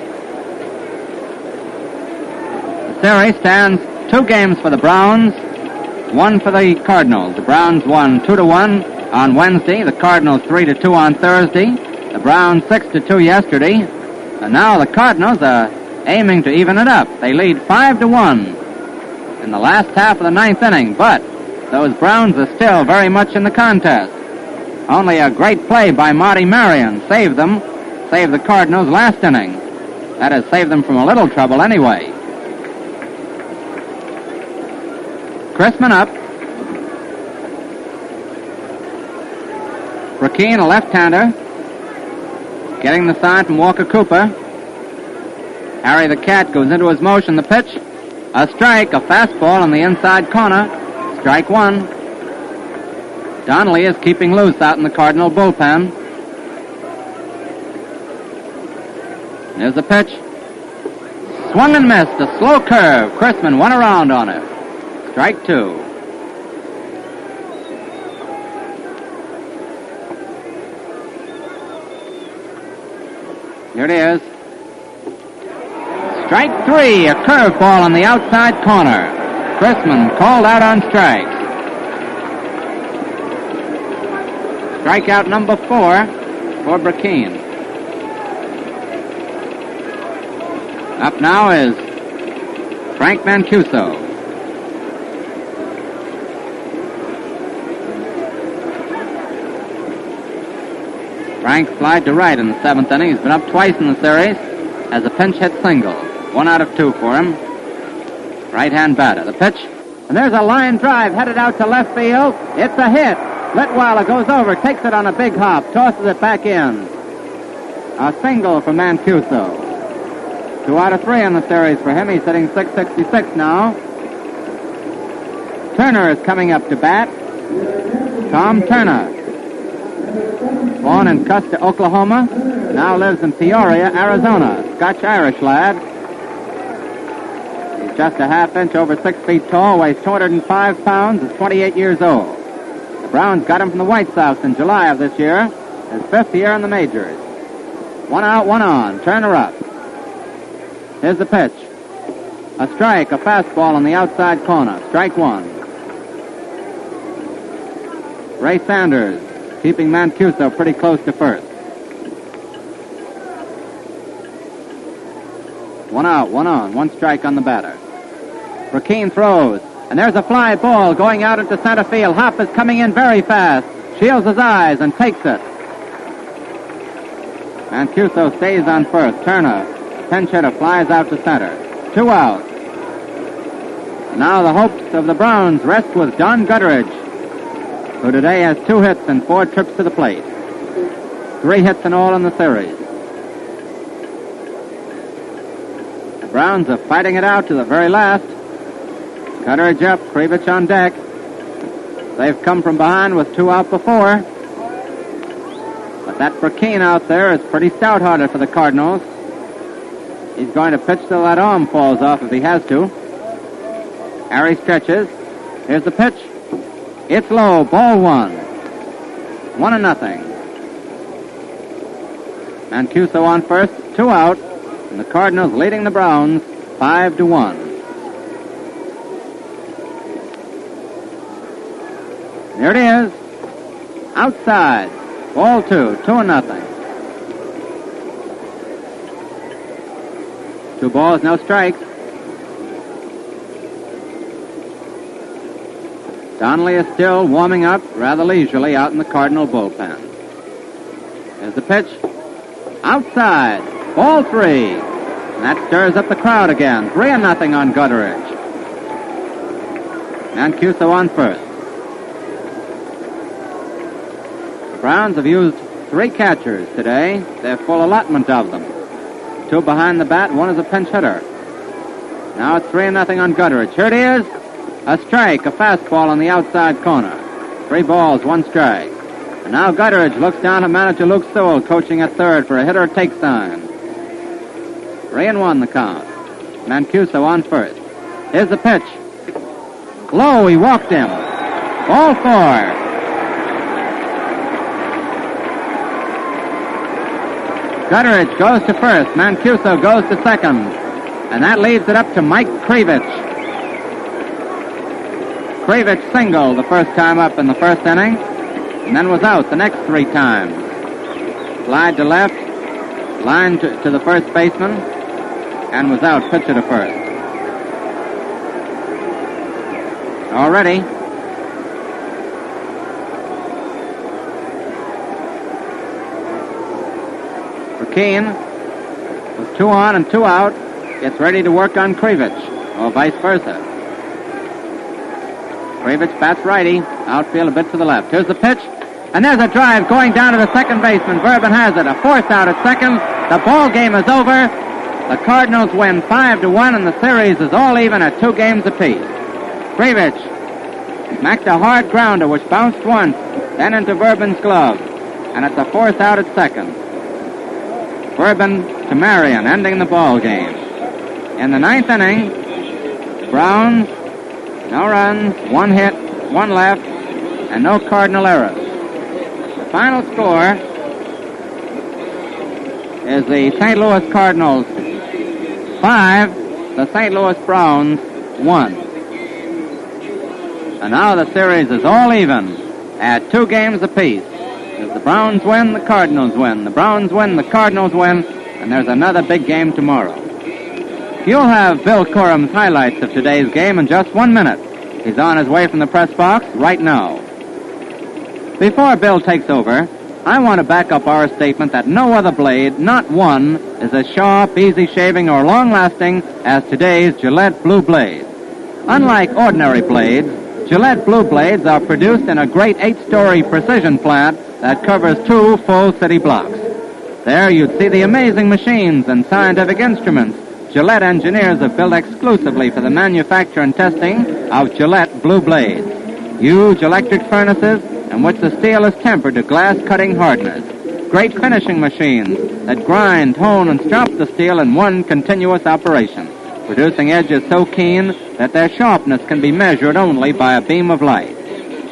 Series stands 2 games for the Browns, 1 for the Cardinals. The Browns won 2-1 on Wednesday, the Cardinals 3-2 on Thursday, the Browns 6-2 yesterday, and now the Cardinals are aiming to even it up. They lead 5-1 in the last half of the ninth inning, but those Browns are still very much in the contest. Only a great play by Marty Marion saved the Cardinals last inning. That has saved them from a little trouble anyway. Chrisman up. Brackeen, a left-hander, getting the sign from Walker Cooper. Harry the Cat goes into his motion. The pitch, a strike, a fastball on the inside corner. Strike 1. Donnelly is keeping loose out in the Cardinal bullpen. There's the pitch. Swung and missed, a slow curve. Chrisman went around on it. Strike 2. Here it is. Strike 3, a curveball on the outside corner. Chrisman called out on strikes. Strikeout number 4 for Brackeen. Up now is Frank Mancuso. Frank flied to right in the 7th inning. He's been up twice in the series as a pinch hit single. 1 out of 2 for him. Right-hand batter. The pitch. And there's a line drive headed out to left field. It's a hit. Litweiler goes over, takes it on a big hop, tosses it back in. A single for Mancuso. 2 out of 3 in the series for him. He's hitting .666 now. Turner is coming up to bat. Tom Turner. Born in Custer, Oklahoma, now lives in Peoria, Arizona. Scotch-Irish lad. He's just a half inch over 6 feet tall, weighs 205 pounds, is 28 years old. The Browns got him from the White Sox in July of this year, his 5th year in the majors. 1 out, 1 on. Turner up. Here's the pitch. A strike, a fastball on the outside corner. Strike 1. Ray Sanders keeping Mancuso pretty close to first. 1 out, 1 on, 1 strike on the batter. Burkeen throws, and there's a fly ball going out into center field. Hopp is coming in very fast, shields his eyes and takes it. Mancuso stays on first. Turner, pinch hitter, flies out to center. 2 out. Now the hopes of the Browns rest with Don Gutteridge, who today has 2 hits and 4 trips to the plate. 3 hits in all in the series. The Browns are fighting it out to the very last. Gutteridge up, Krivich on deck. They've come from behind with 2 out before. But that Burkeen out there is pretty stout-hearted for the Cardinals. He's going to pitch till that arm falls off if he has to. Harry stretches. Here's the pitch. It's low, ball 1. 1-0. Mancuso on first, 2 out, and the Cardinals leading the Browns 5-1. There it is. Outside. Ball 2, 2-0. 2 balls, no strikes. Donnelly is still warming up rather leisurely out in the Cardinal bullpen. There's the pitch. Outside. Ball 3. And that stirs up the crowd again. 3-0 on Gutteridge. Mancuso on first. The Browns have used 3 catchers today. Their full allotment of them. 2 behind the bat, 1 is a pinch hitter. Now it's 3-0 on Gutteridge. Here it is. A strike, a fastball on the outside corner. 3 balls, 1 strike. And now Gutteridge looks down at manager Luke Sewell, coaching at third for a hit or take sign. 3-1 the count. Mancuso on first. Here's the pitch. Low, he walked him. Ball 4. Gutteridge goes to first. Mancuso goes to second. And that leaves it up to Mike Krivich. Krivich singled the first time up in the first inning, and then was out the next 3 times. Slide to left, line to the first baseman, and was out, pitcher to first. Already. Burkeen, with 2 on and 2 out, gets ready to work on Krivich, or vice versa. Krivich bats righty, outfield a bit to the left. Here's the pitch, and there's a drive going down to the second baseman. Bourbon has it, a force out at second. The ball game is over. The Cardinals win 5-1, and the series is all even at 2 games apiece. Krivich smacked a hard grounder which bounced once, then into Bourbon's glove, and it's a force out at second. Bourbon to Marion, ending the ball game. In the 9th inning, Browns, no runs, 1 hit, 1 left, and no Cardinal errors. The final score is the St. Louis Cardinals 5, the St. Louis Browns 1. And now the series is all even at 2 games apiece. If the Browns win, the Cardinals win. The Browns win, the Cardinals win, and there's another big game tomorrow. You'll have Bill Corum's highlights of today's game in just 1 minute. He's on his way from the press box right now. Before Bill takes over, I want to back up our statement that no other blade, not one, is as sharp, easy-shaving, or long-lasting as today's Gillette Blue Blade. Unlike ordinary blades, Gillette Blue Blades are produced in a great 8-story precision plant that covers 2 full city blocks. There you'd see the amazing machines and scientific instruments Gillette engineers have built exclusively for the manufacture and testing of Gillette Blue Blades. Huge electric furnaces in which the steel is tempered to glass-cutting hardness. Great finishing machines that grind, hone, and strop the steel in one continuous operation, producing edges so keen that their sharpness can be measured only by a beam of light.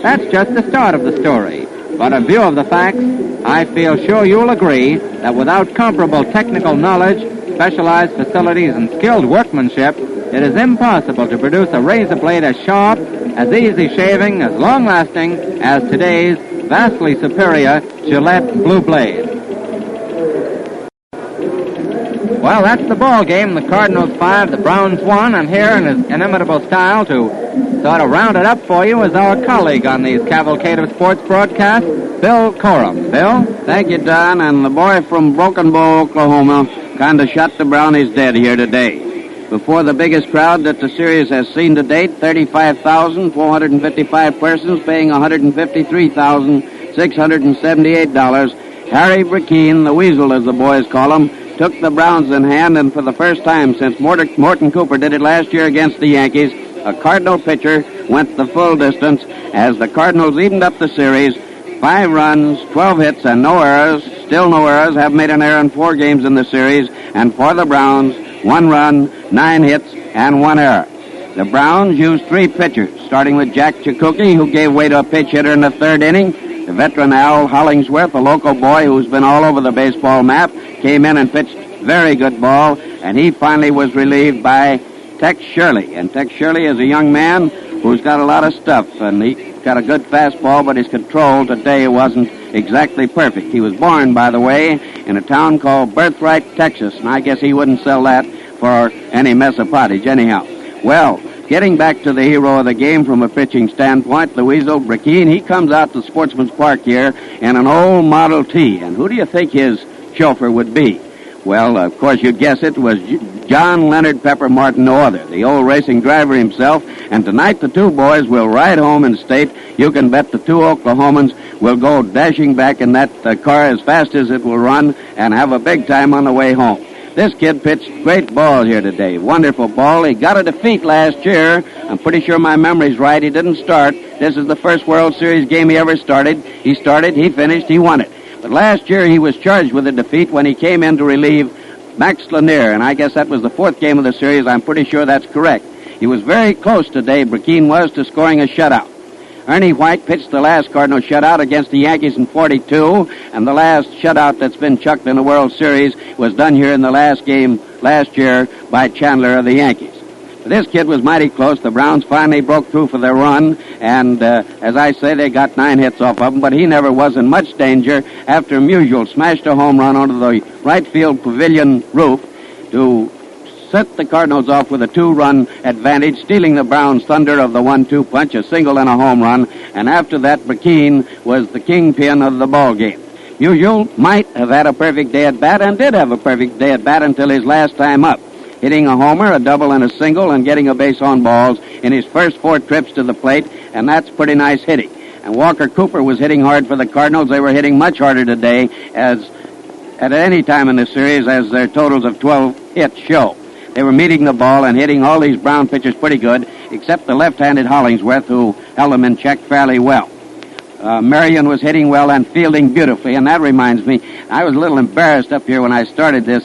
That's just the start of the story. But in view of the facts, I feel sure you'll agree that without comparable technical knowledge, specialized facilities, and skilled workmanship, it is impossible to produce a razor blade as sharp, as easy-shaving, as long-lasting as today's vastly superior Gillette Blue Blade. Well, that's the ball game. The Cardinals 5, the Browns 1, and here in his inimitable style to sort of round it up for you is our colleague on these cavalcade of sports broadcasts, Bill Corum. Bill? Thank you, Don. And the boy from Broken Bow, Oklahoma, kind of shot the Brownies dead here today. Before the biggest crowd that the series has seen to date, 35,455 persons paying $153,678, Harry Brackeen, the Weasel as the boys call him, took the Browns in hand, and for the first time since Morton Cooper did it last year against the Yankees, a Cardinal pitcher went the full distance as the Cardinals evened up the series. 5 runs, 12 hits, and no errors. Still no errors. Have made an error in 4 games in the series. And for the Browns, 1 run, 9 hits, and 1 error. The Browns used 3 pitchers, starting with Jack Chikuki, who gave way to a pinch hitter in the 3rd inning. The veteran Al Hollingsworth, a local boy who's been all over the baseball map, came in and pitched very good ball, and he finally was relieved by Tex Shirley. And Tex Shirley is a young man who's got a lot of stuff, and he got a good fastball, but his control today wasn't exactly perfect. He was born, by the way, in a town called Birthright, Texas, and I guess he wouldn't sell that for any mess of pottage anyhow. Well, getting back to the hero of the game from a pitching standpoint, the Weasel Brackeen, he comes out to Sportsman's Park here in an old Model T, and who do you think his chauffeur would be? Well, of course, you'd guess it was John Leonard Pepper Martin, no other, the old racing driver himself. And tonight the 2 boys will ride home in state. You can bet the 2 Oklahomans will go dashing back in that car as fast as it will run and have a big time on the way home. This kid pitched great ball here today. Wonderful ball. He got a defeat last year. I'm pretty sure my memory's right. He didn't start. This is the first World Series game he ever started. He started, he finished, he won it. But last year he was charged with a defeat when he came in to relieve Max Lanier, and I guess that was the 4th game of the series. I'm pretty sure that's correct. He was very close today, Brackeen was, to scoring a shutout. Ernie White pitched the last Cardinal shutout against the Yankees in 42, and the last shutout that's been chucked in the World Series was done here in the last game last year by Chandler of the Yankees. This kid was mighty close. The Browns finally broke through for their run, and as I say, they got 9 hits off of him, but he never was in much danger after Musial smashed a home run onto the right field pavilion roof to set the Cardinals off with a 2-run advantage, stealing the Browns' thunder of the 1-2 punch, a single and a home run, and after that, Brackeen was the kingpin of the ball game. Musial might have had a perfect day at bat, and did have a perfect day at bat until his last time up, hitting a homer, a double, and a single, and getting a base on balls in his first 4 trips to the plate, and that's pretty nice hitting. And Walker Cooper was hitting hard for the Cardinals. They were hitting much harder today as at any time in the series as their totals of 12 hits show. They were meeting the ball and hitting all these Brown pitchers pretty good, except the left-handed Hollingsworth, who held them in check fairly well. Marion was hitting well and fielding beautifully, and that reminds me, I was a little embarrassed up here when I started this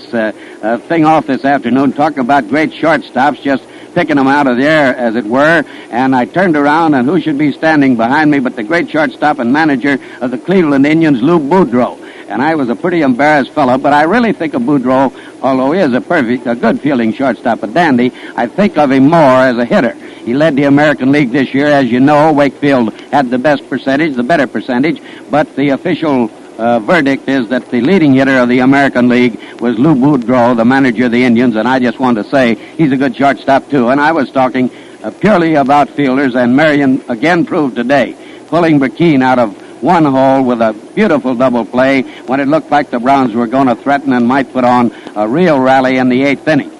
thing off this afternoon, talking about great shortstops, just picking them out of the air, as it were, and I turned around, and who should be standing behind me but the great shortstop and manager of the Cleveland Indians, Lou Boudreau. And I was a pretty embarrassed fellow, but I really think of Boudreau, although he is a good fielding shortstop, a dandy, I think of him more as a hitter. He led the American League this year. As you know, Wakefield had the best percentage, the better percentage, but the official verdict is that the leading hitter of the American League was Lou Boudreau, the manager of the Indians, and I just wanted to say he's a good shortstop, too. And I was talking purely about fielders, and Marion again proved today, pulling Burkeen out of one hole with a beautiful double play when it looked like the Browns were going to threaten and might put on a real rally in the 8th inning.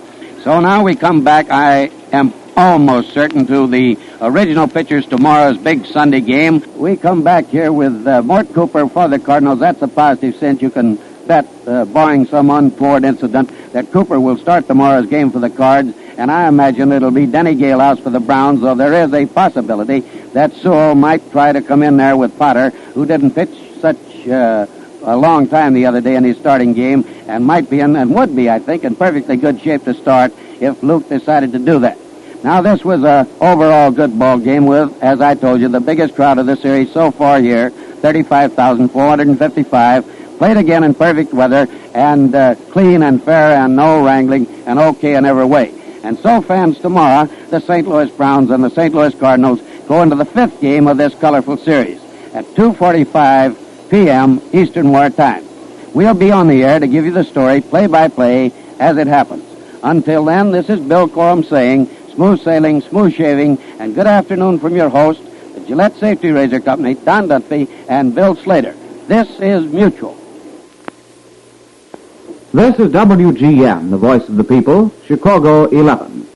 So now we come back, I am almost certain, to the original pitchers tomorrow's big Sunday game. We come back here with Mort Cooper for the Cardinals. That's a positive sense. You can bet, barring some untoward incident, that Cooper will start tomorrow's game for the Cards, and I imagine it'll be Denny Galehouse for the Browns, though there is a possibility that Sewell might try to come in there with Potter, who didn't pitch such a long time the other day in his starting game, and might be in, and would be, I think, in perfectly good shape to start if Luke decided to do that. Now, this was a overall good ball game with, as I told you, the biggest crowd of the series so far here, 35,455. Played again in perfect weather, and clean and fair and no wrangling, and okay in every way. And so, fans, tomorrow, the St. Louis Browns and the St. Louis Cardinals go into the 5th game of this colorful series at 2:45 p.m. Eastern War Time. We'll be on the air to give you the story play-by-play as it happens. Until then, this is Bill Corum saying, smooth sailing, smooth shaving, and good afternoon from your host, the Gillette Safety Razor Company, Don Dunphy, and Bill Slater. This is Mutual. This is WGN, the voice of the people, Chicago 11.